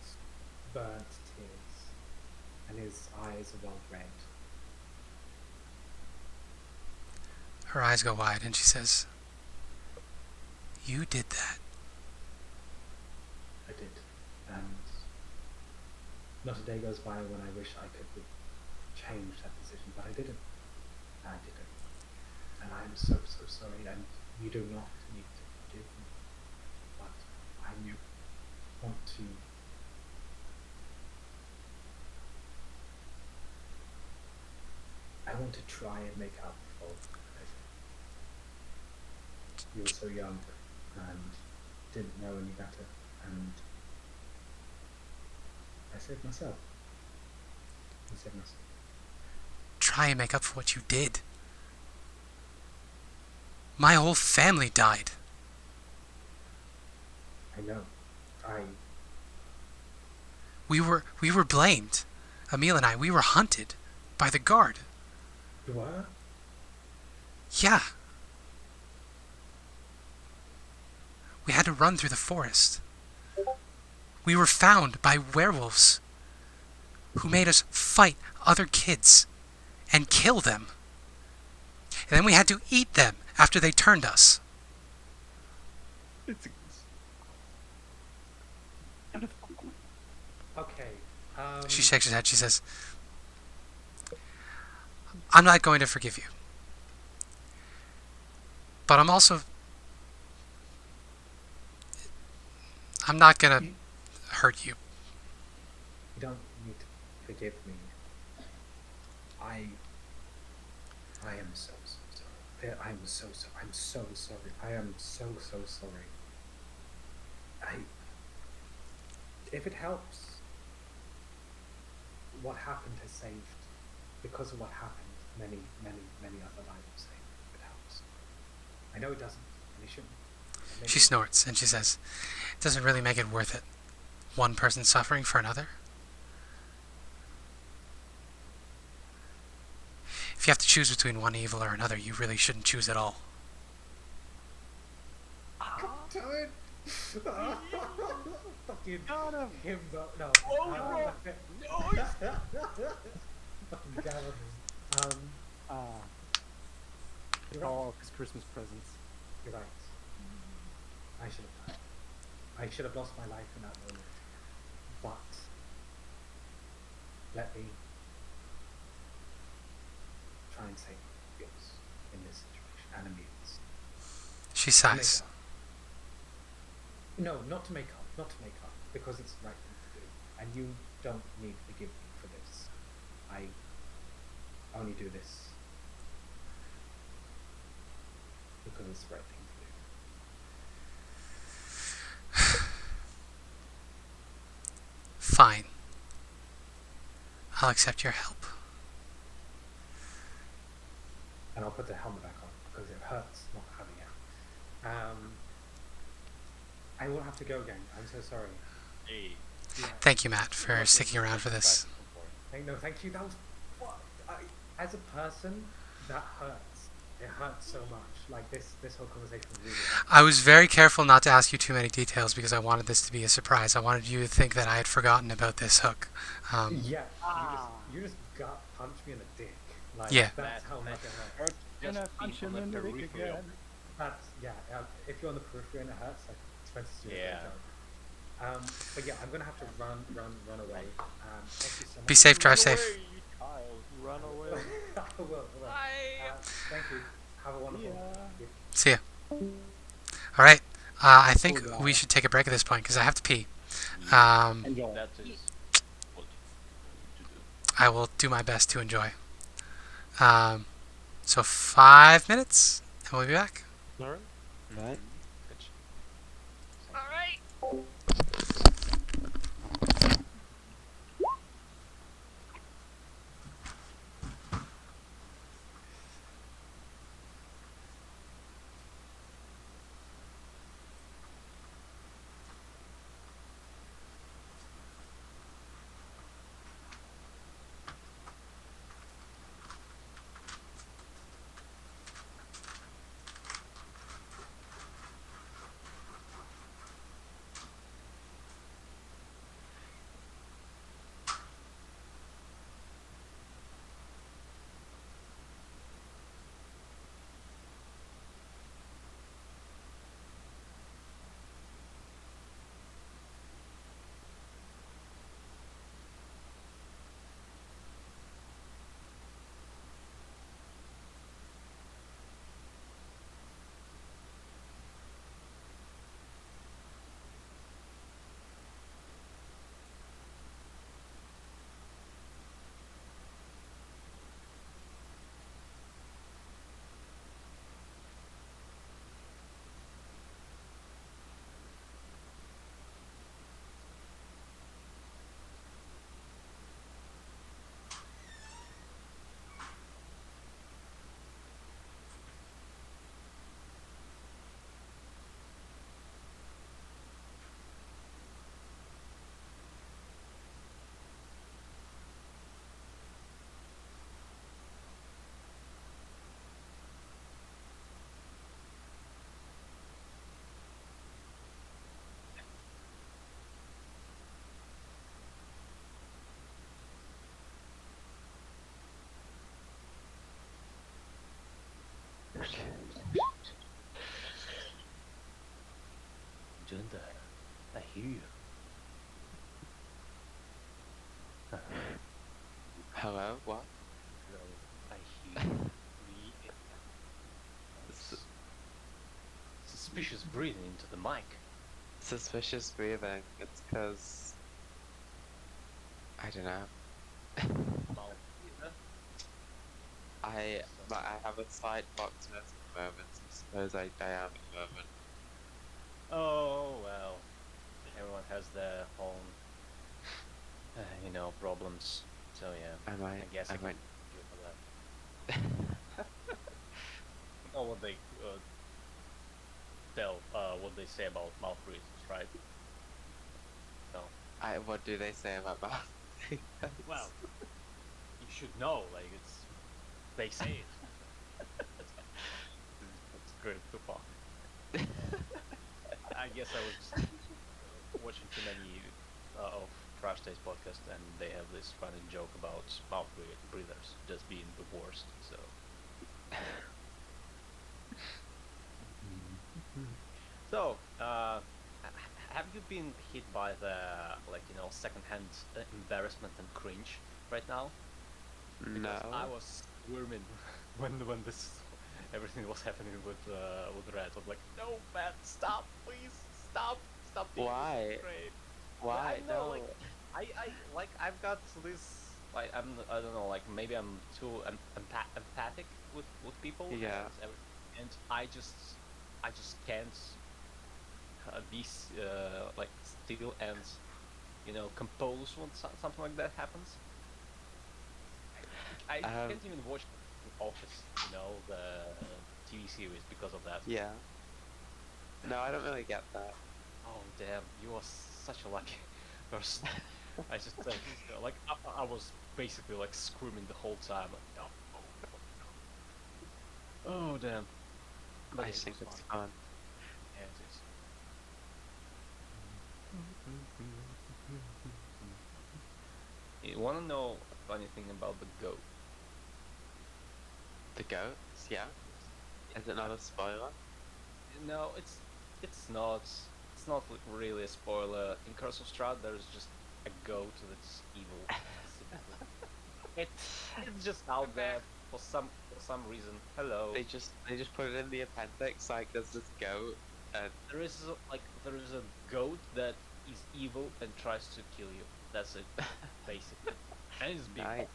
burnt tears, and his eyes are well red. Her eyes go wide, and she says, "You did that." I did, and not a day goes by when I wish I could change that decision, but I didn't. I didn't. And I'm so sorry, and you do not need to forgive me. But I want to... I want to try and make up for everything. You were so young, and didn't know any better, and I saved myself. I saved myself. Try and make up for what you did. My whole family died. I know. We were blamed. Emil and I, we were hunted by the guard. You were? Yeah. We had to run through the forest. We were found by werewolves who made us fight other kids and kill them. And then we had to eat them after they turned us. Okay. She shakes her head. She says, "I'm not going to forgive you. But I'm I'm not gonna hurt you. You don't need to forgive me. I am so sorry. I'm so sorry. I'm so sorry. I am so sorry. If it helps, what happened has saved, because of what happened, many other lives have saved. If it helps. I know it doesn't, and it shouldn't. Maybe She snorts and she says, "It doesn't really make it worth it. One person suffering for another? If you have to choose between one evil or another, you really shouldn't choose at all." Damn it! Fucking him, though. No. Fucking Gavin. You're right. All of his Christmas presents. You're right. I should have died. I should have lost my life in that moment. But let me try and save yours in this situation and Amelia's. She To make sighs. up. No, not to make up. Not to make up. Because it's the right thing to do. And you don't need to forgive me for this. I only do this because it's the right thing to do. Fine. I'll accept your help. And I'll put the helmet back on because it hurts not having it. I will have to go again. I'm so sorry. Hey. Yeah. Thank you, Matt, for sticking around for this. Thank you. That was as a person, that hurts. It hurts so much. Like this whole conversation really hurts. I was very careful not to ask you too many details because I wanted this to be a surprise. I wanted you to think that I had forgotten about this hook. Yeah, you just gut punched me in the dick. Like, Yeah. That's how much it hurts. And I punch him in the dick again. That's, if you're on the periphery and it hurts, like, Spencer's doing a great job. But yeah, I'm gonna have to run away. Thank you so much. Be safe, drive safe. Run away. I will. Thank you. Have a wonderful day. See ya. Alright, I think we should take a break at this point because I have to pee. Enjoy. That is what to do. I will do my best to enjoy. So 5 minutes, and we'll be back. Alright. Right. Alright. Junda, I hear you. Hello, what? I hear you. Suspicious breathing into the mic. Suspicious breathing. It's because I don't know. I have a slight boxness at the moment. I suppose I am at the moment. Oh well, everyone has their own, problems. So yeah, I guess I can might. do for that. Know what they what they say about mouth reasons, right? So What do they say about mouth? well, you should know. Like they say it. It's great to fuck. I guess I was just watching too many of Trash Taste podcast, and they have this funny joke about mouth breathers just being the worst. So. So, have you been hit by the secondhand embarrassment and cringe right now? Because No. I was squirming when this everything was happening with Red. I was like, no man, stop, please, stop being Why? this great. Why? I know, No. I've got this, I don't know, maybe I'm too empathic with people. Yeah. And I just can't be still and compose when something like that happens. I can't even watch Office, the TV series because of that. Yeah. No, I don't really get that. Oh damn, you are such a lucky person. I just I was basically screaming the whole time. Like, no. Oh damn. But I it think was it's fun. fun. Yeah, it is. You wanna know a funny thing about the goat? The goats, yeah. Is it not a spoiler? No, it's not. It's not really a spoiler. In Curse of Strahd, there's just a goat that's evil. It's just out there for some reason. Hello. They just put it in the appendix like there's this goat and There is a goat that is evil and tries to kill you. That's it, basically. And it's big. Nice.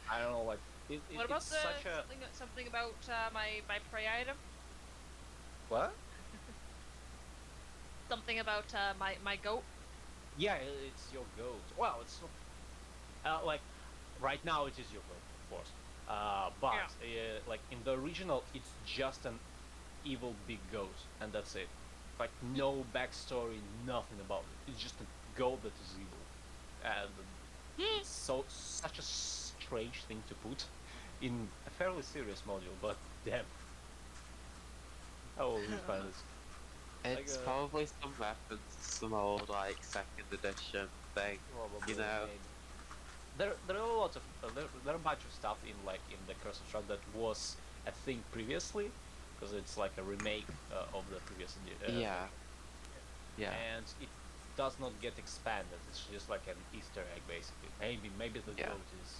I don't know, What about it's the such a something about my prey item? what? Something about my goat? Yeah, it's your goat. Well, it's not, right now it is your goat, of course. But in the original, it's just an evil big goat, and that's it. Like no backstory, nothing about it. It's just a goat that is evil, and it's such a strange thing to put in a fairly serious module. But damn, how will we find this? it's probably some reference to some old second edition thing. Probably, You know. maybe. There are a lot of there are a bunch of stuff in the Curse of Strahd that was a thing previously, because it's like a remake of the previous edition. Yeah. And it does not get expanded. It's just like an Easter egg, basically. Maybe the Yeah. goat is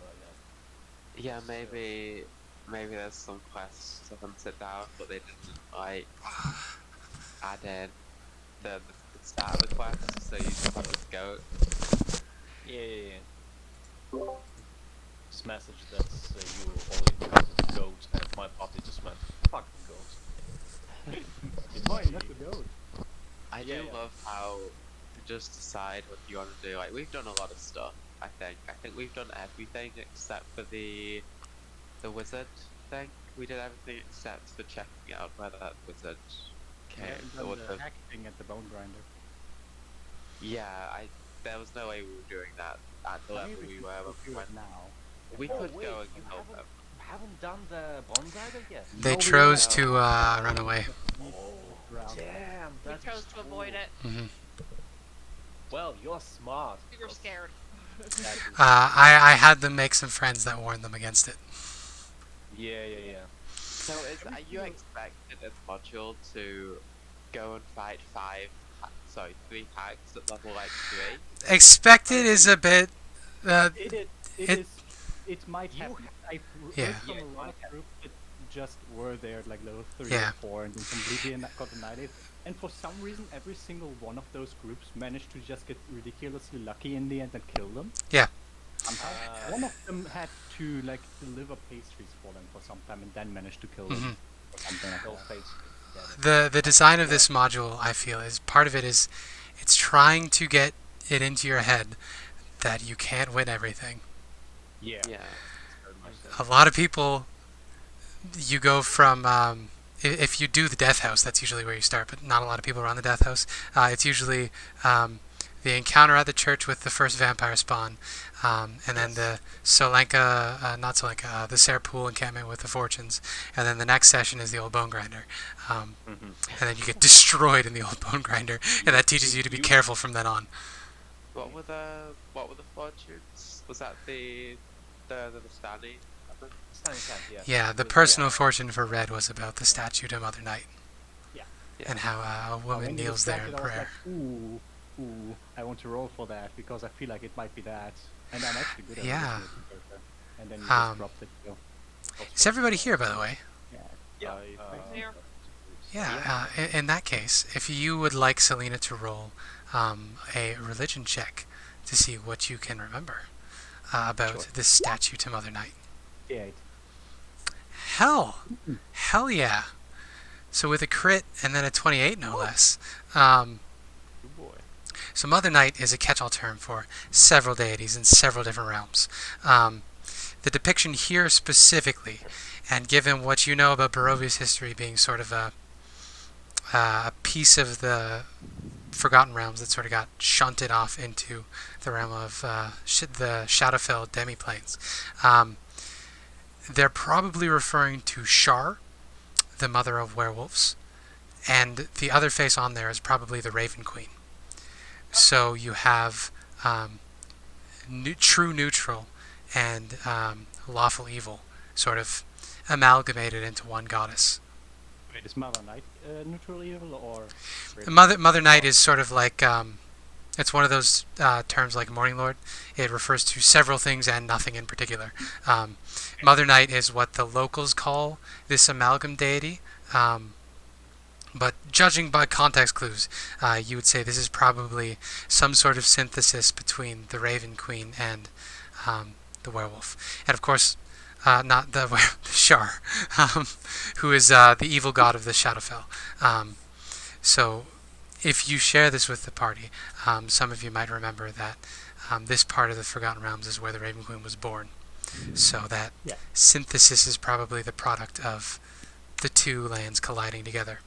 like that. Yeah, maybe there's some quests to hunt it down, but they didn't add in the start of the quest, so you just have this goat. Yeah. This message that's you only because of the goat, and my party just meant fuck the goat. It's fine, not the goat. I Yeah, do yeah. love how you just decide what you want to do. Like we've done a lot of stuff. I think we've done everything except for the wizard thing. We did everything except for checking out where that wizard came. Yeah, or and the hacking at the bone grinder. there was no way we were doing that at the level we were when we went. now. We Oh, could wait, go and you help them. haven't done the bonfire yet? They No, we chose don't. to run away. Drow. Damn, We that's chose to avoid it. Hmm. Well, you're smart. We were scared. That is- I had them make some friends that warned them against it. yeah. So are you expected in module to go and fight 3 hacks at level 3? Expected is a bit. It might You happen. I've Yeah. heard from Yeah, a it lot might of groups that just were there level 3 Yeah. or 4 and then completely got annihilated. And for some reason, every single one of those groups managed to just get ridiculously lucky in the end and kill them. Yeah. One of them had to like deliver pastries for them for some time and then managed to kill them. Or something like that. The design of this module, I feel, is part of it is it's trying to get it into your head that you can't win everything. Yeah. Yeah. A lot of people, you go from if you do the Death House, that's usually where you start, but not a lot of people are on the Death House. It's usually the encounter at the church with the first vampire spawn, and then the the Serpool encampment with the Fortunes, and then the next session is the Old Bone Grinder. And then you get destroyed in the Old Bone Grinder, and that teaches you to be careful from then on. What were the fortunes? Was that the Vistani? Yeah, the personal fortune for Red was about the statue to Mother Night. Yeah. And how a woman When you kneels there in started, I was prayer. like, ooh, I want to roll for that because I feel like it might be that. And I'm actually good at Yeah. it. And then you just dropped it. So. Is everybody here, by the way? Yeah. There. Yeah, in that case, if you would like Celina to roll a religion check to see what you can remember about this statue to Mother Night. Yeah. Hell yeah. So with a crit and then a 28, no less. Good boy. So Mother Night is a catch-all term for several deities in several different realms. The depiction here specifically, and given what you know about Barovia's history being sort of a piece of the Forgotten Realms that sort of got shunted off into the realm of the Shadowfell demiplanes, they're probably referring to Shar, the mother of werewolves, and the other face on there is probably the Raven Queen. So you have true neutral and lawful evil sort of amalgamated into one goddess. Wait, is Mother Night neutral evil or? Mother Night is sort of like it's one of those terms like Morning Lord. It refers to several things and nothing in particular. Mother Night is what the locals call this amalgam deity. But judging by context clues, you would say this is probably some sort of synthesis between the Raven Queen and the werewolf. And of course, not the Shar, who is the evil god of the Shadowfell. So if you share this with the party, some of you might remember that this part of the Forgotten Realms is where the Raven Queen was born. So that synthesis is probably the product of the two lands colliding together.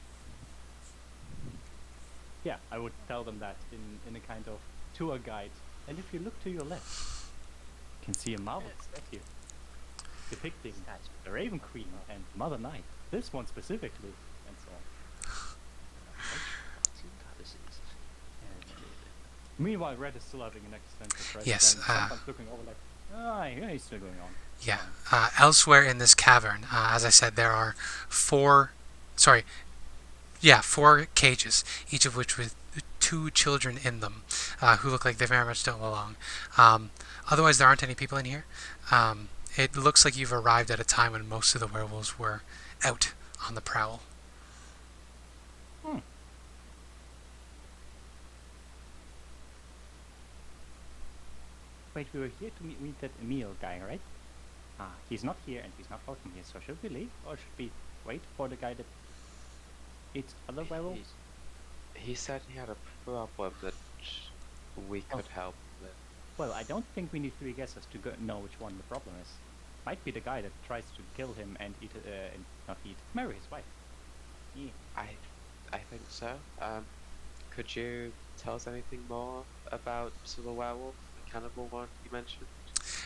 Yeah, I would tell them that in a kind of tour guide. And if you look to your left, you can see a marble statue depicting the Raven Queen and Mother Night. This one specifically, and so on. Meanwhile, Red is still having an existential crisis. Yes, and sometimes looking over like, yeah, he's still going on. Yeah. Elsewhere in this cavern, as I said, there are four cages, each of which with two children in them, who look like they very much don't belong. Otherwise, there aren't any people in here. It looks like you've arrived at a time when most of the werewolves were out on the prowl. Wait, we were here to meet that Emil guy, right? He's not here and he's not welcome here, so should we leave or should we wait for the guy that eats other werewolves? He said he had a problem that we could help with. Well, I don't think we need three guesses to know which one the problem is. Might be the guy that tries to kill him and marry his wife. Yeah. I think so. Could you tell us anything more about the werewolf, the cannibal one you mentioned?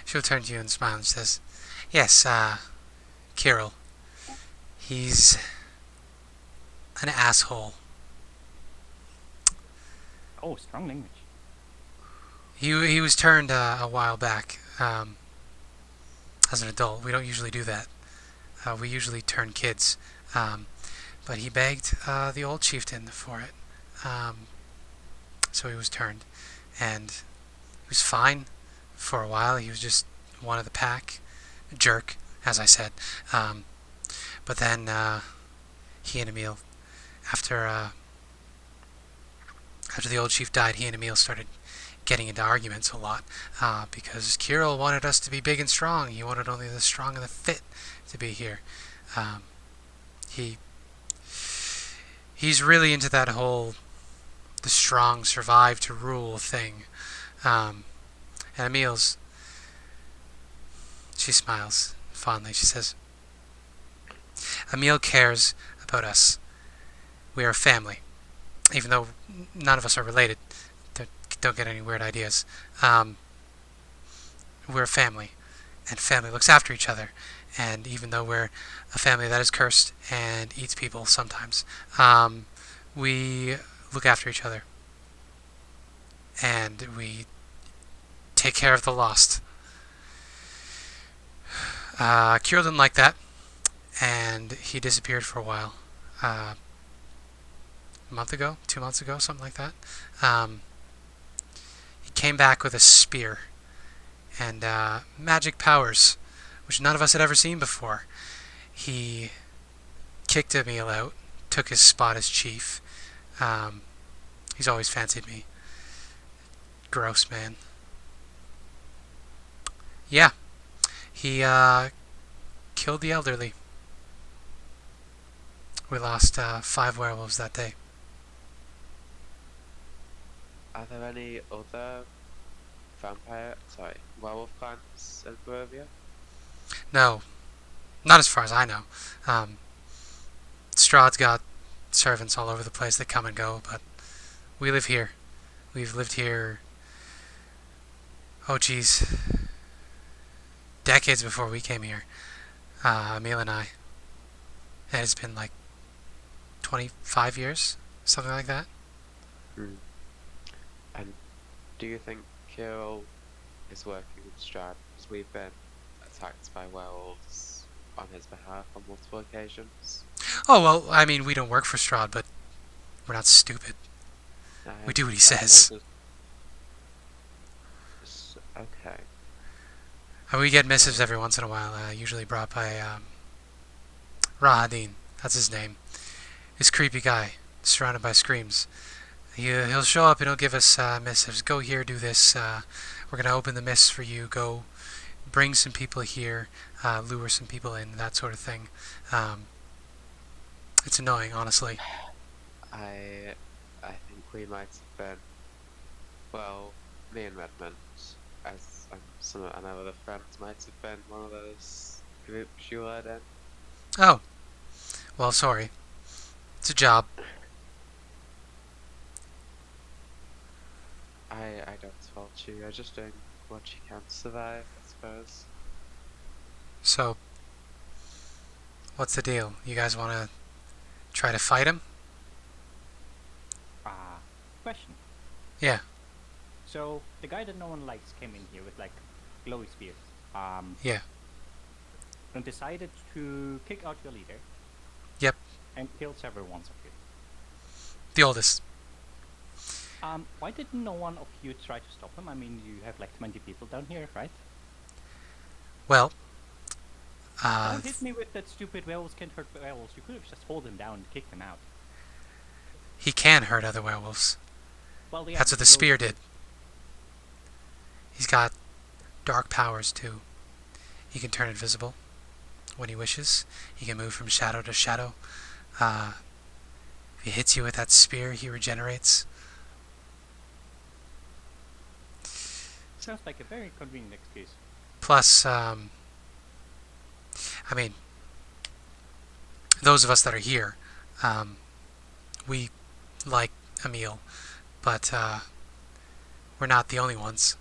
She'll turn to you and smile and says, "Yes, Kirill. He's an asshole. Oh, strong language. He was turned a while back as an adult. We don't usually do that. We usually turn kids. But he begged the old chieftain for it. So he was turned. And he was fine for a while. He was just one of the pack. A jerk, as I said. But then he and Emil, after After the old chief died, he and Emil started getting into arguments a lot because Kirill wanted us to be big and strong. He wanted only the strong and the fit to be here. He's really into that whole the strong survive to rule thing. And Emil's, she smiles fondly. She says, Emil cares about us. We are a family. Even though none of us are related. Don't get any weird ideas. We're a family. And family looks after each other. And even though we're a family that is cursed and eats people sometimes, we look after each other. And we take care of the lost. Kirill didn't like that. And he disappeared for a while. A month ago? 2 months ago? Something like that. He came back with a spear. And magic powers, which none of us had ever seen before. He kicked Emil out, took his spot as chief. He's always fancied me. Gross, man. Yeah. He killed the elderly. We lost 5 werewolves that day. Are there any other werewolf clans in Barovia? No. Not as far as I know. Strahd's got servants all over the place that come and go, but we live here. We've lived here, oh geez, decades before we came here. Emil and I. And it's been like 25 years, something like that. And do you think Kirill is working with Strahd? Because we've been attacked by werewolves on his behalf on multiple occasions. Oh, well, I mean, we don't work for Strahd, but we're not stupid. We do what he says. Okay. And we get missives every once in a while, usually brought by Rahadin. That's his name. This creepy guy, surrounded by screams. He'll show up and he'll give us missives. Go here, do this. We're going to open the mists for you. Go bring some people here, lure some people in, that sort of thing. It's annoying, honestly. I think we might have been, well, me and Redmond, as some of our other friends might have been one of those groups you were in. Oh. Well, sorry. It's a job. I don't fault you. You're just doing what you can to survive, I suppose. So, what's the deal? You guys want to try to fight him? Question. Yeah. So, the guy that no one likes came in here with, like, glowy spears. Yeah. And decided to kick out your leader. Yep. And kill several ones of you. The oldest. Why did no one of you try to stop him? I mean, you have like 20 people down here, right? Well, Don't hit me with that stupid werewolves can't hurt werewolves. You could have just hold him down and kicked him out. he can hurt other werewolves. Well, they That's have what the close- spear did. He's got dark powers too. He can turn invisible when he wishes. He can move from shadow to shadow. If he hits you with that spear, he regenerates. Sounds like a very convenient excuse. Plus, I mean, those of us that are here, we like Emil, but we're not the only ones.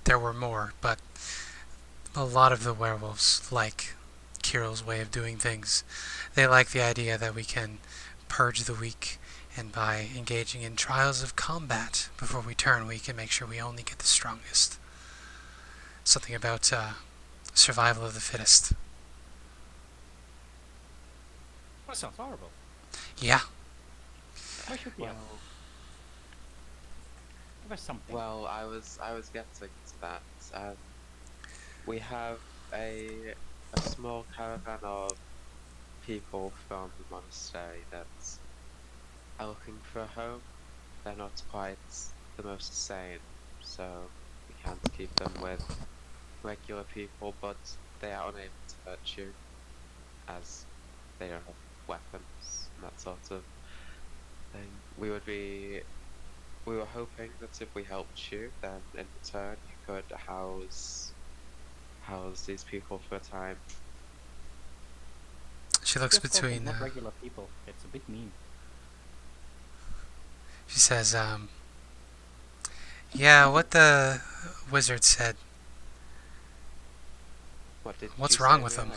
There were more, but a lot of the werewolves like Kirill's way of doing things. They like the idea that we can purge the weak, and by engaging in trials of combat before we turn, we can make sure we only get the strongest. Something about survival of the fittest. That sounds horrible. Yeah. Why should we have? There was something. Well, I was getting to that. We have a small caravan of people from the monastery that are looking for a home. They're not quite the most sane, so we can't keep them with regular people, but they are unable to hurt you, as they don't have weapons and that sort of thing. We were hoping that if we helped you, then in return you could house these people for a time. She looks Just call them between. not regular people. It's a bit mean. She says, "Yeah, what the wizard said. What did What's you wrong say, with them?"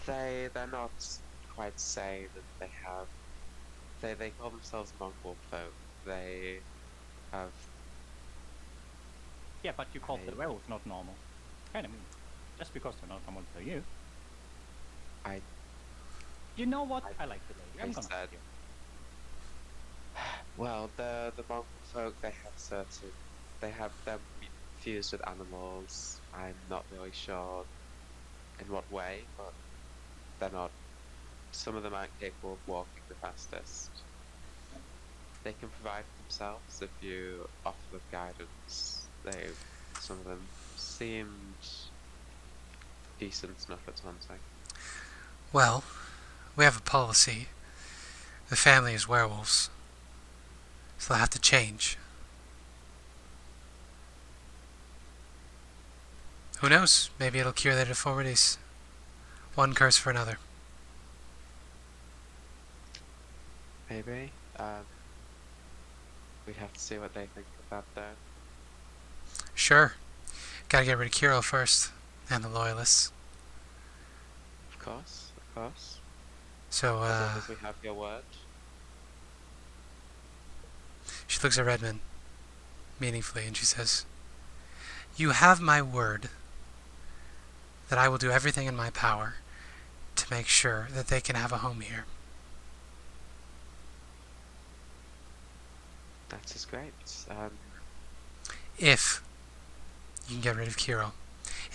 They're not quite sane, and they call themselves mongrel folk. They have Yeah, but you called the I- werewolves not normal. Kinda mean. Just because they're not normal to you. I You know what? I like the lady. I'm I gonna said- you. well, the mongrel folk, they have them fused with animals. I'm not really sure in what way, but they're not. Some of them aren't capable of walking the fastest. They can provide for themselves if you offer them guidance. Some of them seemed decent enough at hunting. Well, we have a policy. The family is werewolves, so they'll have to change. Who knows? Maybe it'll cure their deformities. One curse for another. Maybe. We'd have to see what they think of that, though. Sure. Gotta get rid of Kirill first, and the loyalists. Of course, of course. So, As long as we have your word. she looks at Redmond meaningfully and she says, "You have my word that I will do everything in my power to make sure that they can have a home here." That is great. If you can get rid of Kirill,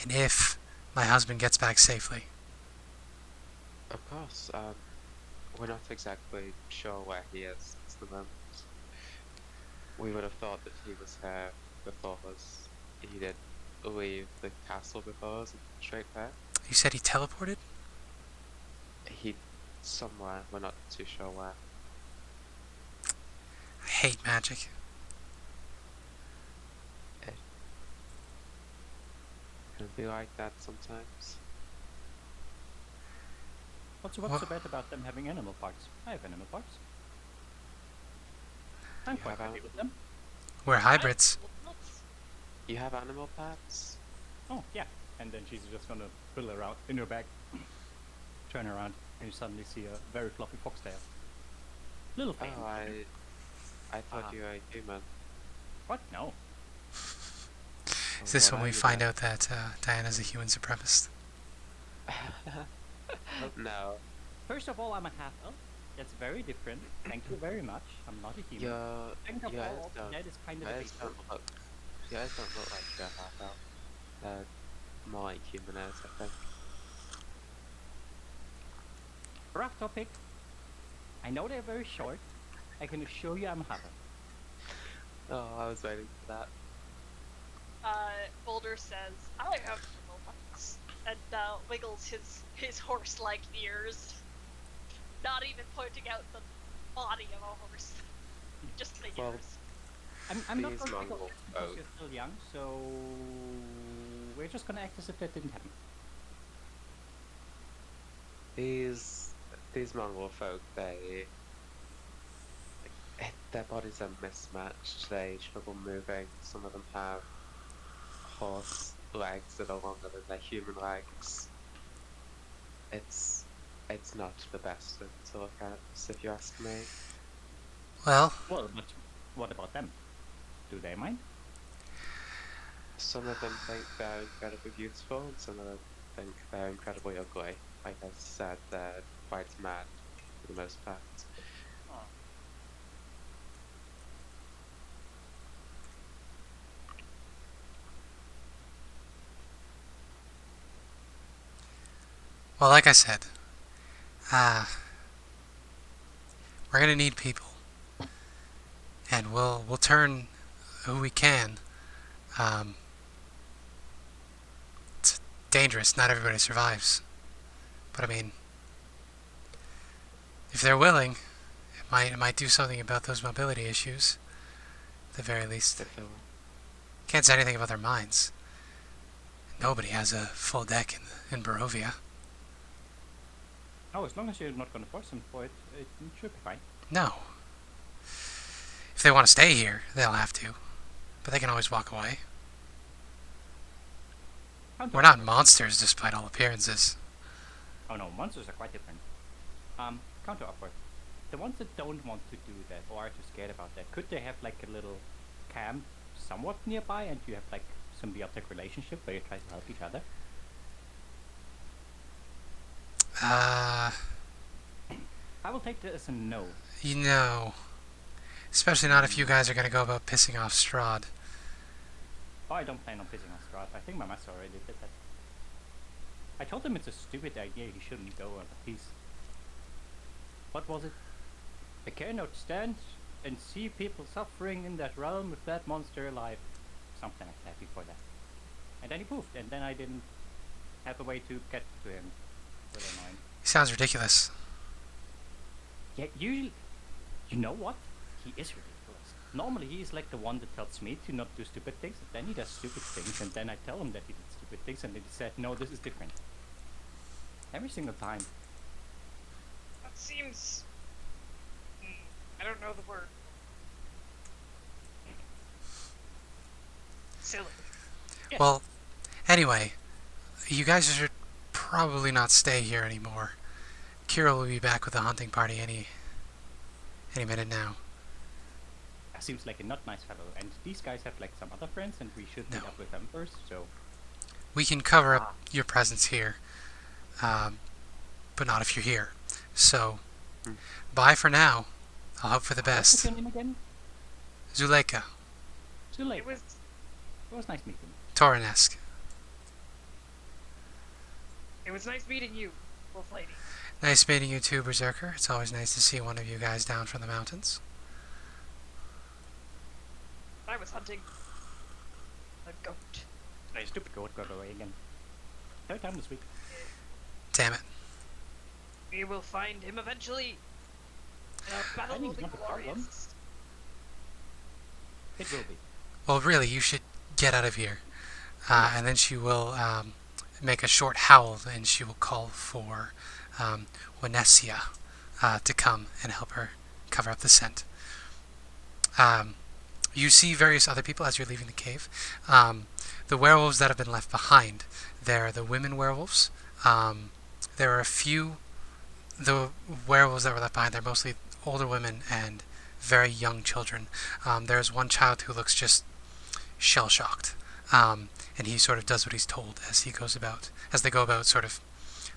and if my husband gets back safely. Of course. We're not exactly sure where he is at the moment. We would have thought that he was here before us. He did leave the castle before us and straight there. You said he teleported? He somewhere. We're not too sure where. I hate magic. Can be like that sometimes. What's What? so bad about them having animal parts? I have animal parts. I'm You quite have happy with them. We're hybrids. You have animal pets? Oh, yeah. And then she's just gonna pull around in her bag, turn around, and you suddenly see a very fluffy foxtail. Little thing. Oh, I thought you were a human. What? No. Is this What when are we you find then? out that Diana's a human supremacist? No. First of all, I'm a half elf. That's very different. Thank you very much. I'm not a human. Your Second of your all, eyes also don't that is kind of your a eyes big don't look your eyes don't look like you're half elf. They're more like human eyes, I think. rough topic. I know they're very short. I can assure you I'm having. Oh, I was waiting for that. Boulder says, "I have animal parts," and wiggles his horse-like ears, not even pointing out the body of a horse, just the Well, ears. I'm not These going to mongrel go because folk. you're still young, so we're just gonna act as if that didn't happen. These mongrel folk, their bodies are mismatched. They struggle moving. Some of them have horse legs that are longer than their human legs. It's not the best thing to look at, if you ask me. Well, Well, but what about them? Do they mind? Some of them think they're incredibly beautiful, and some of them think they're incredibly ugly. Like I said, they're quite mad for the most part. like I said, We're gonna need people, and we'll turn who we can. It's dangerous. Not everybody survives, but I mean, if they're willing, it might do something about those mobility issues. At the very least, can't say anything about their minds. Nobody has a full deck in Barovia. Oh, as long as you're not going to force them for it, it should be fine. No. If they want to stay here, they'll have to. But they can always walk away. We're not monsters, despite all appearances. Oh no, monsters are quite different. Counter offer. The ones that don't want to do that or are too scared about that, could they have like a little camp somewhat nearby and you have like symbiotic relationship where you try to help each other? I will take that as a no. You know, especially not if you guys are going to go about pissing off Strahd. Oh, I don't plan on pissing off Strahd. I think my master already did that. I told him it's a stupid idea, he shouldn't go on a piece. What was it? I cannot stand and see people suffering in that realm with that monster alive. Something like that before that. And then he poofed, and then I didn't have a way to get to him. Really annoying. He sounds ridiculous. Yeah, usually, you know what? He is ridiculous. Normally he is like the one that tells me to not do stupid things, and then he does stupid things, and then I tell him that he did stupid things, and then he said, no, this is different. Every single time. That seems... I don't know the word. Silly. Yes. Well, anyway, you guys should probably not stay here anymore. Kira will be back with the hunting party any minute now. That seems like a not nice fellow, and these guys have like some other friends, and we should meet No. up with them first, so... We can cover up your presence here, but not if you're here. So, bye for now. I'll hope for the What's best. your name again? Zuleika, Too late. It was It was nice meeting you. Taurenesque. nice meeting you, Wolf Lady. Nice meeting you too, Berserker. It's always nice to see one of you guys down from the mountains. I was hunting a goat. My stupid goat got away again. Third time this week. Damn it. We will find him eventually. Battle will Finding's be not a problem. glorious. It will be. Well, really, you should get out of here. And then she will make a short howl, and she will call for Wenesia to come and help her cover up the scent. You see various other people as you're leaving the cave. The werewolves that have been left behind, they're the women werewolves. There are a few, the werewolves that were left behind, they're mostly older women and very young children. There's one child who looks just shell-shocked, and he sort of does what he's told as he goes about, as they go about sort of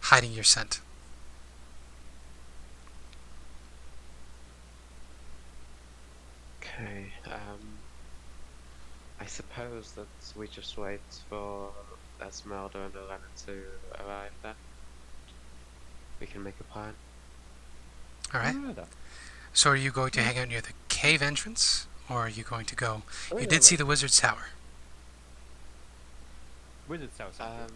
hiding your scent. Okay, I suppose that we just wait for Ezmerelda and Ilena to arrive then. We can make a plan. Alright, so are you going to hang out near the cave entrance, or are you going to go? You did see the wizard's tower. Wizard's house. I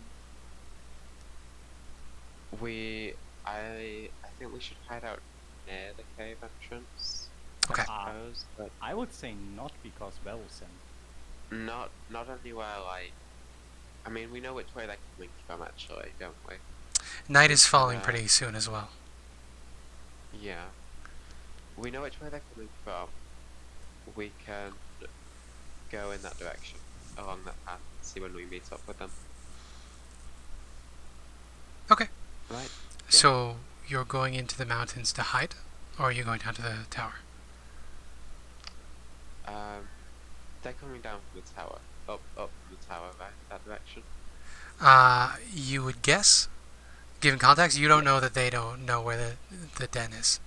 think we should hide out near the cave entrance. Okay. I suppose, but I would say not because werewolves and not anywhere like. I mean, we know which way they're coming from, actually, don't we? Night is falling pretty soon as well. Yeah. We know which way they're coming from. We can go in that direction, along that path, and see when we meet up with them. Okay. Right. So you're going into the mountains to hide, or are you going down to the tower? They're coming down from the tower. Up from the tower, right? That direction? You would guess. Given context, you don't know that they don't know where the den is.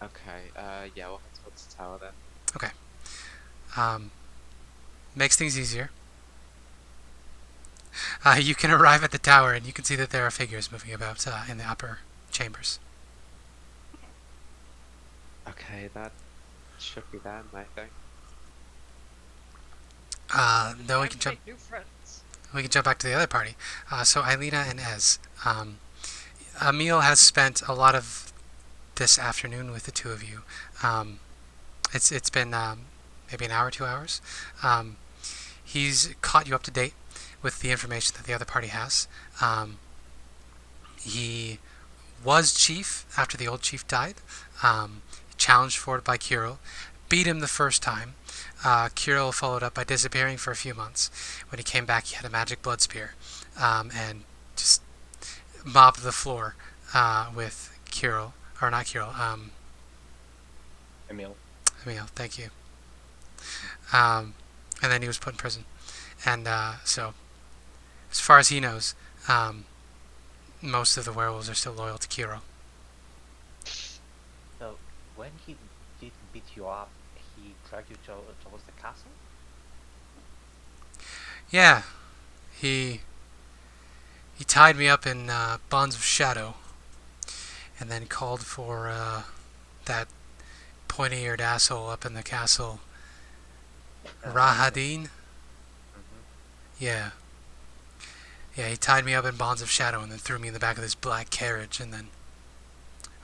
Okay, yeah, we'll head towards the tower then. Okay. Makes things easier. You can arrive at the tower and you can see that there are figures moving about in the upper chambers. Okay, that should be them, I think. Then we Time can to jump. make new friends. We can jump back to the other party. So Ireena and Ez. Emil has spent a lot of this afternoon with the two of you. It's been maybe an hour, 2 hours. He's caught you up to date with the information that the other party has. He was chief after the old chief died. Challenged for it by Kirill. Beat him the first time. Kirill followed up by disappearing for a few months. When he came back, he had a magic blood spear. And just mopped the floor with Kirill. Or not Kirill. Emil. Emil, thank you. And then he was put in prison. And so, as far as he knows, most of the werewolves are still loyal to Kirill. So, when he did beat you up, he dragged you towards the castle? Yeah, he tied me up in bonds of shadow, and then called for that pointy-eared asshole up in the castle, Rahadin. Yeah. Yeah, he tied me up in bonds of shadow and then threw me in the back of this black carriage, and then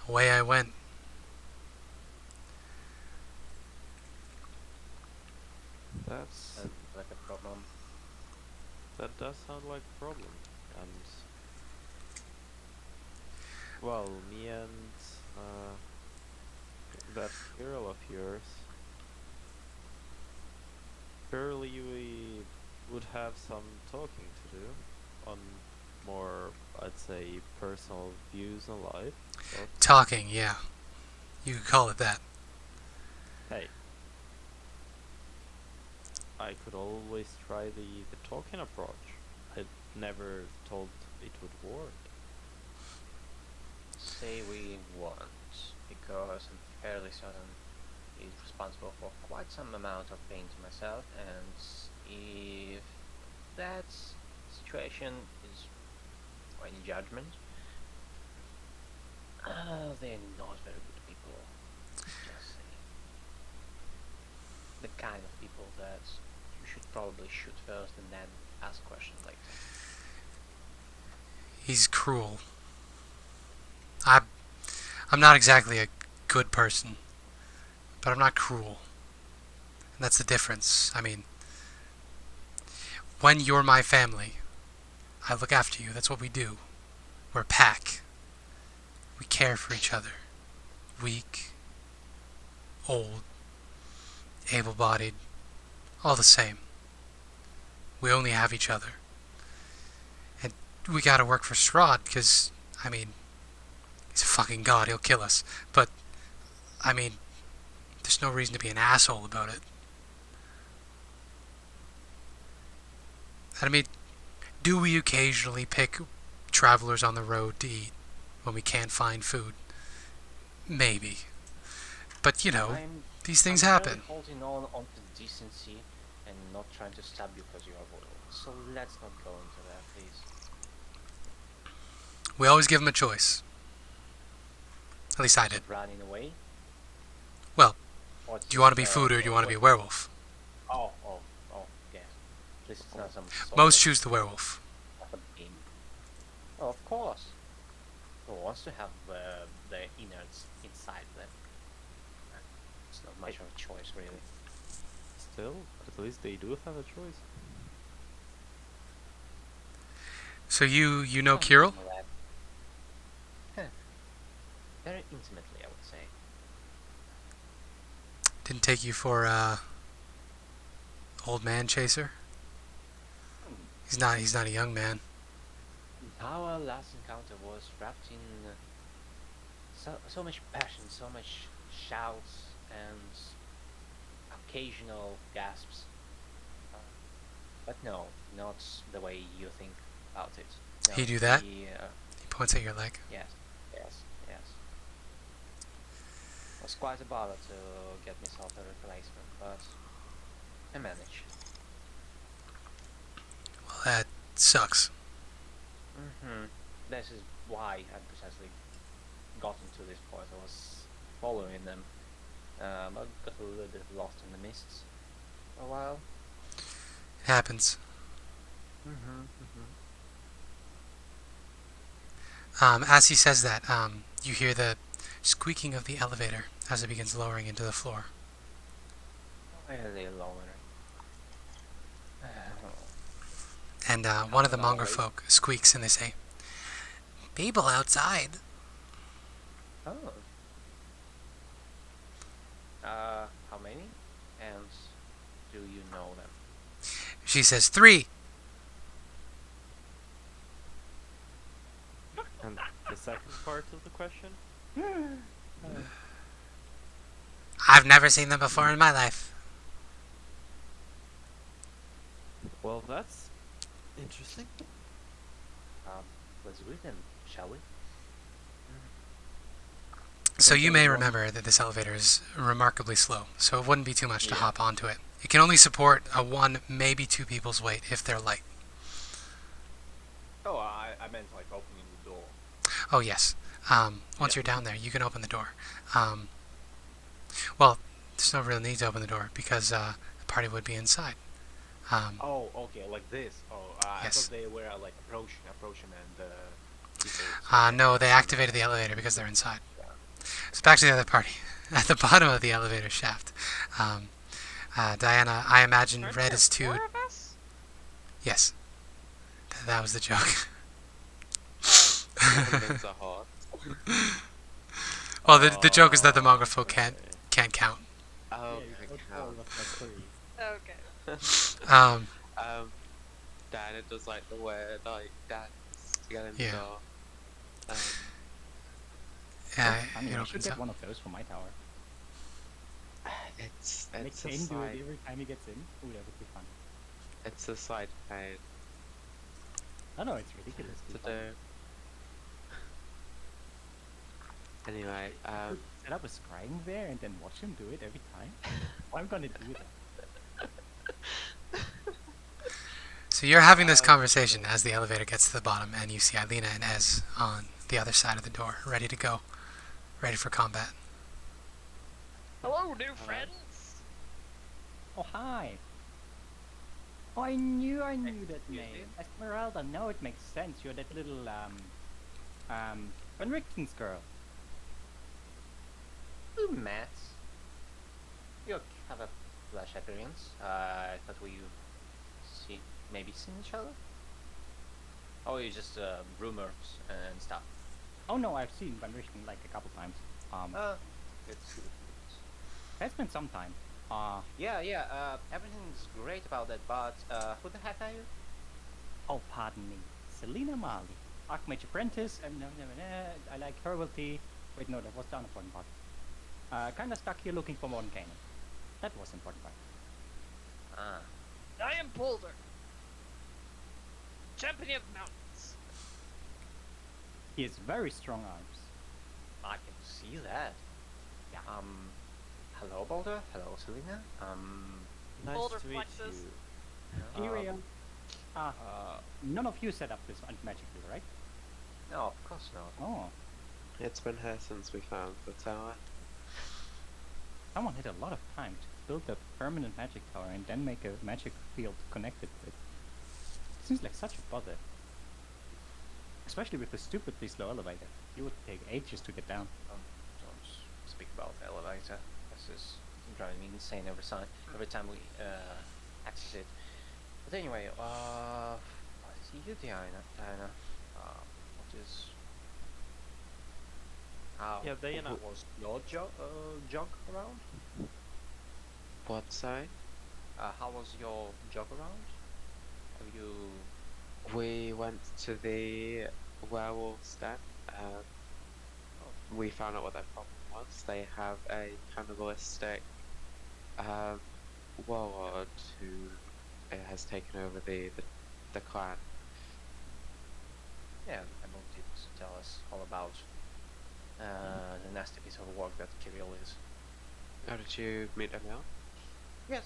away I went. That's Like a problem. that does sound like a problem. And well, me and that girl of yours, surely we would have some talking to do on more, I'd say, personal views on life. But Talking, yeah. You could call it that. hey, I could always try the talking approach. I never told it would work. Say we won't, because I'm fairly certain he's responsible for quite some amount of pain to myself, and if that situation is for any judgment, they're not very good people. Just saying. The kind of people that you should probably shoot first and then ask questions later. He's cruel. I'm not exactly a good person, but I'm not cruel. And that's the difference. I mean, when you're my family, I look after you. That's what we do. We're a pack. We care for each other. Weak, old, able-bodied, all the same. We only have each other. And we gotta work for Strahd, because, I mean, he's a fucking god, he'll kill us. But, I mean, there's no reason to be an asshole about it. I mean, do we occasionally pick travelers on the road to eat when we can't find food? Maybe. But, you know, these things happen. I'm holding on to decency and not trying to stab you because you are loyal. So let's not go into that, please. We always give him a choice. At least I did. Running away? Well, Or do you want to be just, food or do you want to be a werewolf? Oh, yes. This is not some sort Most of choose the werewolf. game. Oh, of course. Who wants to have the innards inside them? It's not much of a choice, really. Still, at least they do have a choice. So you know Kirill? Very intimately, I would say. Didn't take you for old man chaser? He's not a young man. Our last encounter was wrapped in so much passion, so much shouts and occasional gasps. But no, not the way you think about it. No, He do that? He points at your leg. yes. It was quite a bother to get myself a replacement, but I managed. Well, that sucks. This is why I precisely gotten to this point. I was following them I got a little bit lost in the mists for a while. It happens. As he says that, you hear the squeaking of the elevator as it begins lowering into the floor. Really lower. And one of the mongrel folk squeaks and they say, "People outside." Oh. How many? And do you know them? She says, "3." And the second part of the question? I've never seen them before in my life. Well, that's interesting. Let's read them, shall we? So you may remember that this elevator is remarkably slow, so it wouldn't be too much to hop onto it. It can only support a 1, maybe 2 people's weight if they're light. Oh, I meant like opening the door. Oh yes. Once you're down there, you can open the door. Well, there's no real need to open the door because the party would be inside. Oh, okay, like this. Oh, I Yes. thought they were like approaching, and people. No, they activated the elevator because they're inside. So back to the other party. At the bottom of the elevator shaft, Diana, I imagine Aren't red there is 2. 4 of us? Yes. That was the joke. It's a heart. Well, the joke is that the mongrel folk can't count. Oh, Yeah, okay. all of us are 3. Okay. Diana does like the weird like dance to get in Yeah. the door. Yeah, I mean, it I should opens get up. one of those for my tower. It's Make a Kane do it side every time he gets in. Ooh, that would be fun. it's a side pain I know, it's ridiculous. to do. Anyway, Set up a scrying there and then watch him do it every time. I'm gonna do that. So you're having this conversation as the elevator gets to the bottom, and you see Ileena and Ez on the other side of the door, ready to go, ready for combat. Hello, new friends. Oh, hi! Oh, I knew that name. Ezmerelda, no, it makes sense. You're that little, Van Richten's girl. We met. You have a flash appearance. I thought we maybe seen each other? Or you just rumors and stuff? Oh no, I've seen Van Richten like a couple times. It's good. It's been some time. Yeah, everything's great about that, but who the heck are you? Oh, pardon me. Celina Marley. Archmage apprentice, I like herbal tea. Wait, no, that was the unimportant part. Kinda stuck here looking for modern canon. That was the important part. I am Boulder, champion of mountains. He has very strong arms. I can see that. Yeah. Hello, Boulder. Hello, Celina. Nice Boulder to meet flexes. you. Here we are. None of you set up this magically, right? No, of course not. Oh, it's been here since we found the tower. someone had a lot of time to build a permanent magic tower and then make a magic field connected to it. Seems like such a bother. Especially with the stupidly slow elevator. You would take ages to get down. Don't speak about the elevator. This is driving me insane every time we access it. But anyway, I see you, Diana. What is? Yeah, Diana, was your jog around? What side? How was your jog around? Have you? We went to the werewolf's den. We found out what their problem was. They have a cannibalistic warlord who has taken over the clan. Yeah, I wanted to tell us all about the nasty piece of work that Kirill is. How did you meet him out? Yes.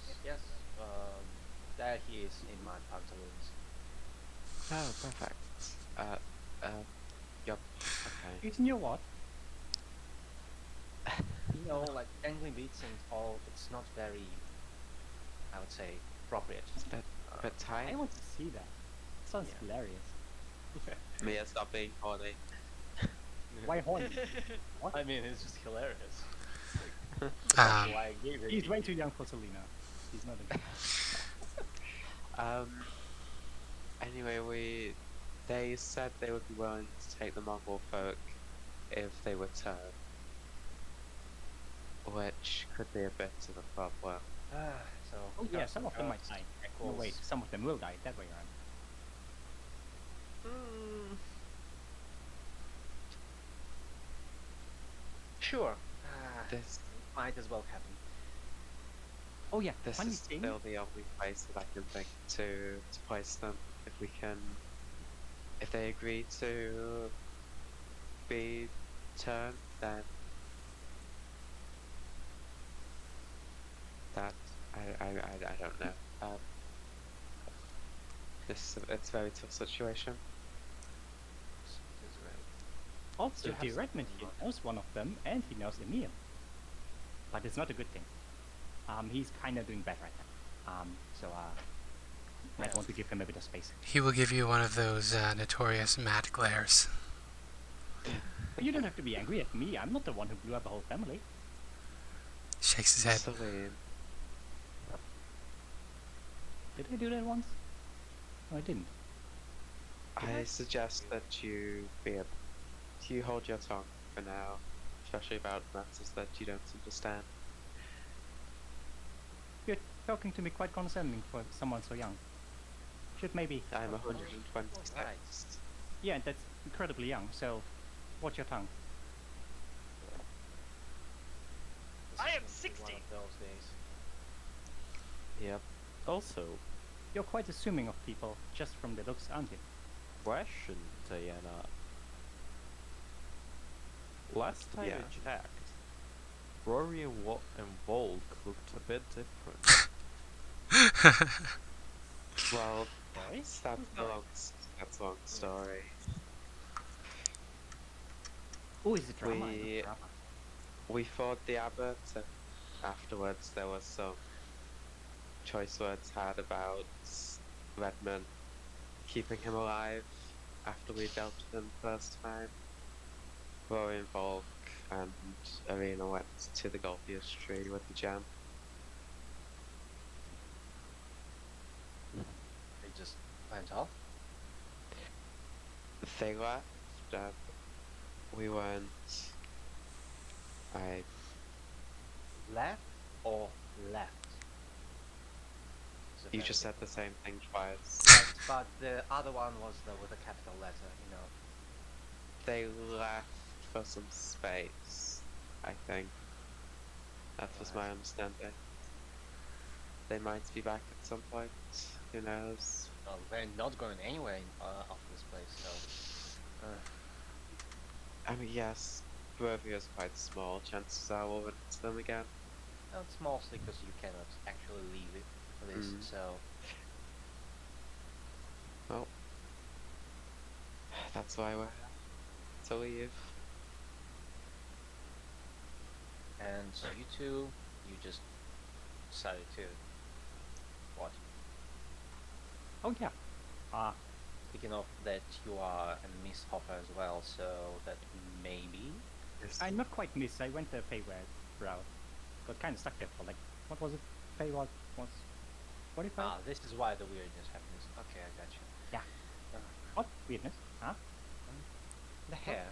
There he is in my pantaloons. Oh, perfect. Yup. Okay. It's in your what? know, like dangling beats and all, it's not very, I would say, appropriate. It's a bit tight. I want to see that. Sounds hilarious. Mia, stop being horny. Why horny? What? I mean, it's just hilarious. Um, Why I gave it. He's way too young for Celina. He's not a Anyway, they said they would be willing to take the Mongol folk if they were turned, which could be a bit of a problem. So. Oh yeah, some of them might die. No, wait, some of them will die. That way around. Sure. This Might as well happen. Oh yeah, this funny is thing. still the only place that I can think to place them. If they agree to be turned, then that I don't know. It's a very tough situation. Also, You have the Redmond here knows one of them, and he knows Emil. But it's not a good thing. He's kind of doing bad right now. Might want to give him a bit of space. he will give you one of those notorious matte glares. But you don't have to be angry at me. I'm not the one who blew up a whole family. Shakes his head. Celine, Did I do that once? No, I didn't. I suggest that you hold your tongue for now, especially about matters that you don't understand. You're talking to me quite condescending for someone so young. Should maybe. I'm 126. Yeah, that's incredibly young, so watch your tongue. I am One 60. of those days. Yep. Also, You're quite assuming of people just from the looks, aren't you? question, Diana. Last time Yeah. I checked, Rory and Volk looked a bit different. Well, Sorry? that's a long story. Oh, is it drama? We- Drama. We fought the abbot, and afterwards there was some choice words had about Redmond keeping him alive after we dealt with him the first time. Rory and Volk and Ireena went to the Golfius tree with the gem. They just went off. They left, and we went. Left or left? It's a You very just said the same thing twice. Yes, but the other one was with a capital letter, you know. They left for some space, I think. That was my understanding. They might be back at some point. Who knows? Well, we're not going anywhere after this place, so. I mean, yes, Barovia is quite small. Chances are we'll run into them again. No, it's mostly because you cannot actually leave it for this, Mm. so. Well, that's why we're to leave. And you two, you just decided to. What? Oh yeah. Speaking of that, you are a Miss Hopper as well, so that maybe. I'm not quite miss. I went the payware route. Got kind of stuck there for like, what was it? Payware was 45? Ah, this is why the weirdness happens. Okay, I got you. Yeah. What? Weirdness? Huh? The hair.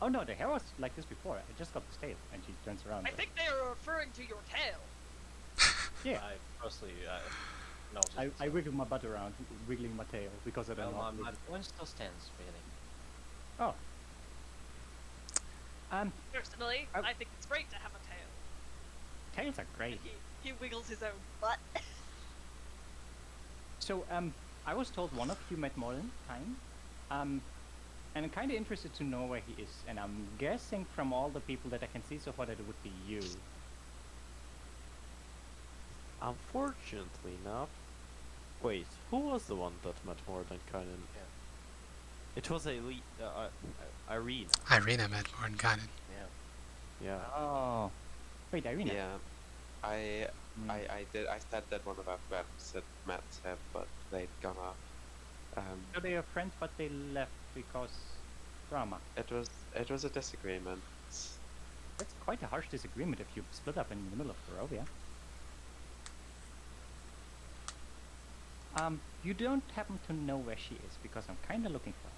Oh no, the hair was like this before. I just got the tail, and she turns around. I think they are referring to your tail. Yeah. I personally noticed. I wiggle my butt around, wiggling my tail because I don't Well, know. my point still stands, really. Oh. Personally, I- I think it's great to have a tail. Tails are great. He wiggles his own butt. So, I was told one of you met more than time. And I'm kind of interested to know where he is. And I'm guessing from all the people that I can see so far that it would be you. Unfortunately enough. Wait, who was the one that met more than Kainen? Yeah. It was Ireena. Ireena met Mordenkainen. Yeah. Yeah. Oh. Wait, Ireena. Yeah. I Hmm. I said that one of our friends had met him, but they'd gone off. So they are friends, but they left because drama. It was a disagreement. That's quite a harsh disagreement if you split up in the middle of Barovia. You don't happen to know where she is, because I'm kinda looking for her.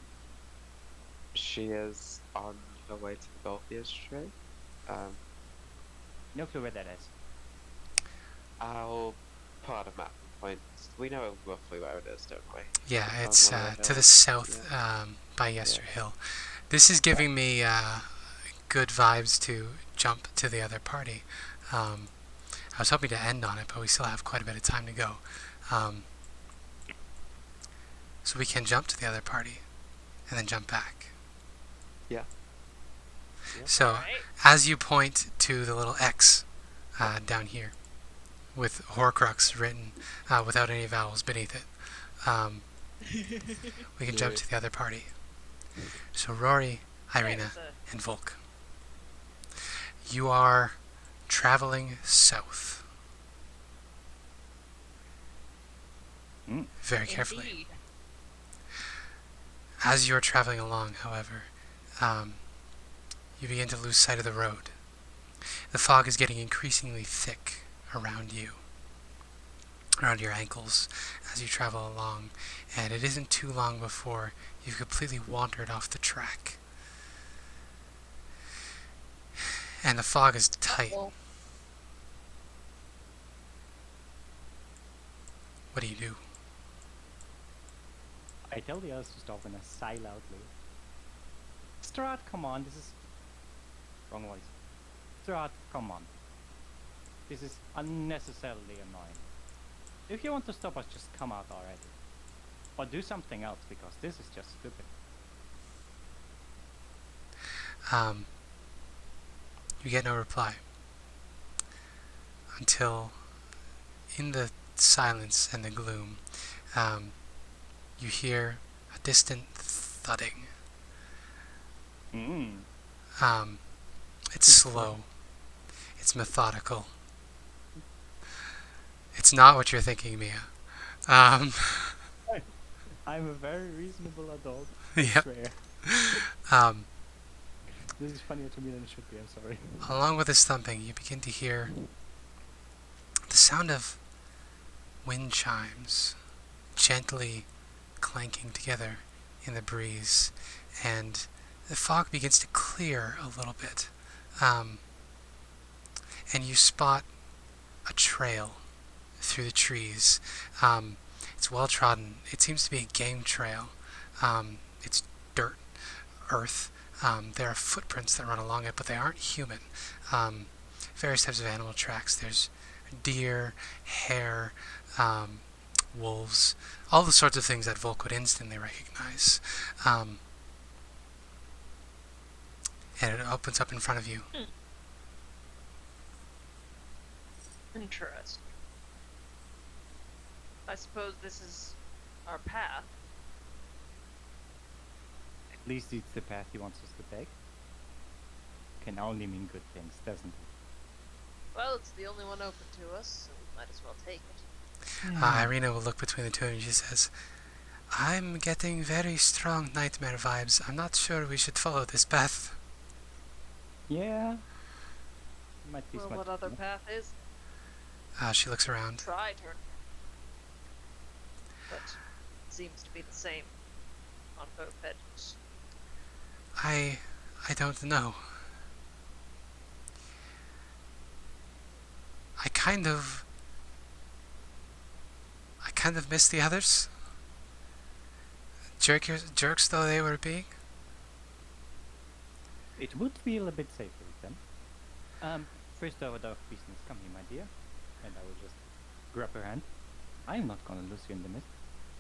She is on her way to the Golfius tree. No clue where that is. I'll pull out a map and point. We know roughly where it is, don't we? Yeah, On it's one of the to the hills. south Yeah. by Yester Hill. This is giving me good vibes to jump to the other party. I was hoping to end on it, but we still have quite a bit of time to go. So we can jump to the other party and then jump back. Yeah. So Alright. as you point to the little X down here with Horcrux written without any vowels beneath it, we can jump to the other party. So Rory, Ireena, There's a- and Volk. You are traveling south. Very carefully. Indeed. As you are traveling along, however, you begin to lose sight of the road. The fog is getting increasingly thick around you, around your ankles, as you travel along, and it isn't too long before you've completely wandered off the track. And the fog is tight. Well, What do you do? I tell the others to stop and I sigh loudly. Strahd, come on, this is... Wrong voice. Strahd, come on. This is unnecessarily annoying. If you want to stop us, just come out already. Or do something else, because this is just stupid. You get no reply. Until, in the silence and the gloom, you hear a distant thudding. It's slow. It's methodical. It's not what you're thinking, Mia. I'm a very reasonable adult. I Yep. swear. This is funnier to me than it should be, I'm sorry. Along with this thumping, you begin to hear the sound of wind chimes gently clanking together in the breeze, and the fog begins to clear a little bit, and you spot a trail through the trees. It's well trodden. It seems to be a game trail. It's dirt, earth. There are footprints that run along it, but they aren't human. Various types of animal tracks. There's deer, hare, wolves, all the sorts of things that Volk would instantly recognize. And it opens up in front of you. Interesting. I suppose this is our path. At least it's the path he wants us to take. Can only mean good things, doesn't it? Well, it's the only one open to us, so we might as well take it. Ireena will look between the two and she says, I'm getting very strong nightmare vibes. I'm not sure we should follow this path. Yeah. Might be Well, smart what to other know. path is? She looks around. Try turn. But it seems to be the same on both edges. I don't know. I kind of miss the others. Jerks though they were being. It would feel a bit safer with them. First order of business, come here, my dear. And I will just grab her hand. I'm not gonna lose you in the mist.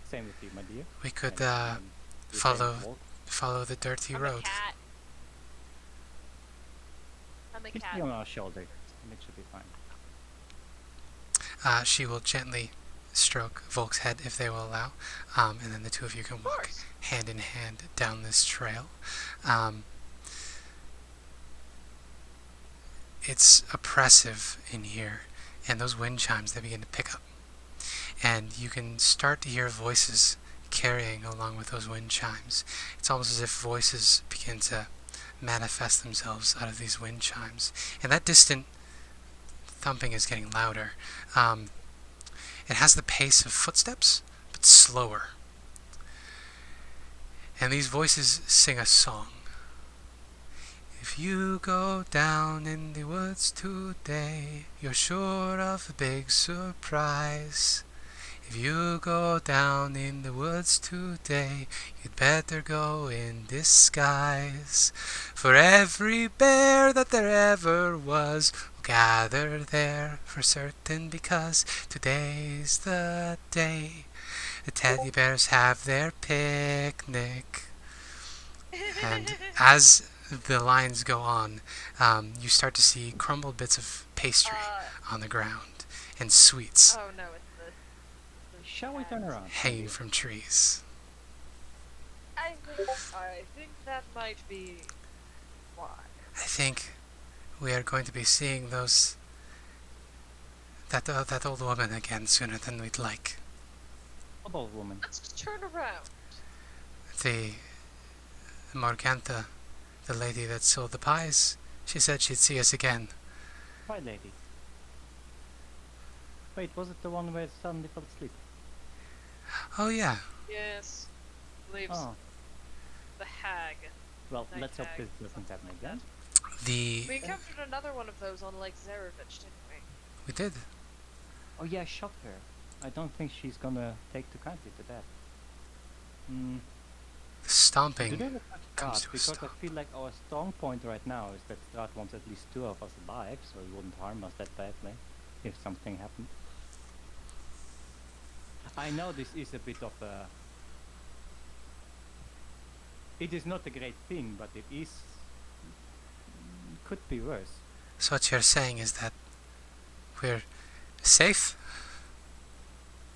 Same with you, my dear. We could And, the same with Volk. follow the dirty I'm road. a cat. I'm a Kiss cat. me on our shoulder, and it should be fine. She will gently stroke Volk's head if they will allow, and then the two of you can walk course. hand in hand down this trail. it's oppressive in here, and those wind chimes, they begin to pick up. And you can start to hear voices carrying along with those wind chimes. It's almost as if voices begin to manifest themselves out of these wind chimes. And that distant thumping is getting louder. It has the pace of footsteps, but slower. And these voices sing a song. If you go down in the woods today, you're sure of a big surprise. If you go down in the woods today, you'd better go in disguise. For every bear that there ever was will gather there for certain, because today's the day the teddy bears have their picnic. And as the lines go on, you start to see crumbled bits of pastry on the ground and sweets Oh no, it's the Shall we turn around? hanging from trees. I think that might be why. I think we are going to be seeing that old woman again sooner than we'd like. What old woman? Let's just turn around. The Morgantha, the lady that sold the pies, she said she'd see us again. Pie lady. Wait, was it the one where it suddenly fell asleep? Oh yeah, Yes. Believes Oh, the hag. well, Night let's hope hag, this doesn't something happen like again. the We encountered another one of those on Lake Zarevich, didn't we? we did. Oh yeah, I shot her. I don't think she's gonna take too kindly to that. Hmm. The stomping Did I look at comes Strahd? to a Because I stop. feel like our strong point right now is that Strahd wants at least 2 of us alive, so he wouldn't harm us that badly if something happened. I know this is a bit of a... It is not a great thing, but it is... could be worse. So what you're saying is that we're safe?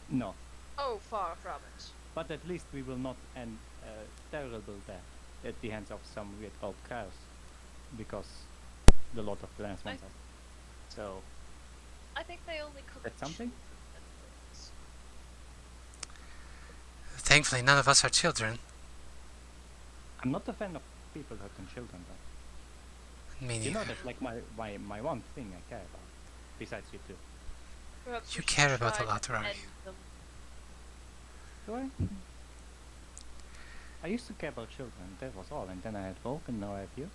No. Oh, far from it. But at least we will not end a terrible death at the hands of some weird old cows, because the Lord of the Lands wants us. So, I think they only cook. that's something? Thankfully, none of us are children. I'm not a fan of people hurting children, though. Me You know neither. that's like my one thing I care about, besides you two. Perhaps You we should care about try a lot, to Rory. end them. Do I? I used to care about children, that was all, and then I had Volk, and now I have you.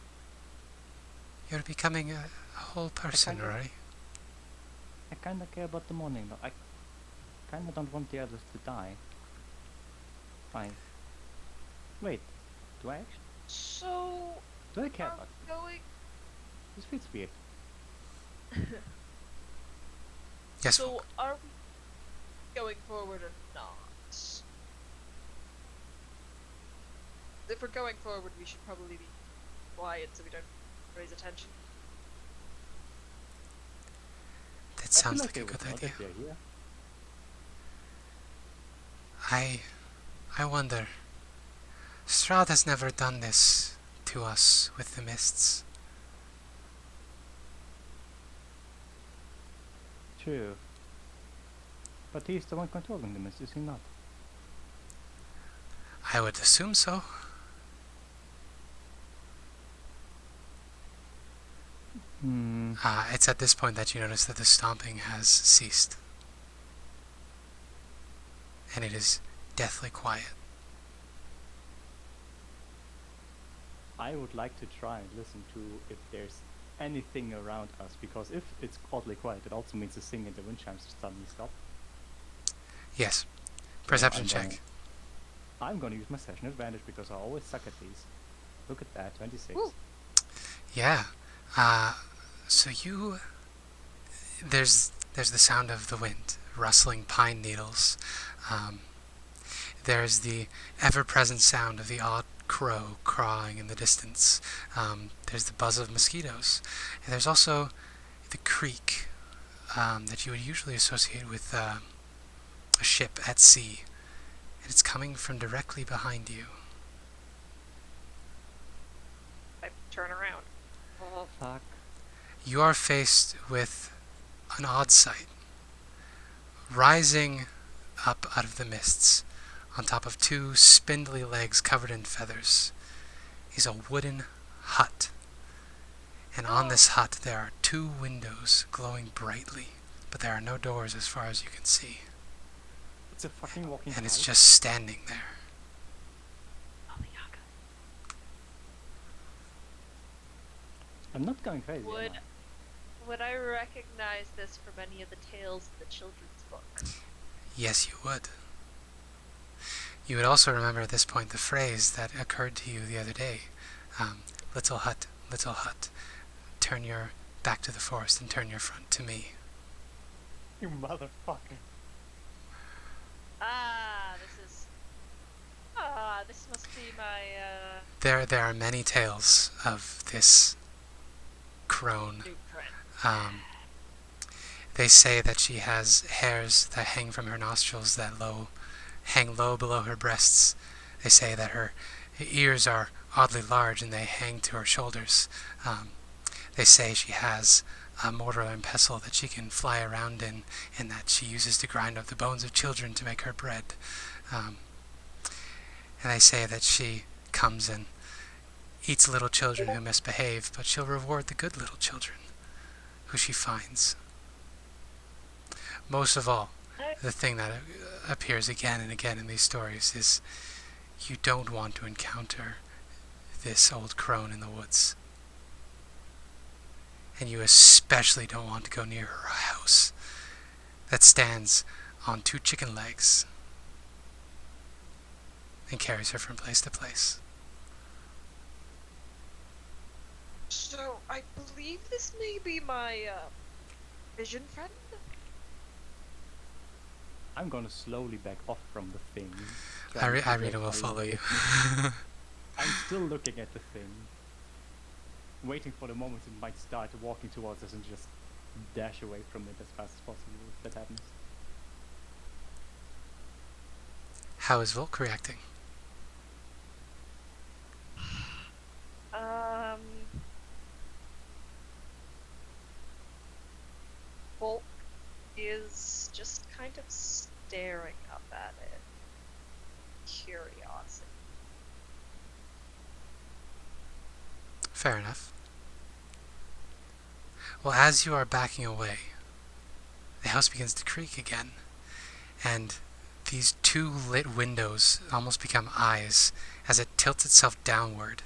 You're becoming a whole person, kinda- Rory. I kinda care about the morning, though. I kinda don't want the others to die. Fine. Wait, do I actually? So, Do I care are about we going? this? Feels weird. Yes, So, Volk. are we going forward or not? If we're going forward, we should probably be quiet so we don't raise attention. That I feel sounds like like they a would good know idea. that we're here. I wonder. Strahd has never done this to us with the mists. True. But he's the one controlling the mist, is he not? I would assume so. Hmm. It's at this point that you notice that the stomping has ceased. And it is deathly quiet. I would like to try and listen to if there's anything around us, because if it's oddly quiet, it also means the singing in the wind chimes suddenly stop. Yes. Perception I'm check. I'm gonna use my session advantage because I always suck at these. Look at that, 26. Woo. Yeah. So you... There's the sound of the wind, rustling pine needles. There's the ever-present sound of the odd crow cawing in the distance. There's the buzz of mosquitoes. And there's also the creak that you would usually associate with a ship at sea. And it's coming from directly behind you. I turn around. Oh, fuck. you are faced with an odd sight. Rising up out of the mists, on top of two spindly legs covered in feathers, is a wooden hut. And on this hut there are two windows glowing brightly, but there are no doors as far as you can see. It's a fucking walking And it's house. just standing there. I'm not going crazy. am Would I? would I recognize this from any of the tales in the children's book? Yes, you would. You would also remember at this point the phrase that occurred to you the other day. Little hut, turn your back to the forest and turn your front to me. You motherfucker. This must be my, There are many tales of this crone. new friend. They say that she has hairs that hang from her nostrils that hang low below her breasts. They say that her ears are oddly large and they hang to her shoulders. They say she has a mortar and pestle that she can fly around in, and that she uses to grind up the bones of children to make her bread. And they say that she comes and eats little children who misbehave, but she'll reward the good little children who she finds. Most of all, the thing that appears again and again in these stories is you don't want to encounter this old crone in the woods. And you especially don't want to go near her house that stands on two chicken legs and carries her from place to place. So, I believe this may be my, vision friend? I'm gonna slowly back off from the thing. Ireena will follow you. I'm still looking at the thing, waiting for the moment it might start walking towards us and just dash away from it as fast as possible if that happens. How is Volk reacting? Volk is just kind of staring up at it. Curiosity. Fair enough. Well, as you are backing away, the house begins to creak again, and these two lit windows almost become eyes as it tilts itself downward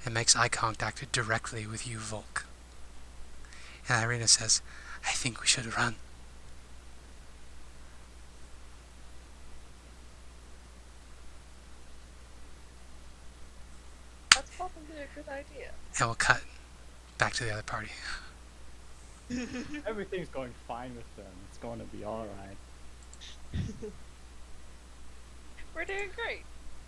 and makes eye contact directly with you, Volk. And Ireena says, "I think we should run." That's probably a good idea. And we'll cut back to the other party. Everything's going fine with them. It's gonna be alright. We're doing great.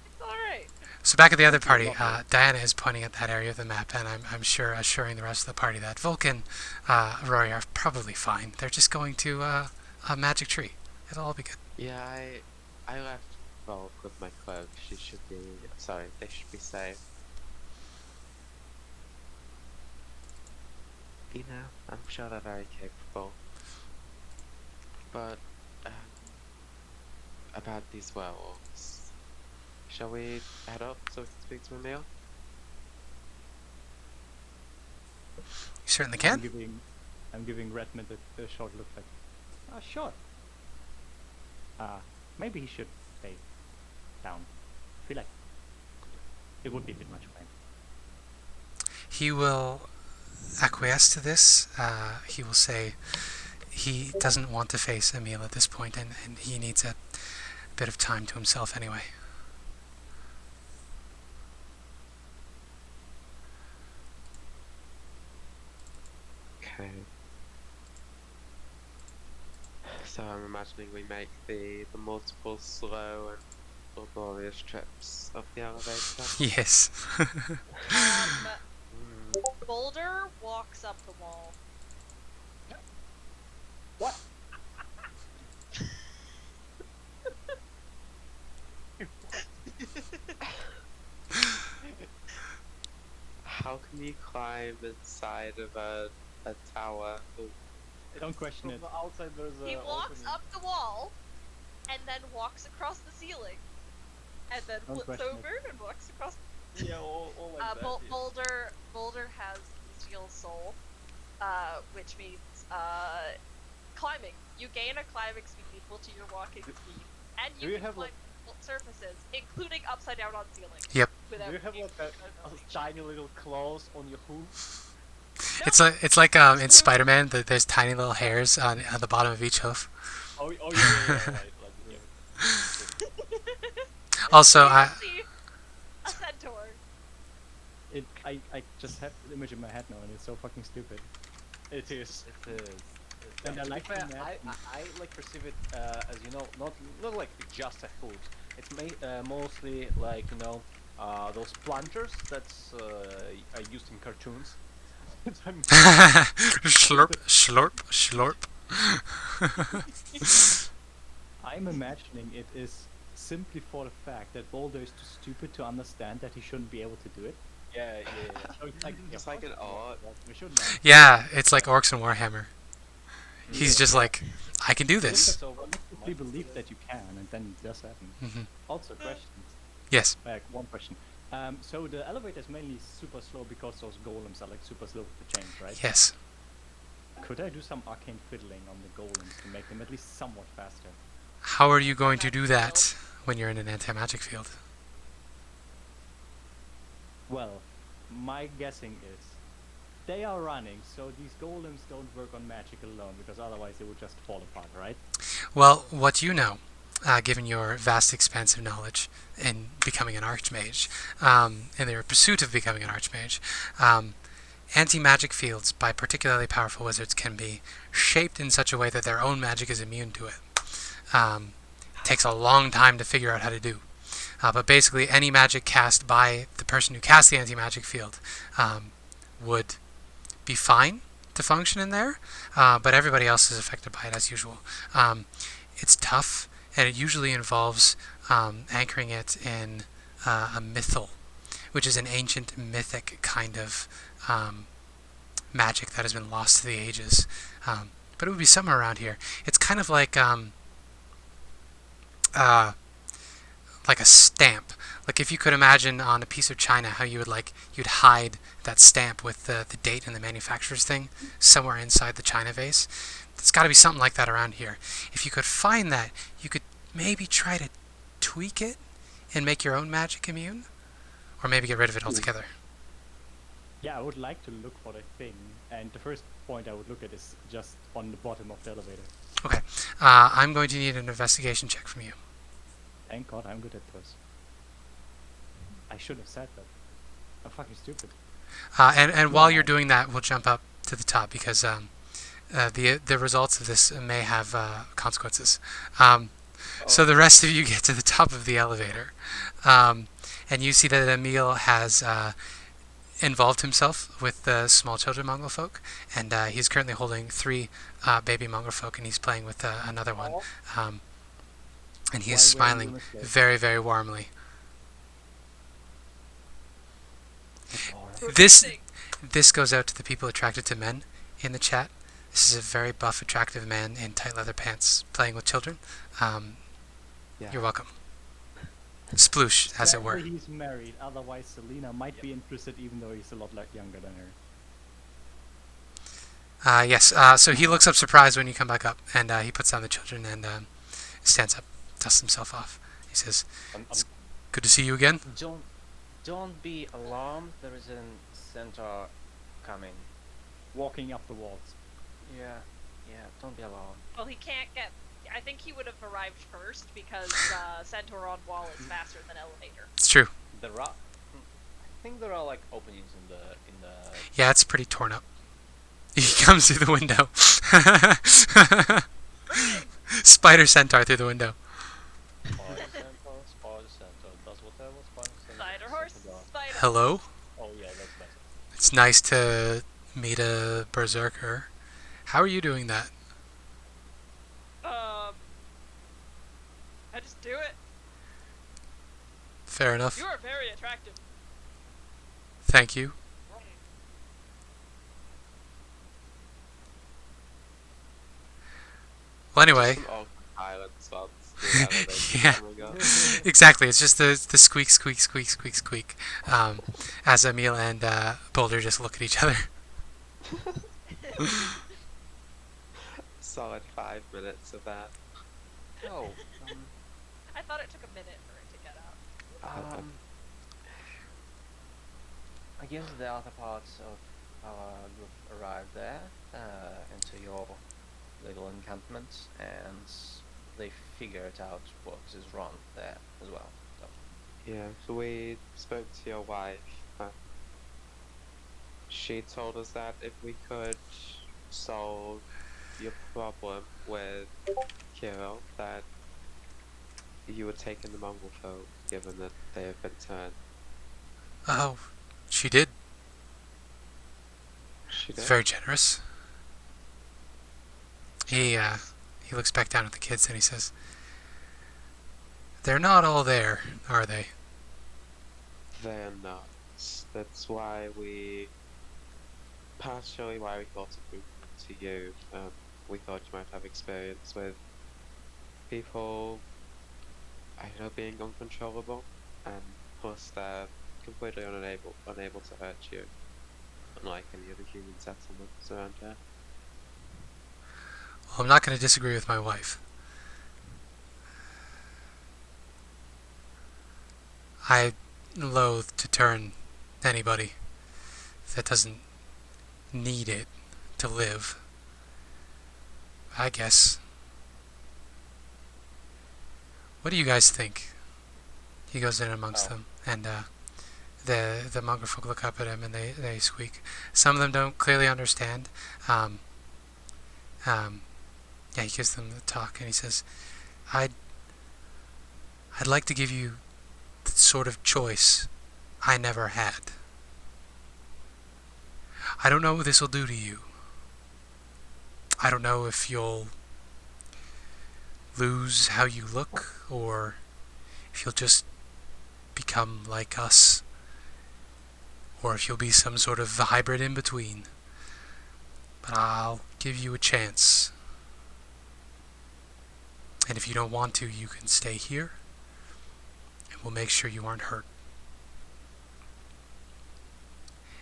It's alright. So back at the other party, Diana is pointing at that area of the map, and I'm sure assuring the rest of the party that Volk and Rory are probably fine. They're just going to a magic tree. It'll all be good. Yeah, I left Volk with my cloak. She should be. Sorry, they should be safe. You know, I'm sure they're very capable. But about these werewolves, shall we head up so we can speak to Emil? You certainly can. I'm giving Redmond a short look like, sure. Maybe he should stay down. I feel like it would be a bit much for him. He will acquiesce to this. He will say he doesn't want to face Emil at this point, and he needs a bit of time to himself anyway. Okay. So I'm imagining we make the multiple slow and laborious trips of the elevator. Yes. Boulder walks up the wall. What? How can you climb inside of a a tower. Ooh. Don't question From it. the outside, there's a. He walks opening. up the wall, and then walks across the ceiling, and then Don't flips question it. over and walks across. Yeah, all like that. yeah. Boulder has Bestial Soul, which means climbing. You gain a climbing speed equal to your walking speed, and Do you you can have, climb surfaces, including upside down on ceilings. Yep. Without Do you have being like a tiny little claws on your hoof? It's like in Spider-Man, there's tiny little hairs on the bottom of each hoof. Oh yeah, right. Like, yeah. Also, You I see a centaur. I just have the image in my head now, and it's so fucking stupid. It is. And I like To be fair, the map. I like perceive it as not like just a hood. It's mostly like those planters that's are used in cartoons. slurp, slurp, slurp. I'm imagining it is simply for the fact that Boulder is too stupid to understand that he shouldn't be able to do it. Yeah. So it's like, It's like an art. we shouldn't have. Yeah, it's like Orcs and Warhammer. He's just like, I can do this. So We believe that you can, and then it does happen. Mhm. Also, questions. Yes. One question. So the elevator is mainly super slow because those golems are like super slow to change, right? Yes. Could I do some arcane fiddling on the golems to make them at least somewhat faster? How are you going to do that when you're in an anti-magic field? Well, my guessing is they are running, so these golems don't work on magic alone, because otherwise they would just fall apart, right? Well, what you know, given your vast expanse of knowledge in becoming an archmage, in your pursuit of becoming an archmage, anti-magic fields by particularly powerful wizards can be shaped in such a way that their own magic is immune to it. Takes a long time to figure out how to do. But basically, any magic cast by the person who casts the anti-magic field would be fine to function in there, but everybody else is affected by it as usual. It's tough, and it usually involves anchoring it in a mythal, which is an ancient mythic kind of magic that has been lost to the ages. But it would be somewhere around here. It's kind of like a stamp. Like if you could imagine on a piece of china how you'd hide that stamp with the date and the manufacturer's thing somewhere inside the china vase. It's got to be something like that around here. If you could find that, you could maybe try to tweak it and make your own magic immune, or maybe get rid of it altogether. Yeah, I would like to look for that thing, and the first point I would look at is just on the bottom of the elevator. Okay, I'm going to need an investigation check from you. Thank God I'm good at this. I should have said that. I'm fucking stupid. And while you're doing that, we'll jump up to the top because the results of this may have consequences. So the rest of you get to the top of the elevator, and you see that Emil has involved himself with the small children mongrel folk, and he's currently holding 3 baby mongrel folk, and he's playing with another one. And he is smiling very, very warmly. This goes out to the people attracted to men in the chat. This is a very buff, attractive man in tight leather pants playing with children. You're welcome. Sploosh, as it were. He's married, otherwise Celina might be interested even though he's a lot younger than her. Yes, so he looks up surprised when you come back up, and he puts down the children and stands up, dusts himself off. He says, "It's good to see you again." Don't be alarmed. There is a centaur coming. Walking up the walls. Yeah. Don't be alarmed. Well, he can't get. I think he would have arrived first because Centaur on wall is faster than elevator. It's true. I think there are like openings in the. Yeah, it's pretty torn up. He comes through the window. Spider centaur through the window. Spider centaur does whatever Spider horse, spider. Hello? Oh yeah, that's better. It's nice to meet a berserker. How are you doing that? I just do it. Fair enough. You are very attractive. Thank you. Well, anyway, Some awkward silence while the elevator's yeah, coming up. exactly. It's just the squeak, squeak, squeak, squeak, squeak. As Emil and Boulder just look at each other. Solid 5 minutes of that. Oh, I thought it took a minute for it to get out. I guess the other parts of our group arrived there, into your little encampment, and they figured out what is wrong there as well. So. Yeah, so we spoke to your wife. She told us that if we could solve your problem with Kiro, that you would take in the Mongol folk, given that they have been turned. Oh, she did. She It's did? very generous. He looks back down at the kids and he says, "They're not all there, are they?" They're not. That's why partially why we thought of moving to you. We thought you might have experience with people, I don't know, being uncontrollable, and plus they're completely unable to hurt you, unlike any other human settlements around here. Well, I'm not going to disagree with my wife. I loathe to turn anybody that doesn't need it to live. I guess. What do you guys think? He goes in amongst them, and the mongrel folk look up at him and they squeak. Some of them don't clearly understand. Yeah, he gives them the talk and he says, I'd like to give you the sort of choice I never had. I don't know what this will do to you. I don't know if you'll lose how you look, or if you'll just become like us, or if you'll be some sort of hybrid in between. But I'll give you a chance. And if you don't want to, you can stay here, and we'll make sure you aren't hurt.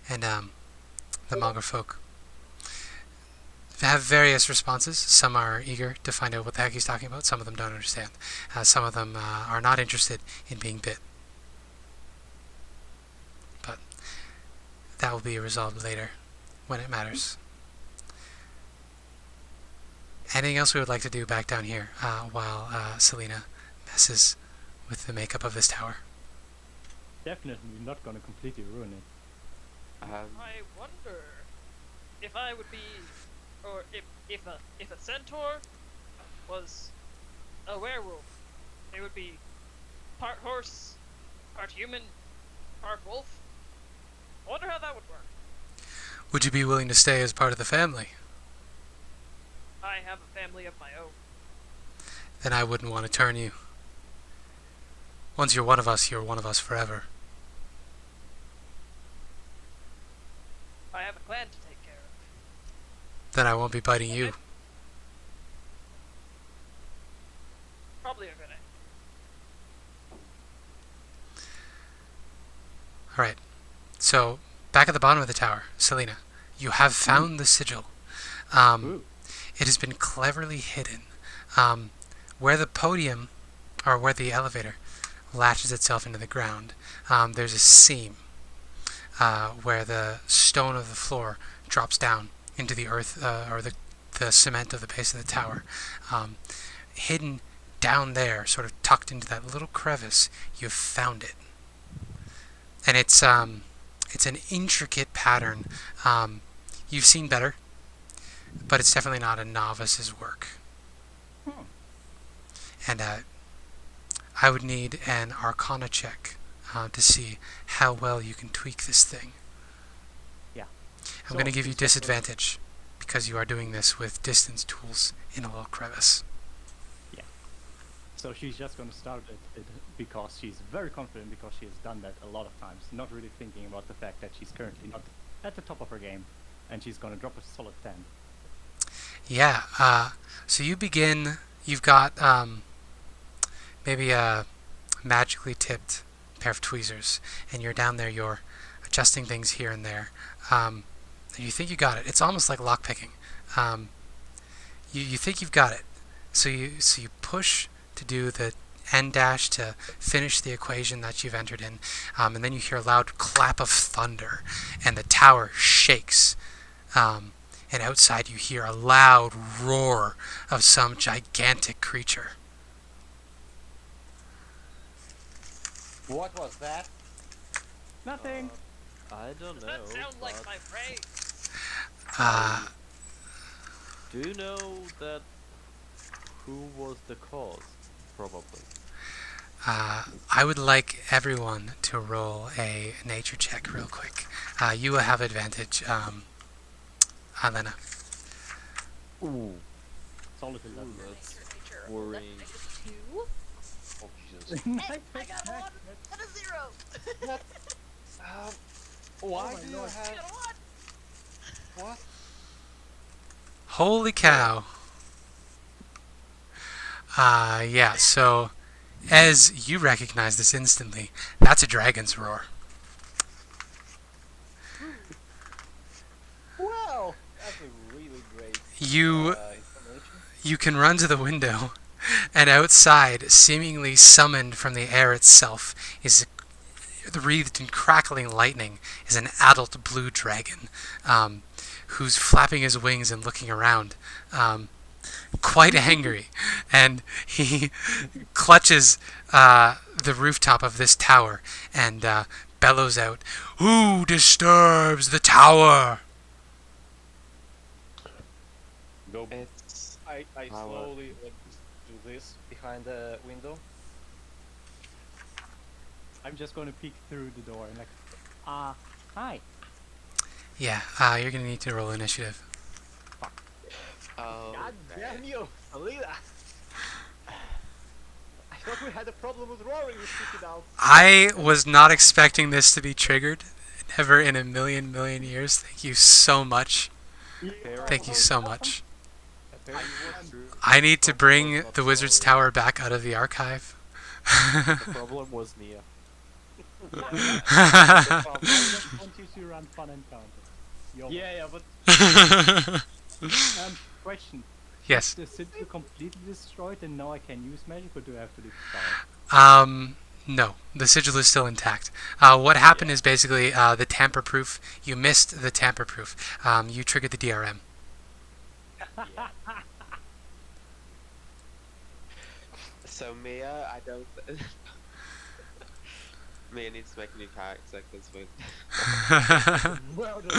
And the mongrel folk have various responses. Some are eager to find out what the heck he's talking about. Some of them don't understand. Some of them are not interested in being bit. But that will be resolved later, when it matters. Anything else we would like to do back down here while Celina messes with the makeup of this tower? Definitely not gonna completely ruin it. I wonder if I would be, or if a centaur was a werewolf, it would be part horse, part human, part wolf. I wonder how that would work. Would you be willing to stay as part of the family? I have a family of my own. Then I wouldn't want to turn you. Once you're one of us forever. I have a clan to take care of. Then I won't be biting you. Probably a good idea. Alright. So, back at the bottom of the tower, Celina, you have found the sigil. Ooh. It has been cleverly hidden. Where the podium, or where the elevator, latches itself into the ground, there's a seam where the stone of the floor drops down into the earth, or the cement of the base of the tower. Hidden down there, sort of tucked into that little crevice, you've found it. And it's an intricate pattern. You've seen better, but it's definitely not a novice's work. And I would need an Arcana check to see how well you can tweak this thing. Yeah. I'm going to give you disadvantage because you are doing this with distance tools in a little crevice. Yeah. So she's just going to start it because she's very confident, because she has done that a lot of times, not really thinking about the fact that she's currently not at the top of her game, and she's going to drop a solid 10. Yeah. So you begin. You've got maybe a magically tipped pair of tweezers, and you're down there. You're adjusting things here and there. And you think you got it. It's almost like lockpicking. You think you've got it. So you push to do the end dash to finish the equation that you've entered in, and then you hear a loud clap of thunder, and the tower shakes. And outside you hear a loud roar of some gigantic creature. What was that? Nothing. I don't Does know. that sound like but my brain? do you know that who was the cause? Probably. I would like everyone to roll a nature check real quick. You will have advantage, Ilena. Ooh. Solid 11. That's Nature. worrying. That's -2. Oh Jesus. Hey, I got a 1 and a 0. Why my do you lord. I have got a 1. what? Holy cow. Yeah, so as you recognize this instantly, that's a dragon's roar. Well, that's a really great You information. You can run to the window, and outside, seemingly summoned from the air itself, is wreathed in crackling lightning, is an adult blue dragon, who's flapping his wings and looking around, quite angry, and he clutches the rooftop of this tower and bellows out, "Who disturbs the tower?" Go. It's I Our- slowly do this behind the window. I'm just going to peek through the door and like, hi. Yeah, you're gonna need to roll initiative. oh, God man. damn you, Celina! I thought we had a problem with Rory. You took it out. I was not expecting this to be triggered. Never in a million years. Thank you so much. Thank you so much. I need to bring the Wizard's Tower back out of the archive. The problem was Nia. I just want you to run fun encounters. Yeah, but Question. Yes. The city completely destroyed and now I can use magic, or do I have to leave the tower? No, the sigil is still intact. What happened is basically the tamper-proof. You missed the tamper-proof. You triggered the DRM. So Mia, I don't. Mia needs to make a new character at this point. well done.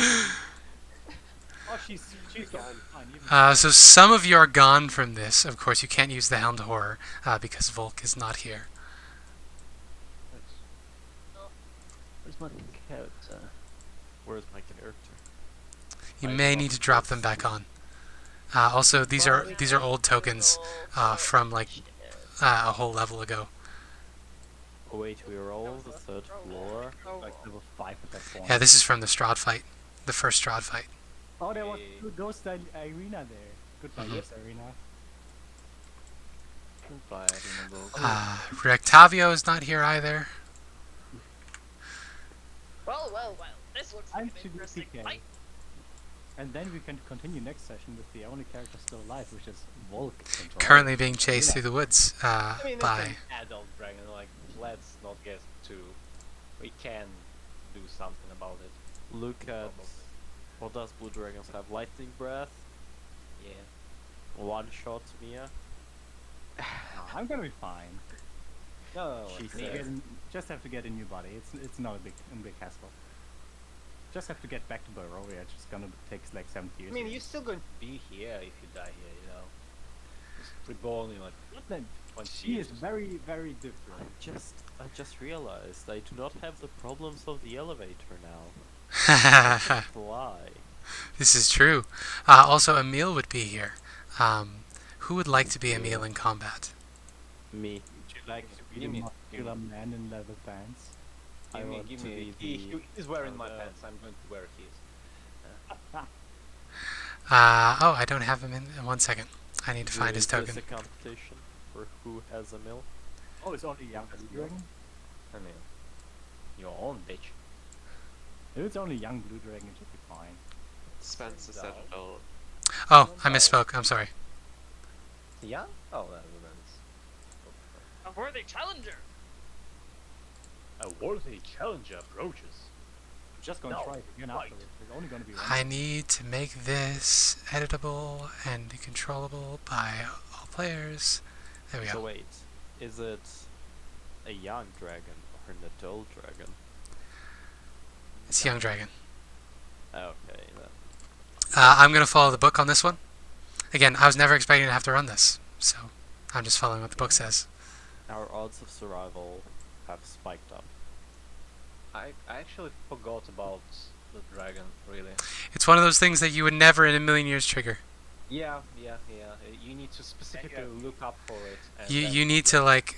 Oh, she's Gone. fine. Even So some of you are gone from this. Of course, you can't use the Hound Horror because Volk is not here. Where's my character? Where's my character? You may need to drop them back on. Also, these are old tokens from like a whole level ago. Oh wait, we roll the third floor. like level 5 at that point. Yeah, this is from the Strahd fight, the first Strahd fight. Oh, there was Ghost Ireena there. Goodbye, Ghost Ireena. Goodbye. Rectavio is not here either. Well. This looks like I'm an to do interesting PK. fight. And then we can continue next session with the only character still alive, which is Volk. Centaur. Currently being chased through the woods I mean, it's by. an adult dragon. Like, let's not get too. We can do something about it. Look at what does blue dragons have? Lightning breath. Yeah. One shot Mia. No, I'm gonna be fine. No, She Just said. just have to get a new body. It's not a big hassle. Just have to get back to Barovia. It's just gonna take like 70 years. I mean, you're still going to be here if you die here, you know. Just reborn in like Then 20 she years. is very, very different. I just realized I do not have the problems of the elevator now. Why? This is true. Also, Emil would be here. Who would like to be Emil in combat? Me. Would you like to be Give the me- muscular man in leather pants? I want Give to me. be He is wearing my the- pants. I'm going to wear his. Oh, I don't have him in 1 second. I need to find his Is token. this a competition for who has a mill? Oh, it's only young blue dragon. I mean, your own bitch. If it's only young blue dragon, it should be fine. Spencer said it all. Oh, I misspoke. I'm sorry. Yeah? Oh, then A worthy challenger. a worthy challenger approaches. I'm just going to No, try it again right. afterwards. There's only going to be one. I need to make this editable and controllable by all players. There we So go. wait, is it a young dragon or an adult dragon? It's Young Dragon. Okay, then. I'm going to follow the book on this one. Again, I was never expecting to have to run this, so I'm just following what the book says. Our odds of survival have spiked up. I actually forgot about the dragon, really. It's one of those things that you would never in a million years trigger. Yeah. You need to specifically look up for it. And You then- need to like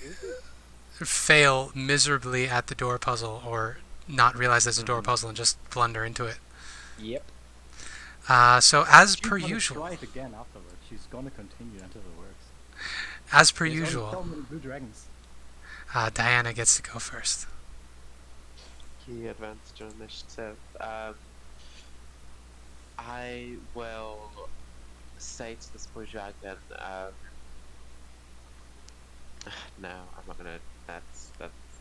fail miserably at the door puzzle or not realize there's a door puzzle and just blunder into it. Yep. So as She's per gonna usual, try it again afterwards. She's going to continue until it works. as per There's only so usual, many blue dragons. Diana gets to go first. Key advantage on initiative. I will say to this boy dragon, no, I'm not gonna, that's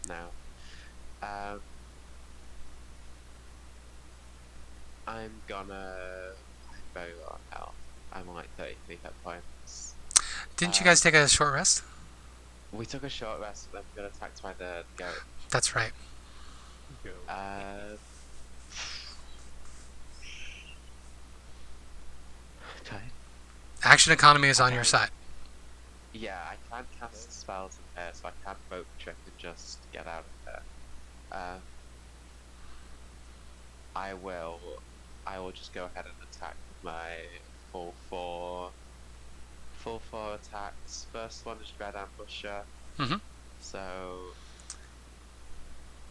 no. I'm very low on health. I'm on like 33 hit points. Didn't you guys take a short rest? We took a short rest, but then we got attacked by the goat. That's right. Okay. Action economy is on your side. Yeah, I can cast spells in here, so I can Vote Trick and just get out of there. I will just go ahead and attack with my full four attacks. First one is Red Ambusher. Mhm. So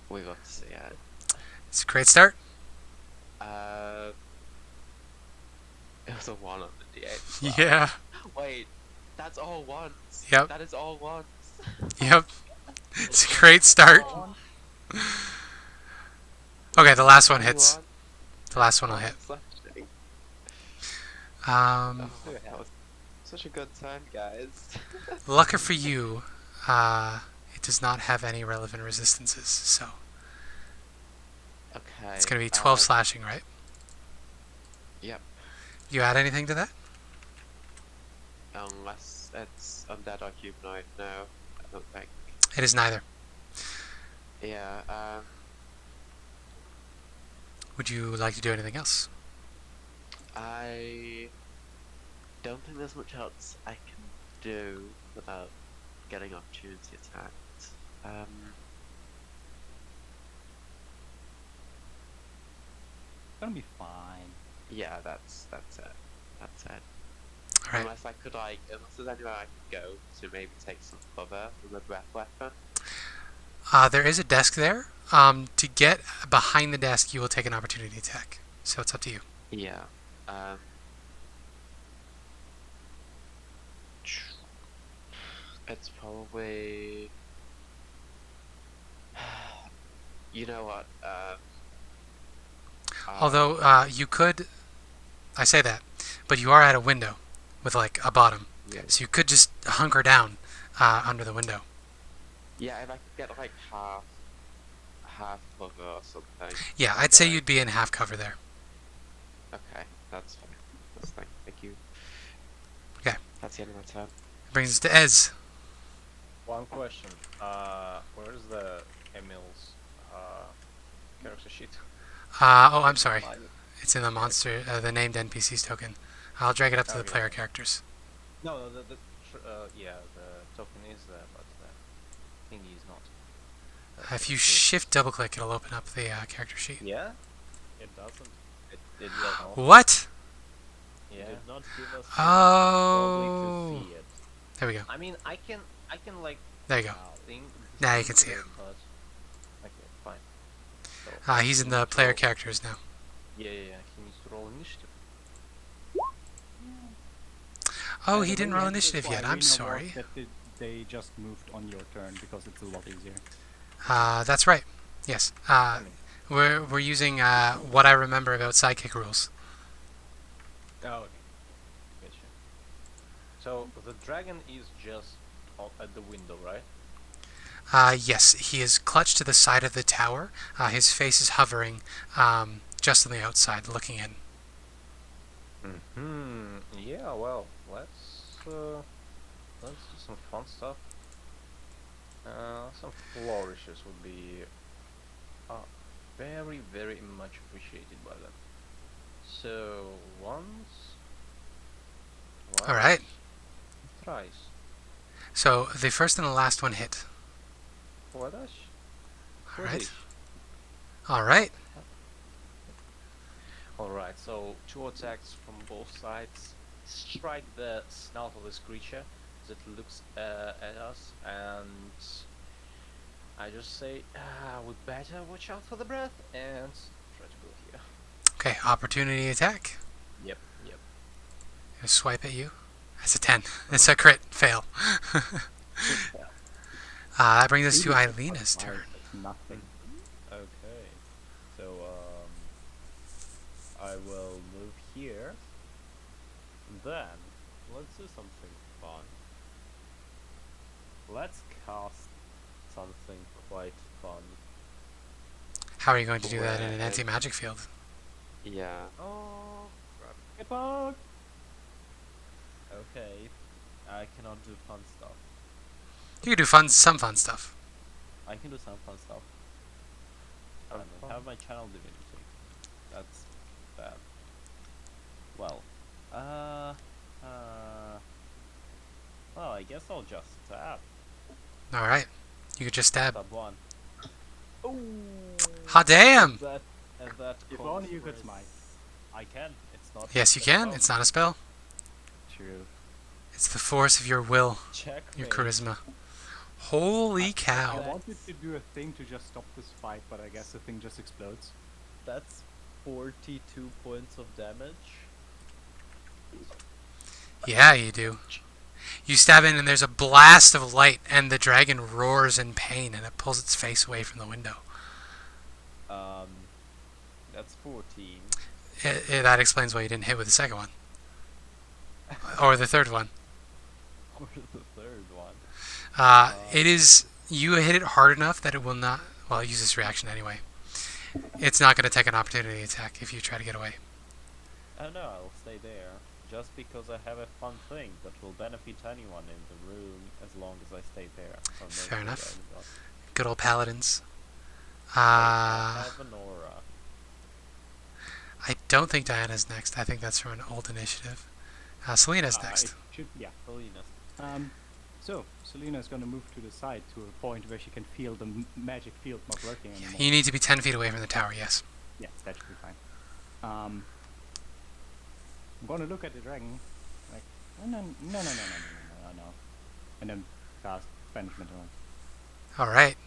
we got to see it. It's a great start. It was a 1 on the D8 as well. Yeah. Wait, that's all ones. Yep. That is all ones. Yep. It's a great start. Okay, the last one hits. The last one will hit. Oh, that was such a good time, guys. Lucky for you, it does not have any relevant resistances, so Okay. it's going to be 12 slashing, right? Yep. You add anything to that? Unless it's undead or humanoid, no, I don't think. It is neither. Yeah, Would you like to do anything else? I don't think there's much else I can do without getting opportunity attacked. It's going to be fine. Yeah, that's it. That's it. Alright. Unless there's anywhere I can go to maybe take some cover from the breath weapon. There is a desk there. To get behind the desk, you will take an opportunity attack. So it's up to you. Yeah. It's probably. You know what? Although, you could... I say that, but you are at a window with, like, a bottom. Yeah. So you could just hunker down under the window. Yeah, if I could get like half cover or something. Yeah, I'd say you'd be in half cover there. Okay, that's fine. That's fine. Thank you. Okay. That's the end of my turn. Brings us to Ez. One question. Where's the Emil's character sheet? Oh, I'm sorry. It's in the monster, the named NPC's token. I'll drag it up to the Okay. player characters. No, the token is there, but the thingy is not. If you shift double click, it'll open up the character sheet. Yeah? It doesn't. It did not. What? It Yeah. did not give us Oh. probably to see it. There we go. I mean, I can like There you go. think. Now you can see it. But, okay, fine. So, He's in the player characters now. yeah. He needs to roll initiative. Oh, And he the didn't way roll we handle initiative this yet. for I'm Ireena was sorry. that they just moved on your turn because it's a lot easier. That's right. Yes. We're using what I remember about sidekick rules. Oh, okay. Gotcha. So the dragon is just at the window, right? Yes, he is clutched to the side of the tower. His face is hovering just on the outside, looking in. Yeah. Well, let's do some fun stuff. Some flourishes would be very, very much appreciated by them. So once, All right. thrice. So the first and the last one hit. Wadash. All right. All right. Alright, so 2 attacks from both sides. Strike the snout of this creature as it looks at us, and I just say, we better watch out for the breath and try to go here. Okay, opportunity attack. Yep. Gonna swipe at you. That's a 10. It's a crit fail. That brings us to Ileena's turn. Nothing. Okay. So, I will move here. Then, let's do something fun. Let's cast something quite fun. How are you going to do that in an anti-magic field? Yeah. Oh, crap. Get bug! Okay. I cannot do fun stuff. You can do some fun stuff. I can do some fun stuff. I don't have my channel divinity. That's bad. Well, well, I guess I'll just stab. All right. You could just stab. Stab one. Hot damn! That If calls only you for could a smite. I can. It's not. Yes, you can. It's not a spell. True. It's the force of your will, Check. your charisma. Holy I cow. wanted to do a thing to just stop this fight, but I guess the thing just explodes. That's 42 points of damage. Yeah, you do. You stab in and there's a blast of light and the dragon roars in pain and it pulls its face away from the window. That's 14. That explains why you didn't hit with the second one. Or the third one. Or the third one. It is... You hit it hard enough that it will not... Well, I'll use this reaction anyway. It's not going to take an opportunity attack if you try to get away. Oh no, I'll stay there. Just because I have a fun thing that will benefit anyone in the room as long as I stay there. So Fair no enough. good anyone. Good old paladins. I have an aura. I don't think Diana's next. I think that's from an old initiative. Celina's next. It should, yeah, Celina's. So, Celina is going to move to the side to a point where she can feel the magic field not working anymore. You need to be 10 feet away from the tower, yes. Yeah, that should be fine. I'm going to look at the dragon, like, no, and then cast Banishment on it. Alright.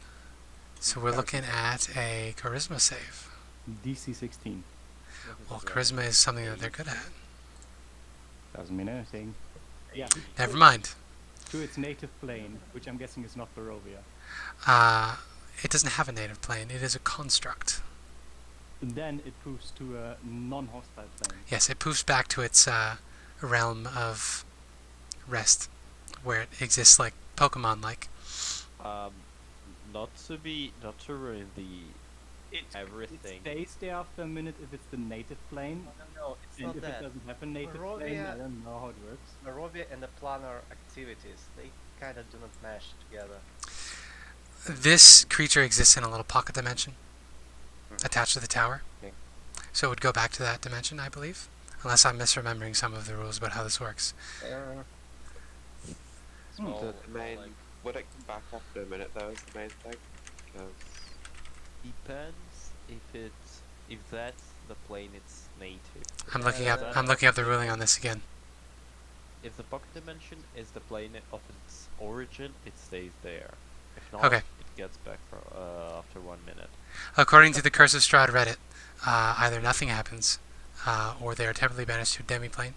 So we're looking at a charisma save. DC 16. Well, charisma is something that they're good at. Doesn't mean anything. Yeah, Never mind. to its native plane, which I'm guessing is not Barovia. It doesn't have a native plane. It is a construct. Then it moves to a non-hostile plane. Yes, it poofs back to its realm of rest, where it exists like Pokemon-like. Not to ruin the everything. It stays there after a minute if it's the native plane. No, it's And not if that. it doesn't have a native Barovia- plane, I don't know how it works. Barovia and the planar activities, they kind of do not mesh together. This creature exists in a little pocket dimension attached to the tower. Okay. So it would go back to that dimension, I believe. Unless I'm misremembering some of the rules about how this works. Small, The main... like- Would it come back after a minute though is the main thing? Because... Depends if that's the plane it's native. I'm looking up the ruling on this again. If the pocket dimension is the plane of its origin, it stays there. If not, Okay. it gets back for, after 1 minute. According to the Curse of Strahd Reddit, either nothing happens, or they are temporarily banished to a demi-plane,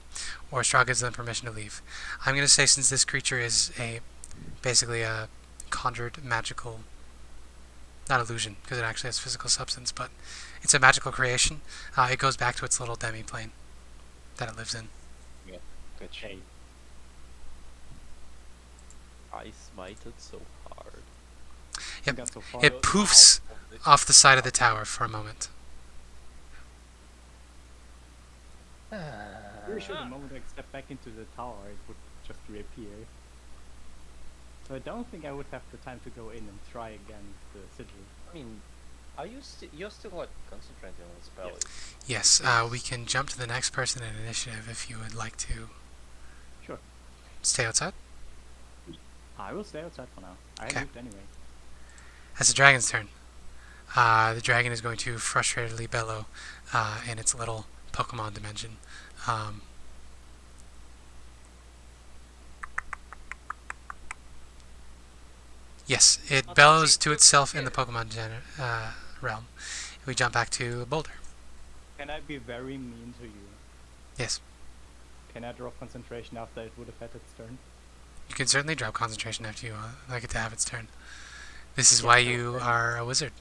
or Strahd gives them permission to leave. I'm going to say, since this creature is basically a conjured magical, not illusion, because it actually has physical substance, but it's a magical creation, it goes back to its little demi-plane that it lives in. Good Okay. I smited so hard. Yep. Got so far. It poofs off the side of the tower for a moment. Pretty sure the moment I step back into the tower, it would just reappear. So I don't think I would have the time to go in and try again the sigil. I mean, are you you're still like concentrating on the spell? Yes, we can jump to the next person in initiative if you would like to Sure. stay outside. I will stay outside for now. I Okay. moved anyway. It's the dragon's turn. The dragon is going to frustratedly bellow in its little Pokemon dimension. Yes, it I'll bellows take to it itself in the here. Pokemon realm. We jump back to Boulder. Can I be very mean to you? Yes, Can I drop concentration after it would have had its turn? you can certainly drop concentration after you like it to have its turn. This is why you are a wizard.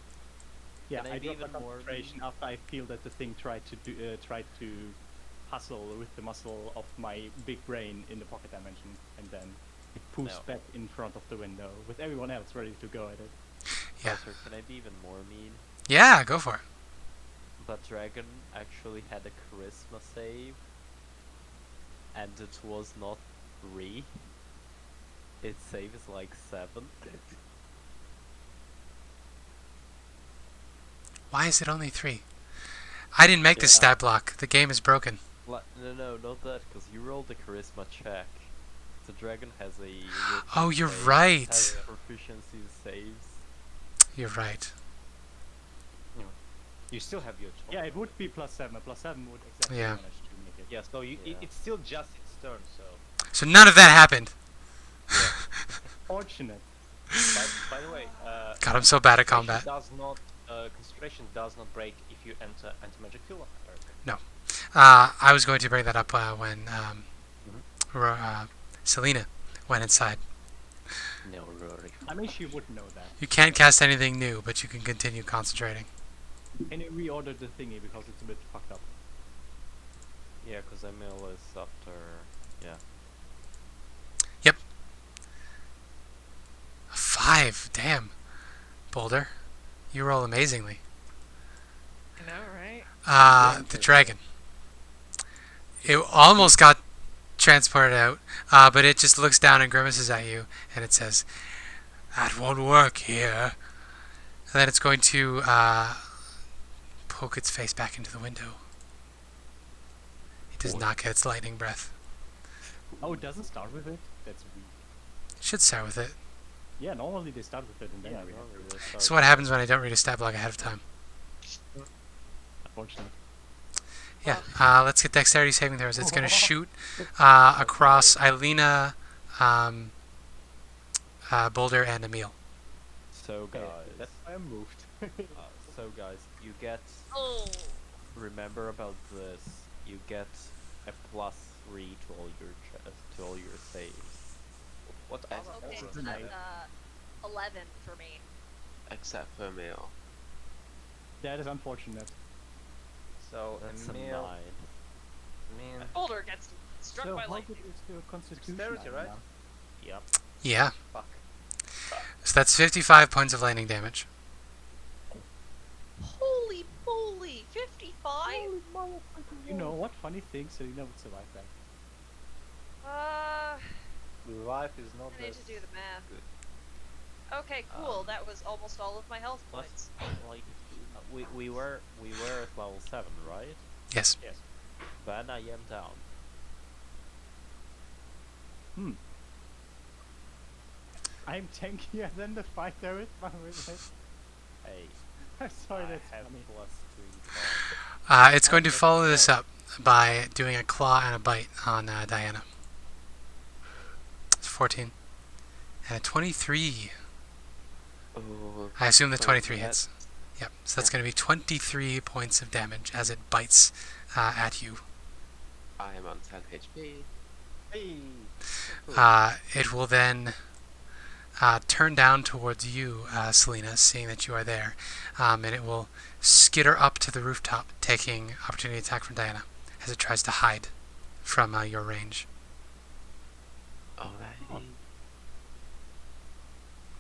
Yeah, Can I I be drop the even more concentration after I feel that the thing tried to hustle with the muscle of my big brain in the pocket dimension, and then it poofs No. back in front of the window with everyone else ready to go at it. Yeah. Also, can I be even more mean? Yeah, go for it. That dragon actually had a charisma save, and it was not 3. Its save is like 7. Why is it only 3? I didn't make this Yeah. stat block. The game is broken. No, not that, because you rolled a charisma check. The dragon has a. Oh, you're save, right. Has proficiency saves. You're right. You still have your. Yeah, it would be +7. +7 would exactly Yeah. manage to make it. Yeah, so Yeah. it's still just its turn. So. So none of that happened. Fortunate. By the way, God, I'm so bad at concentration combat. Does not concentration does not break if you enter anti-magic field. I was going to bring that up when Celina went inside. No, Rory. I mean, she would know that. You can't cast anything new, but you can continue concentrating. Can you reorder the thingy because it's a bit fucked up? Yeah, because Emil is after. Yeah. 5, damn. Boulder, you roll amazingly. I know, right? The dragon. It almost got transported out, but it just looks down and grimaces at you, and it says, "That won't work here." And then it's going to poke its face back into the window. It does not get its lightning breath. Oh, it doesn't start with it? That's weak. It should start with it. Yeah, normally they start with it and then Yeah, they react. Rory will start So what happens when I don't read a stat block ahead of time? Unfortunately. Yeah, let's get dexterity saving throws. It's going to shoot across Ireena, Boulder, and Emil. So guys, That's why I moved. so guys, you get. Oh. Remember about this. You get a +3 to all your to all your saves. What Ex- other Okay, horror? so that's 11 for me. Except for Emil. That is unfortunate. So That's a 9. Emil, I mean, Boulder gets struck So by how lightning. good is the constitution? Dexterity, right? now? Yep. Yeah, fuck. so that's 55 points of lightning damage. Holy moly! 55? You know what funny thing? Celina would survive that. Life is not I need that to do the math. good. Okay, cool. That was almost all of my health Plus, points. like, we were at level 7, right? Yes. Then I am down. I'm tankier than the fighter is my Hey, I'm sorry, I that's have funny. +3. It's going to follow this up by doing a claw and a bite on Diana. It's 14. And a 23. Oh, I assume the 23 yeah. hits. Yep, so that's going to be 23 points of damage as it bites at you. I am on 10 HP. Hey. It will then turn down towards you, Celina, seeing that you are there, and it will skitter up to the rooftop, taking opportunity attack from Diana as it tries to hide from your range. Alright.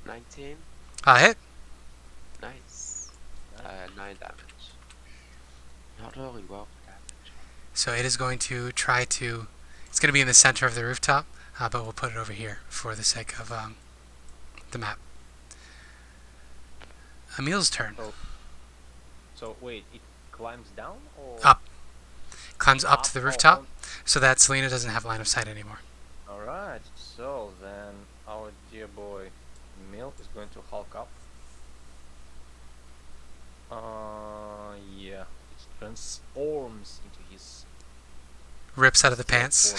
19. Hit. Nice. 9 damage. Not really well for damage. So it is going to try to. It's going to be in the center of the rooftop, but we'll put it over here for the sake of the map. Emil's turn. So wait, it climbs down or Up. Climbs up to the Oh, rooftop so that Celina doesn't have line of sight anymore. All right. So then our dear boy Emil is going to hulk up. Yeah, it transforms into his Rips out of the pants.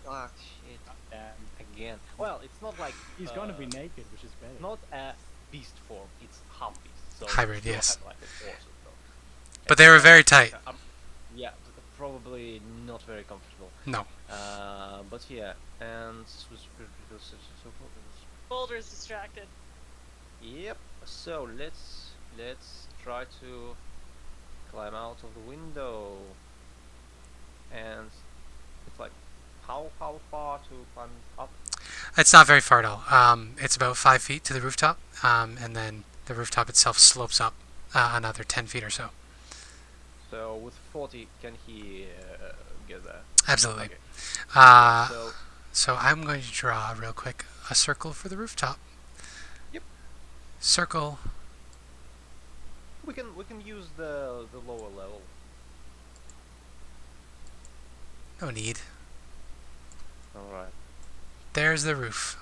fuck shit. Again. Well, it's not like He's gonna be naked, which is better. not a beast form. It's half beast. So Hybrid, still yes. have, like, a torso, so. But they were very tight. Yeah, probably not very comfortable. No. But yeah, and Boulder's distracted. yep. So let's try to climb out of the window. And it's like how far to climb up? It's not very far at all. It's about 5 feet to the rooftop, and then the rooftop itself slopes up another 10 feet or so. So with 40, can he get there? Absolutely. Okay. So, So I'm going to draw real quick a circle for the rooftop. Yep. Circle. we can use the lower level. No need. All right. There's the roof.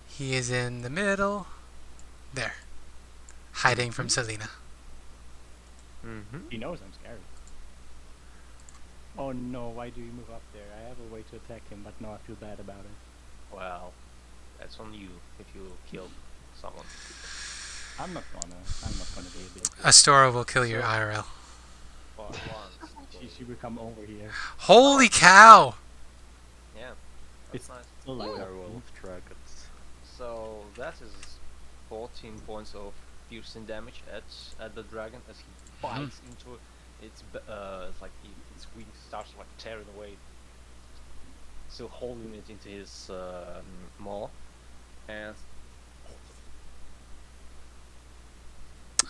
He is in the middle. There. Hiding from Celina. Mm-hmm. He knows I'm scared. Oh no, why do you move up there? I have a way to attack him, but no, I feel bad about it. Well, that's on you if you kill someone. I'm not gonna be able to. Astora will kill your IRL. For once. She will come over here. Holy cow! Yeah. It's That's nice. still like a Werewolf dragons. So that is 14 points of piercing damage at the dragon as he bites into its like its wings starts like tearing away, still holding it into his maw, and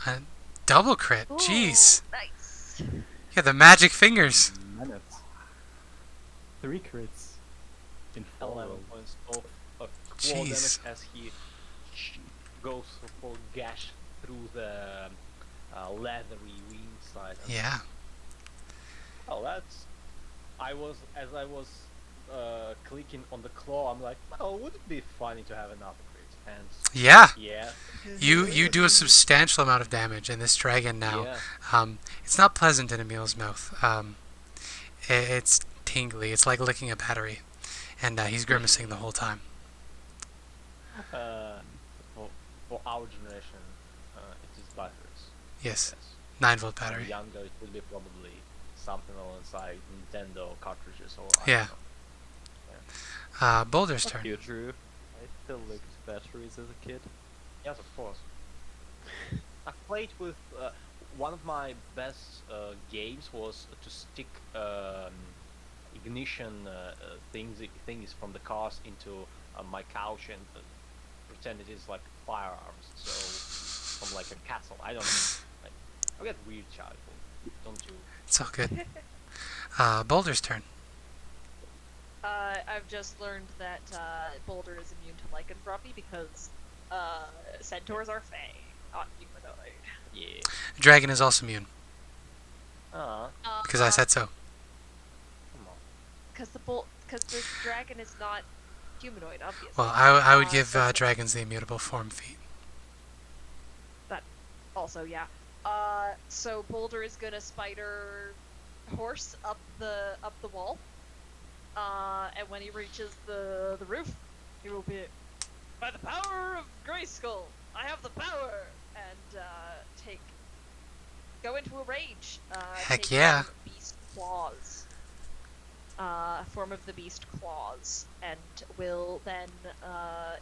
A double crit. Jeez. Nice. Yeah, the magic fingers. minutes. 3 crits in 4 11 rolls. points of claw damage Jeez. as he goes for gash through the leathery wing side. Yeah. Well, that's. I was clicking on the claw. I'm like, well, would it be funny to have another crit? And Yeah. yeah, You do a substantial amount of damage, and this dragon now, yeah. it's not pleasant in Emil's mouth. It's tingly. It's like licking a battery, and he's grimacing the whole time. For our generation, it is batteries. Yes, Yes. 9-volt For battery. younger, it would be probably something alongside Nintendo cartridges or I Yeah. don't know. Boulder's turn. You, Drew. I still looked at batteries as a kid. Yes, of course. I played with one of my best games was to stick ignition things from the cars into my couch and pretend it is like firearms. So from like a castle. I don't know. Like, I get weird childhood. Don't you? It's all good. Boulder's turn. I've just learned that Boulder is immune to lycanthropy because centaurs are fey, not humanoid. Yeah. Dragon is also immune, Ah, because I said so. come on. Because the dragon is not humanoid, obviously. Well, I would Uh, give so- dragons the immutable form feat. Also, yeah. So Boulder is gonna spider horse up the wall. And when he reaches the roof, he will be, by the power of Grayskull, I have the power, and take go into a rage. Heck take yeah. on Beast Claws. Form of the Beast Claws, and will then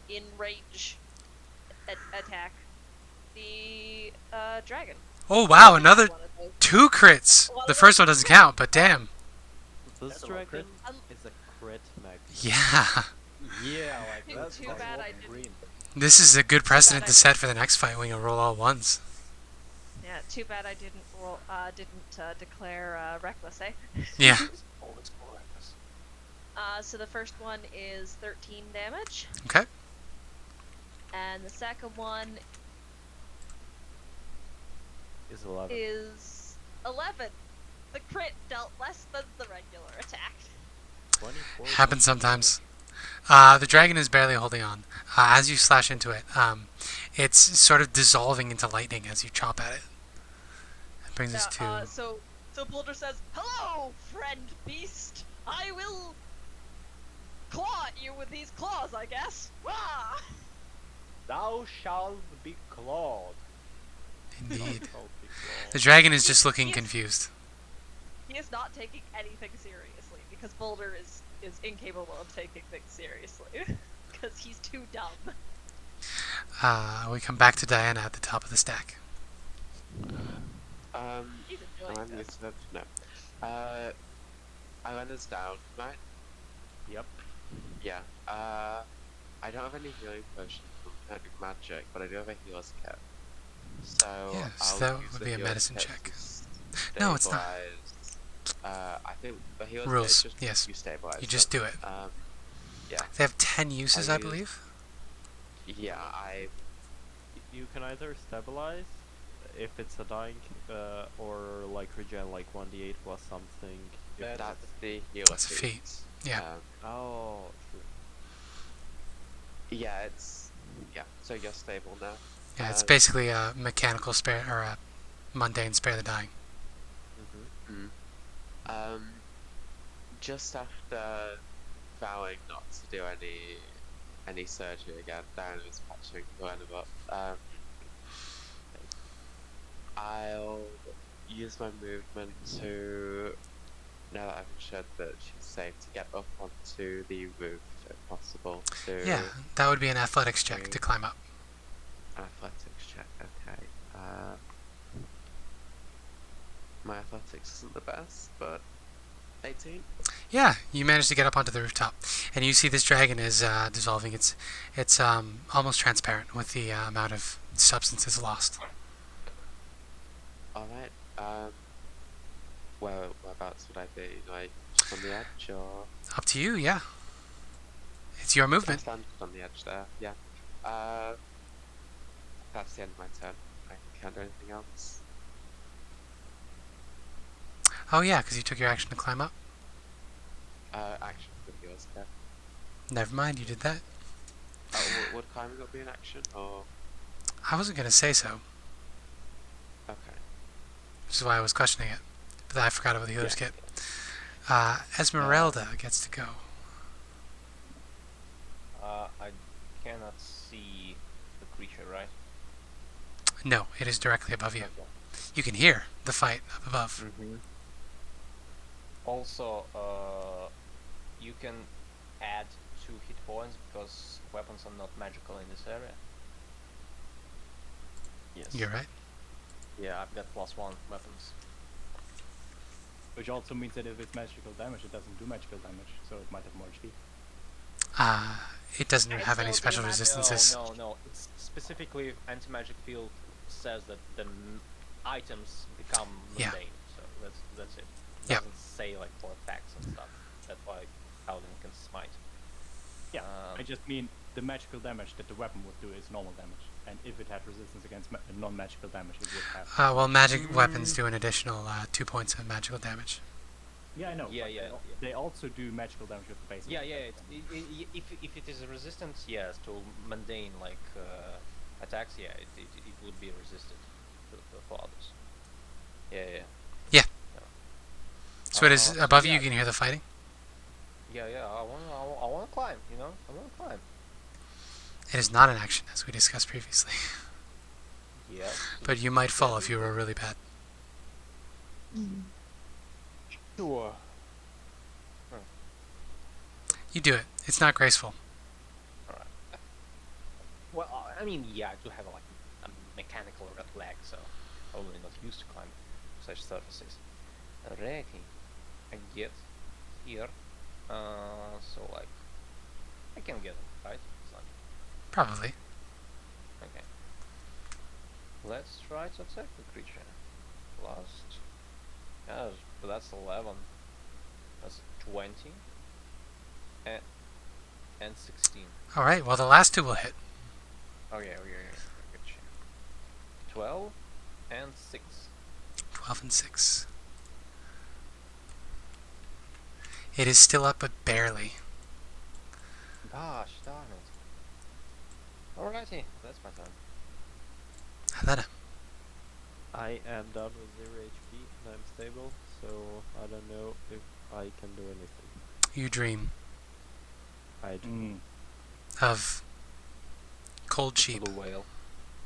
in rage attack the dragon. Oh wow, Only another one of those. 2 crits. The first one doesn't count, but damn. This That's a dragon crit. is a crit mag. Yeah. Yeah, like Too- that's too like bad all I didn't- green. This is a good precedent bad to I- set for the next fight when you roll all ones. Yeah, too bad I didn't roll, declare reckless, eh? Yeah. Always correct. So the first one is 13 damage, Okay. and the second one Is 11. is 11. The crit dealt less than the regular attack. 24. Happens sometimes. The dragon is barely holding on. As you slash into it, it's sort of dissolving into lightning as you chop at it. That brings us to... So Boulder says, "Hello, friend beast. I will claw at you with these claws, I guess." Wah! Thou shalt be clawed. Indeed. Oh, big claw. The dragon is just looking confused. He is not taking anything seriously because Boulder is incapable of taking things seriously because he's too dumb. We come back to Diana at the top of the stack. He's enjoying I'm this. listening. No. Irena's down, right? Yep. Yeah. I don't have any healing potions from Technic Magic, but I do have a healer's kit. So Yeah, so I'll that use would the be a healer's medicine kit check. to No, it's not. stabilize. I think the healer's Rules, kit is just yes. you stabilize. You just do it. Yeah. They have 10 uses, I use- believe. Yeah. You can either stabilize if it's a dying, or like regen like 1d8 plus something. If That's the healer That's a feat. Yeah. Oh, true. Yeah. So you're stable now. Yeah, it's Uh, basically a mechanical spare, or a mundane spare the dying. Just after vowing not to do any surgery again, Diana was patching Kolyana up. I'll use my movement to, now that I've ensured that she's safe, to get up onto the roof if possible. To Yeah, that would be an athletics check to climb up. athletics check. Okay. My athletics isn't the best, but 18. Yeah, you managed to get up onto the rooftop, and you see this dragon is dissolving. It's almost transparent with the amount of substances lost. All right. Whereabouts would I be? Like on the edge, or Up to you, yeah. It's your I movement. stand on the edge there? Yeah. That's the end of my turn. I can't do anything else. Oh yeah, because you took your action to climb up. Action with yours, yeah. Never mind, you did that. Would climbing up be an action, or I wasn't going to say so, okay? which is why I was questioning it. But I forgot about the healer's Yeah. kit. Ezmerelda gets to go. I cannot see the creature, right? No, it is directly above you. Okay. You can hear the fight up above. Mm-hmm. Also, you can add 2 hit points because weapons are not magical in this area. Yes. You're right. Yeah, I've got +1 weapons. Which also means that if it's magical damage, it doesn't do magical damage, so it might have more HP. It doesn't I have any still special do magic- resistances. No. It's specifically anti-magic field says that the items become Yeah. mundane. So that's it. It Yep. doesn't say like for effects and stuff. That's why Paladin can smite. Yeah, I just mean the magical damage that the weapon would do is normal damage, and if it had resistance against non-magical damage, it would have. Well, magic weapons do an additional 2 points of magical damage. Yeah, I know. Yeah, but yeah, They also do magical damage with the basic. Yeah, attack, if it is a resistance, yes, to mundane like attacks, yeah, it would be resisted for others. Yeah. So it is above you. yeah. You can hear the fighting. Yeah, I wanna climb. You know, I wanna climb. It is not an action, as we discussed previously. Yeah. But you might fall if you were really bad. Sure. You do it. It's not graceful. Alright. Well, I mean, yeah, I do have like a mechanical red leg, so probably not used to climb such surfaces. Alrighty. I get here. So like, I can get it, right? It's not... Probably. Okay. Let's try to attack the creature. Last. Yeah, but that's 11. That's 20. And 16. Alright, well, the last two will hit. Okay. Gotcha. 12 and 6. 12 and 6. It is still up, but barely. Gosh darn it. Alrighty, that's my turn. Helena. I am down with 0 HP and I'm stable, so I don't know if I can do anything. You dream I do. of cold sheep. Blue whale.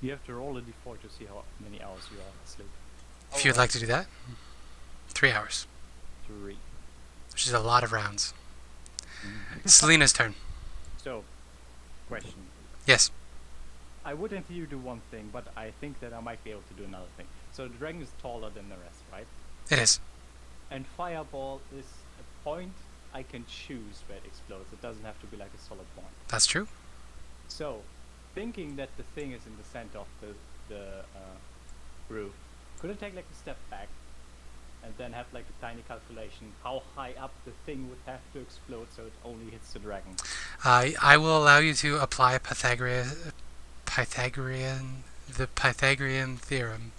You have to roll a d4 to see how many hours you are asleep. If you would like to do that. 3 hours, 3. which is a lot of rounds. Celina's turn. So, question. Yes. I would enter you do one thing, but I think that I might be able to do another thing. So the dragon is taller than the rest, right? It is. And fireball is a point I can choose where it explodes. It doesn't have to be like a solid point. That's true. So, thinking that the thing is in the center of the roof, could I take like a step back and then have like a tiny calculation how high up the thing would have to explode so it only hits the dragon? I will allow you to apply the Pythagorean theorem.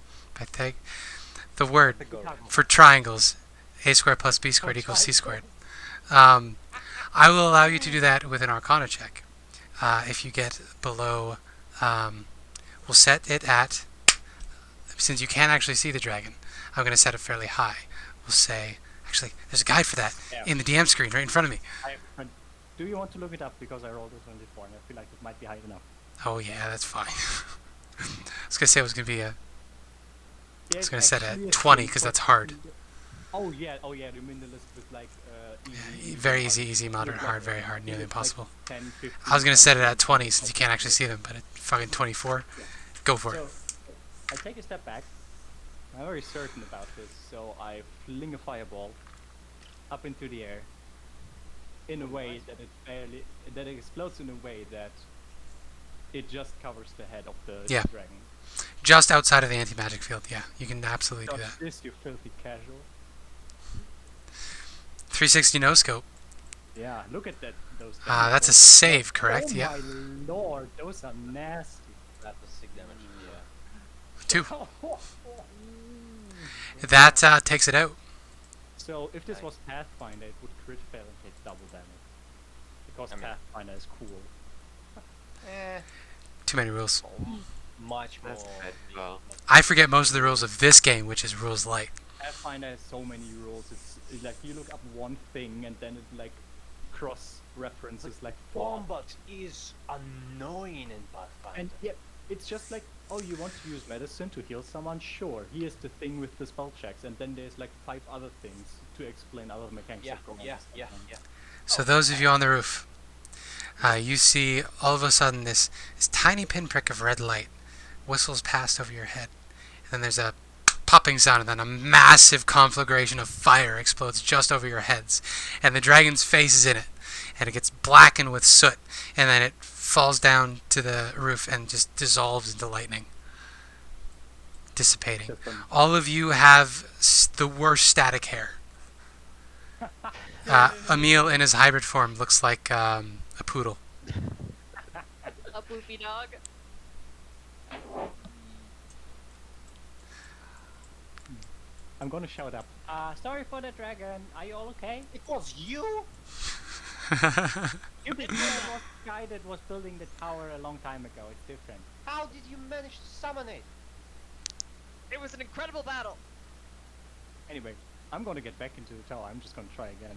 The word for triangles, a squared plus b squared equals c squared. I will allow you to do that with an Arcana check. If you get below, we'll set it at, since you can't actually see the dragon, I'm going to set it fairly high. We'll say, actually, there's a guide for that in the DM screen right in front of me. Do you want to look it up? Because I rolled it on before and I feel like it might be high enough. Oh yeah, that's fine. I was going to say it was going to be I was going to set it at 20 because that's hard. Oh yeah, you mean the list with like easy, Very easy, moderate, hard, very hard, nearly impossible. Like 10, 15, I was going to set it at 20 since you can't actually see them, but at fucking 24, go for it. So, I take a step back. I'm very certain about this, so I fling a fireball up into the air in a way that it explodes in a way that it just covers the head of the dragon. Just outside of the anti-magic field, yeah. You can absolutely do that. This, you filthy casual. 360 no scope. Yeah, look at that. Those That's a save, correct? Oh Yeah. my lord, those are nasty. That was 6 damage. Yeah. 2. That takes it out. So if this was Pathfinder, it would crit fail and take double damage. Because Pathfinder is cool. Too many rules. Much more. That's good. Well, I forget most of the rules of this game, which is rules light. Pathfinder has so many rules. It's like you look up one thing and then it like cross references like Combat is annoying in Pathfinder. And yeah, it's just like, oh, you want to use medicine to heal someone? Sure. Here's the thing with the spell checks, and then there's like 5 other things to explain other mechanics. Yeah. So those of you on the roof, you see all of a sudden this tiny pinprick of red light whistles past over your head. And then there's a popping sound, and then a massive conflagration of fire explodes just over your heads. And the dragon's face is in it. And it gets blackened with soot. And then it falls down to the roof and just dissolves into lightning. Dissipating. All of you have the worst static hair. Emil in his hybrid form looks like a poodle. A poopy dog. I'm gonna shout up. Sorry for the dragon. Are you all okay? It was you? You did the guy that was building the tower a long time ago. It's different. How did you manage to summon it? It was an incredible battle. Anyway, I'm gonna get back into the tower. I'm just gonna try again.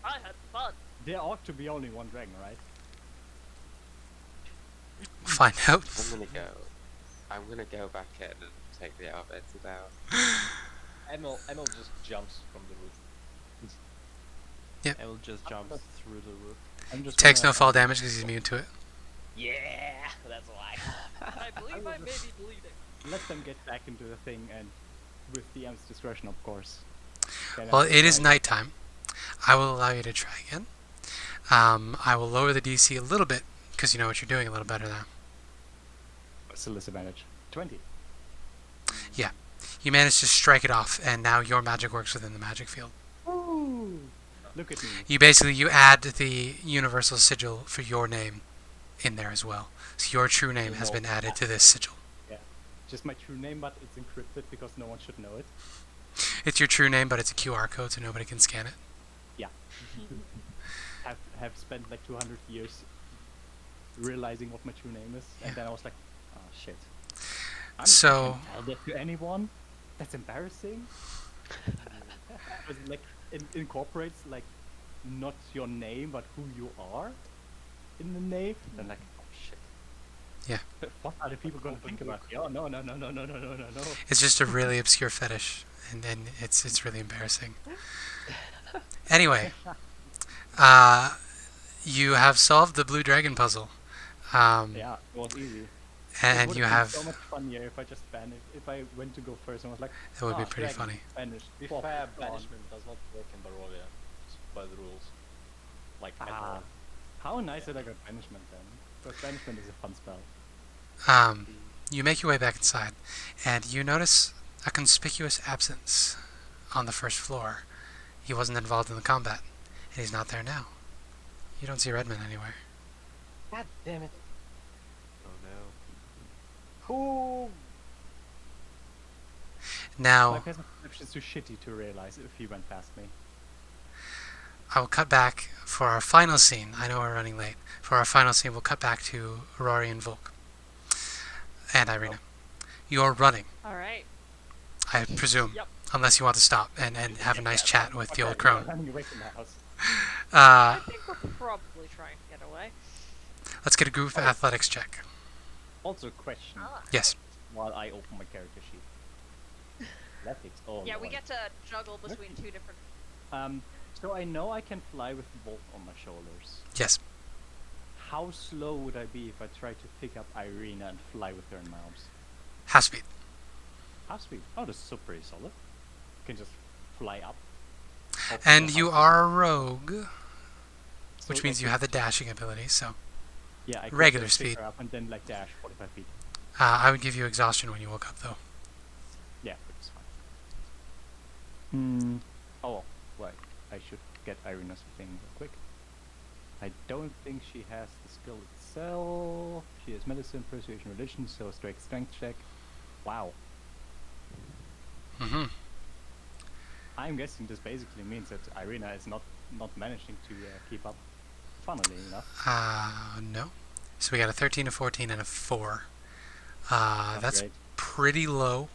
I had fun. There ought to be only one dragon, right? Find out. I'm gonna go back in and take the elevator down. Emil just jumps from the roof. I will just jump through the roof. I'm just Takes gonna, no fall damage because he's immune to it. Yeah, that's why. I believe I may be bleeding. let them get back into the thing, and with DM's discretion, of course. Then Well, I'll it is try- nighttime. I will allow you to try again. I will lower the DC a little bit because you know what you're doing a little better now. Still disadvantage. 20. You managed to strike it off, and now your magic works within the magic field. Ooh! Look at me. You add the universal sigil for your name in there as well. So your true name has been added to this sigil. Just my true name, but it's encrypted because no one should know it. It's your true name, but it's a QR code, so nobody can scan it. Have spent like 200 years realizing what my true name is, and then I was like, oh shit. I So- can't tell that to anyone. That's embarrassing. Because like it incorporates like not your name but who you are in the name. Then like, oh shit. Yeah. But what are the people gonna think about? Oh no. It's just a really obscure fetish, and it's really embarrassing. Anyway, you have solved the blue dragon puzzle. Yeah, it was easy. It And would've you been have... so much funnier if I just banished. If I went to go first and was like, It would be "Ah, pretty dragon, funny. Banished. Be Pop, fair, gone." banishment does not work in Barovia by the rules. Like at Ah, all. how nice that I got banishment then. Because banishment is a fun spell. You make your way back inside, and you notice a conspicuous absence on the first floor. He wasn't involved in the combat, and he's not there now. You don't see Redmond anywhere. God damn it. Oh no. Who? Now, My passive perception is too shitty to realize if he went past me. I will cut back for our final scene. I know we're running late. For our final scene, we'll cut back to Rory and Volk. And Ireena. You're running, Alright. I presume. Yep. Unless you want to stop and have a nice chat with the old crone. Running away from the house. I think we're probably trying to get away. Let's get a group athletics check. Also, question Yes. while I open my character sheet. Athletics. Oh, Yeah, we Lord. get to juggle between two different. So I know I can fly with Volk on my shoulders. Yes. How slow would I be if I tried to pick up Ireena and fly with her in my arms? Half speed. Half speed. Oh, this is so pretty solid. You can just fly up. And you are a rogue, which So means I you could- have the dashing ability, so Yeah, I could regular just pick speed. her up and then like dash 45 feet. I would give you exhaustion when you woke up, though. Yeah, it's fine. Oh, right. I should get Ireena's thing real quick. I don't think she has the skill itself. She has medicine, persuasion, religion, so strength check. Wow. Mm-hmm. I'm guessing this basically means that Ireena is not managing to keep up. Funnily enough. No. So we got a 13, a 14, and a 4. That's Great. pretty low.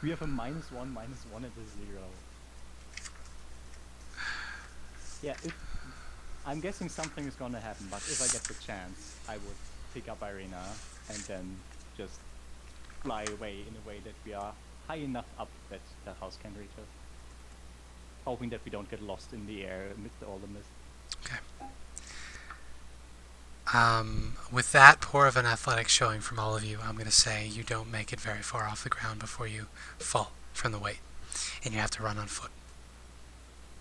We have a -1, -1, and a 0. Yeah, I'm guessing something is gonna happen, but if I get the chance, I would pick up Ireena and then just fly away in a way that we are high enough up that the house can reach us. Hoping that we don't get lost in the air amidst all the mist. Okay. With that poor of an athletics showing from all of you, I'm going to say you don't make it very far off the ground before you fall from the weight, and you have to run on foot.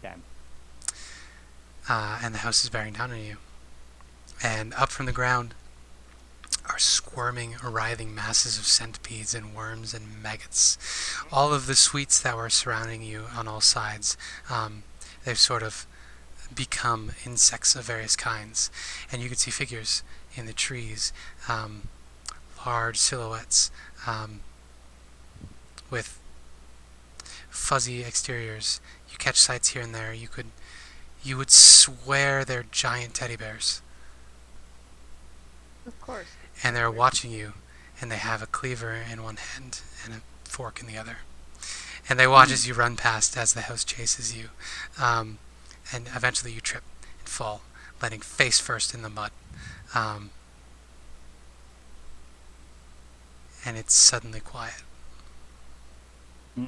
Damn. And the house is bearing down on you. And up from the ground are squirming, writhing masses of centipedes and worms and maggots. All of the sweets that were surrounding you on all sides, they've sort of become insects of various kinds. And you can see figures in the trees, large silhouettes with fuzzy exteriors. You catch sights here and there. You would swear they're giant teddy bears. Of course. And they're watching you, and they have a cleaver in one hand and a fork in the other. And they watch as you run past as the house chases you. And eventually you trip and fall, landing face first in the mud. And it's suddenly quiet. Hmm.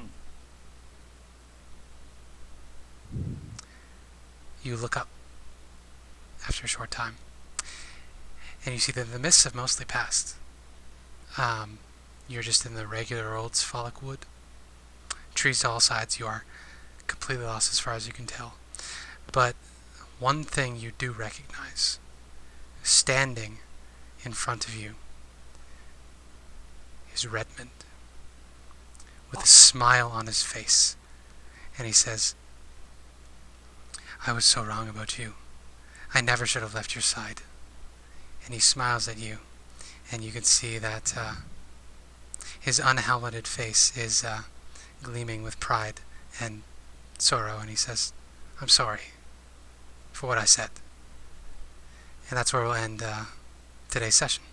You look up after a short time, and you see that the mists have mostly passed. You're just in the regular old Spholic wood. Trees to all sides, you are completely lost as far as you can tell. But one thing you do recognize, standing in front of you, is Redmond, with a smile on his face. And he says, "I was so wrong about you. I never should have left your side." And he smiles at you, and you can see that his unhelmeted face is gleaming with pride and sorrow, and he says, "I'm sorry for what I said." And that's where we'll end today's session.